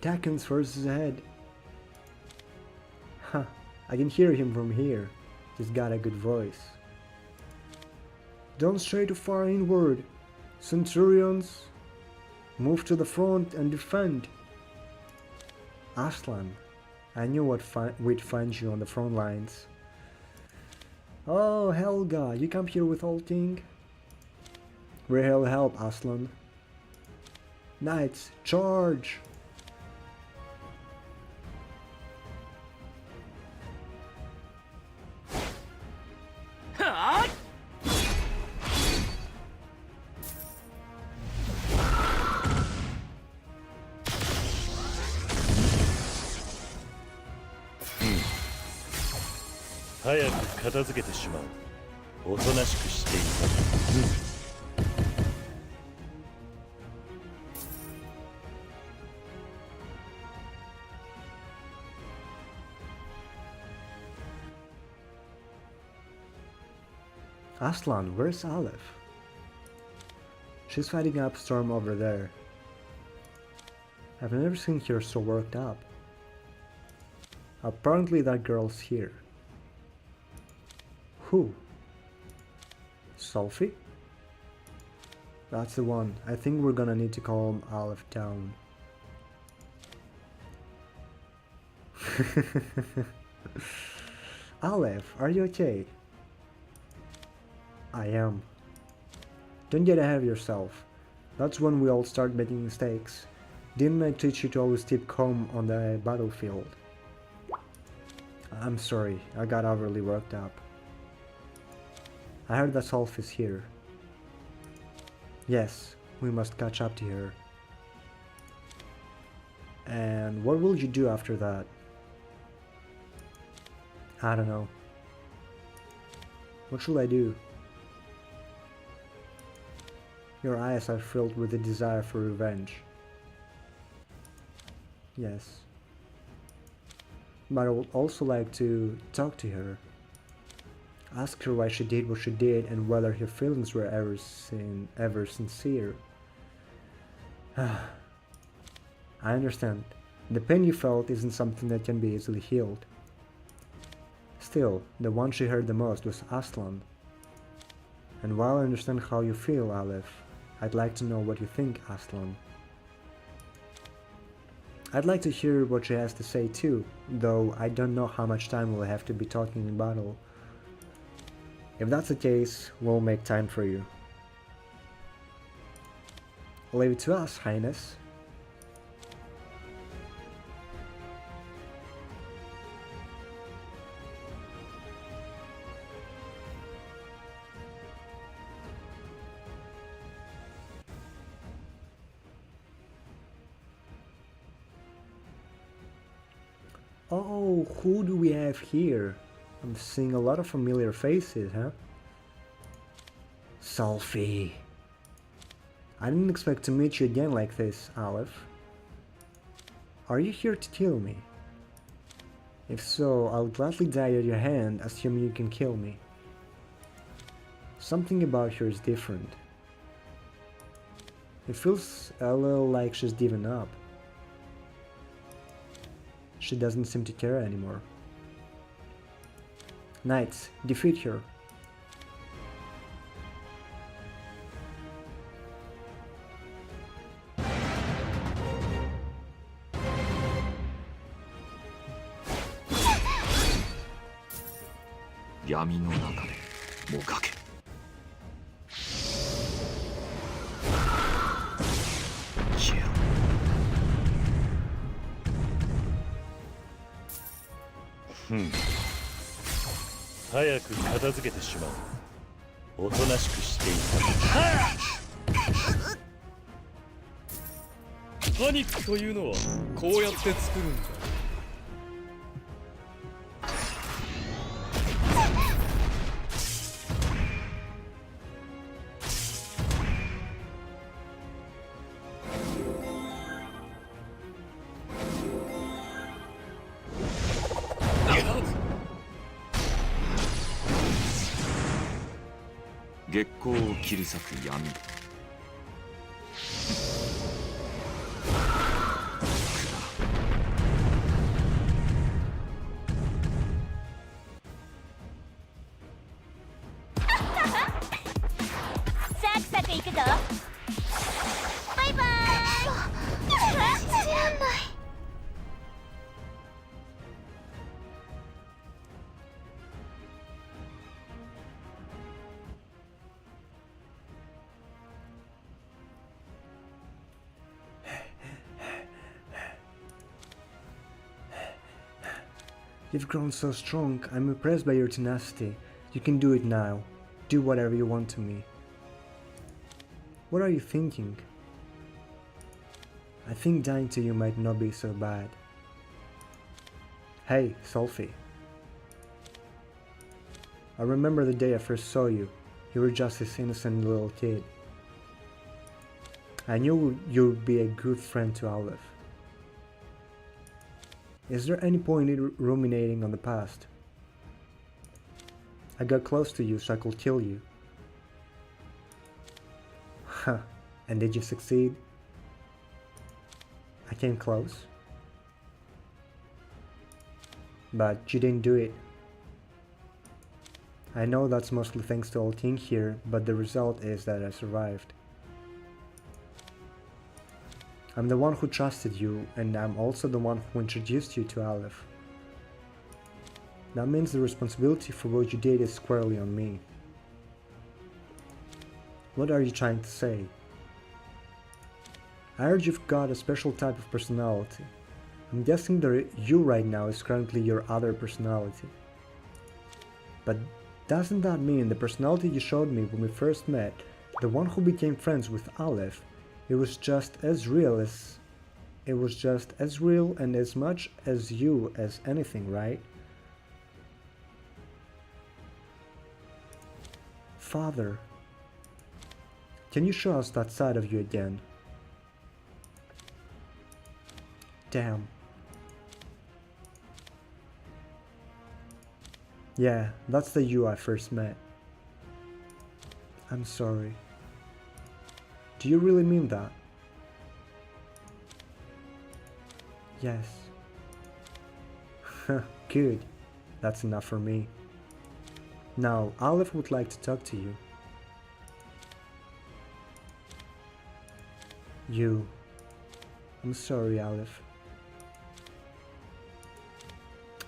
Takens forces ahead. Huh, I can hear him from here. He's got a good voice. Don't stray too far inward. Centurions, move to the front and defend. Aslan, I knew we'd find you on the front lines. Oh, Helga, you come here with all king? We're here to help, Aslan. Knights, charge!早く片付けてしまう。おとなしくしていた。Aslan, where's Aleph? She's fighting up a storm over there. I've never seen her so worked up. Apparently that girl's here. Who? Sophie? That's the one. I think we're gonna need to calm Aleph down. Aleph, are you okay? I am. Don't get ahead of yourself. That's when we all start making mistakes. Didn't I teach you to always keep calm on the battlefield? I'm sorry, I got overly worked up. I heard that Solf is here. Yes, we must catch up to her. And what will you do after that? I don't know. What should I do? Your eyes are filled with a desire for revenge. Yes. But I would also like to talk to her. Ask her why she did what she did and whether her feelings were ever sincere. I understand. The pain you felt isn't something that can be easily healed. Still, the one she hurt the most was Aslan. And while I understand how you feel, Aleph, I'd like to know what you think, Aslan. I'd like to hear what she has to say too, though I don't know how much time we'll have to be talking in battle. If that's the case, we'll make time for you. Leave it to us, Highness. Oh, who do we have here? I'm seeing a lot of familiar faces, huh? Sophie. I didn't expect to meet you again like this, Aleph. Are you here to kill me? If so, I'll gladly die at your hand, assuming you can kill me. Something about her is different. It feels a little like she's given up. She doesn't seem to care anymore. Knights, defeat her. Yami no naka de mogake. Kill. 早く片付けてしまう。おとなしくしていた。パニックというのはこうやって作るんだ。月光を切り裂く闇。サクサクいくぞ。バイバーイ。信じらんない。You've grown so strong. I'm impressed by your tenacity. You can do it now. Do whatever you want to me. What are you thinking? I think dying to you might not be so bad. Hey, Sophie. I remember the day I first saw you. You were just this innocent little kid. I knew you'd be a good friend to Olive. Is there any point in ruminating on the past? I got close to you so I could kill you. Huh, and did you succeed? I came close. But you didn't do it. I know that's mostly thanks to old King here, but the result is that I survived. I'm the one who trusted you, and I'm also the one who introduced you to Aleph. That means the responsibility for what you did is squarely on me. What are you trying to say? I heard you've got a special type of personality. I'm guessing that you right now is currently your other personality. But doesn't that mean the personality you showed me when we first met, the one who became friends with Aleph, it was just as real and as much as you as anything, right? Father, can you show us that side of you again? Damn. Yeah, that's the you I first met. I'm sorry. Do you really mean that? Yes. Good. That's enough for me. Now, Aleph would like to talk to you. You. I'm sorry, Aleph.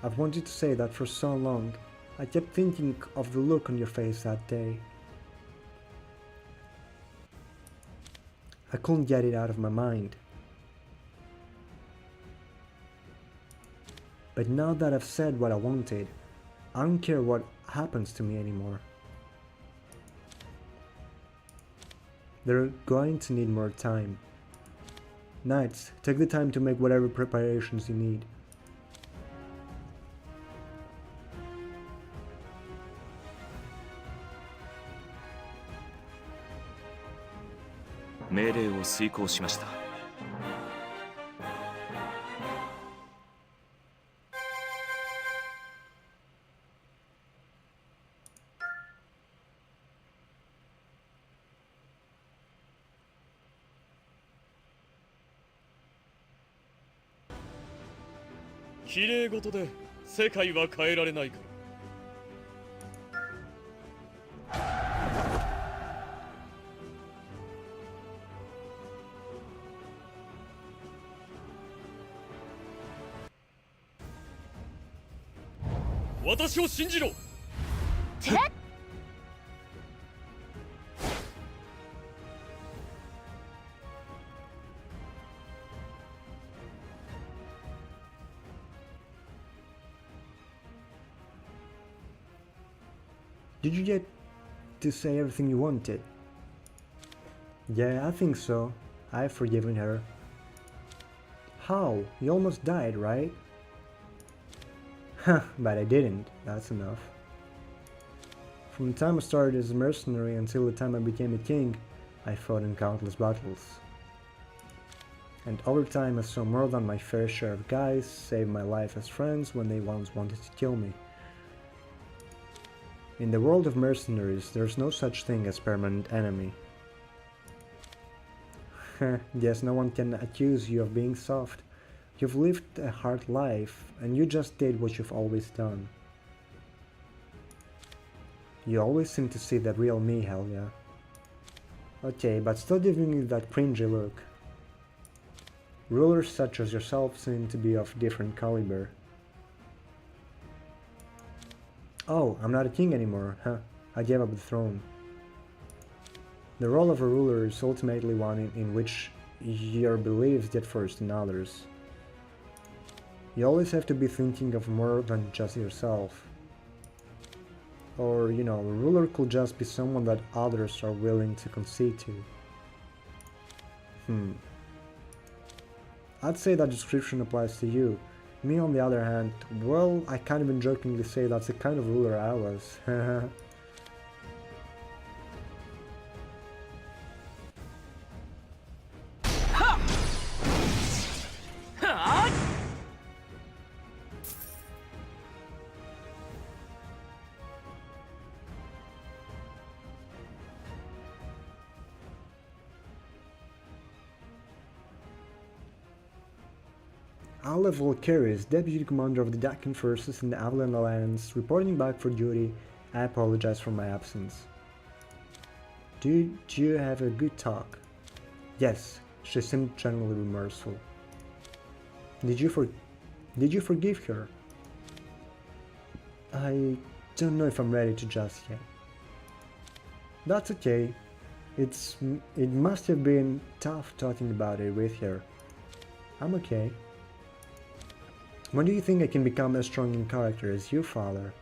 I've wanted to say that for so long. I kept thinking of the look on your face that day. I couldn't get it out of my mind. But now that I've said what I wanted, I don't care what happens to me anymore. They're going to need more time. Knights, take the time to make whatever preparations you need.綺麗事で世界は変えられないから。私を信じろ。てっ。Did you get to say everything you wanted? Yeah, I think so. I've forgiven her. How? You almost died, right? Huh, but I didn't. That's enough. From the time I started as a mercenary until the time I became a king, I fought in countless battles. And over time I saw more than my fair share of guys save my life as friends when they once wanted to kill me. In the world of mercenaries, there's no such thing as permanent enemy. Yes, no one can accuse you of being soft. You've lived a hard life, and you just did what you've always done. You always seem to see the real me, Helga. Okay, but still giving you that cringy look. Rulers such as yourself seem to be of different caliber. Oh, I'm not a king anymore, huh? I gave up the throne. The role of a ruler is ultimately one in which your beliefs get first in others. You always have to be thinking of more than just yourself. Or, you know, a ruler could just be someone that others are willing to concede to. I'd say that description applies to you. Me, on the other hand, well, I can't even jokingly say that's the kind of ruler I was. Aleph Volcaris, Deputy Commander of the Dakin Forces in the Avalon Alliance, reporting back for duty. I apologize for my absence. Did you have a good talk? Yes, she seemed genuinely remorseful. Did you forgive her? I don't know if I'm ready to just yet. That's okay. It must have been tough talking about it with her. I'm okay. When do you think I can become as strong in character as your father?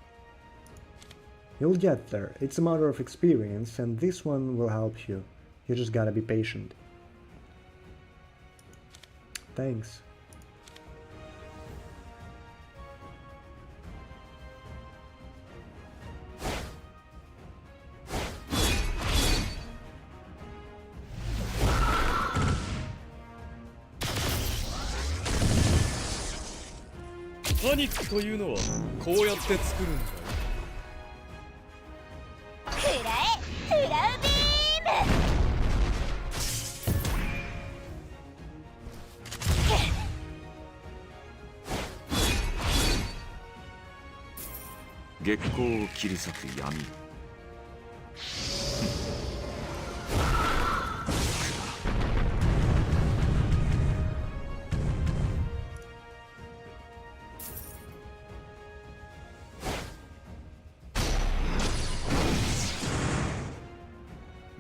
You'll get there. It's a matter of experience, and this one will help you. You just gotta be patient. Thanks.パニックというのはこうやって作るんだ。くらえクラウビ月光を切り裂く闇。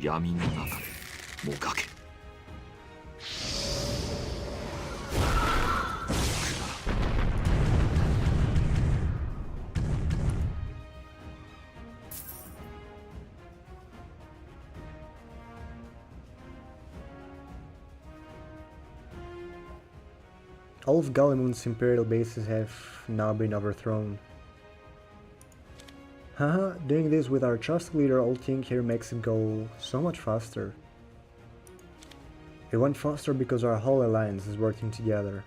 闇の中でもがけ。All of Gallus' imperial bases have now been overthrown. Haha, doing this with our trusted leader Old King here makes it go so much faster. It went faster because our whole alliance is working together.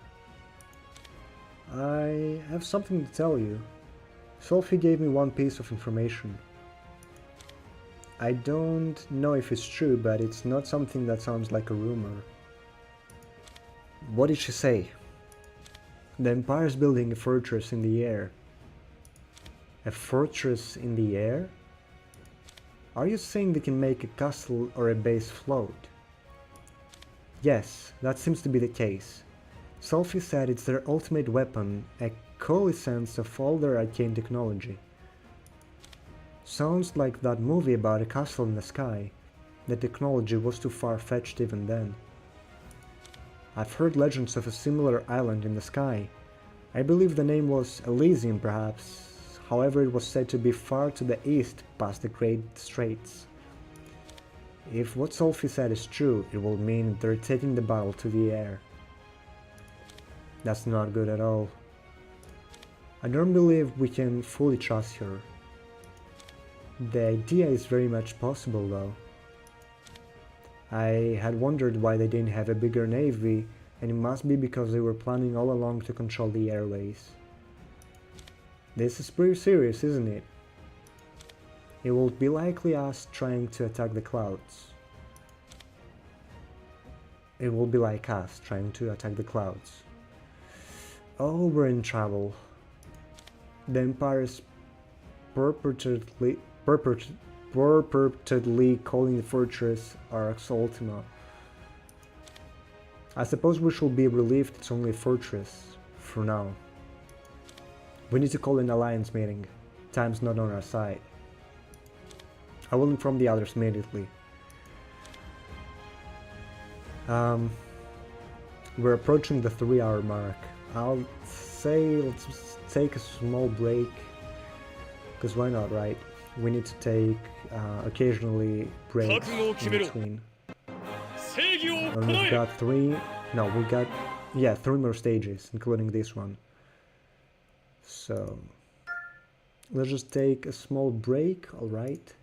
I have something to tell you. Sophie gave me one piece of information. I don't know if it's true, but it's not something that sounds like a rumor. What did she say? The Empire is building a fortress in the air. A fortress in the air? Are you saying they can make a castle or a base float? Yes, that seems to be the case. Sophie said it's their ultimate weapon, a coalescence of all their arcane technology. Sounds like that movie about a castle in the sky. The technology was too far-fetched even then. I've heard legends of a similar island in the sky. I believe the name was Elysium perhaps. However, it was said to be far to the east past the Great Straits. If what Sophie said is true, it will mean they're taking the battle to the air. That's not good at all. I don't believe we can fully trust her. The idea is very much possible though. I had wondered why they didn't have a bigger navy, and it must be because they were planning all along to control the airways. This is pretty serious, isn't it? It will be likely us trying to attack the clouds. It will be like us trying to attack the clouds. Oh, we're in trouble. The Empire is purportedly calling the fortress Arx Ultima. I suppose we should be relieved it's only a fortress for now. We need to call an alliance meeting. Time's not on our side. I will inform the others immediately. We're approaching the 3-hour mark. I'll say let's just take a small break, because why not, right? We need to take occasionally breaks in between. And we've got 3 more stages, including this one. So let's just take a small break, alright?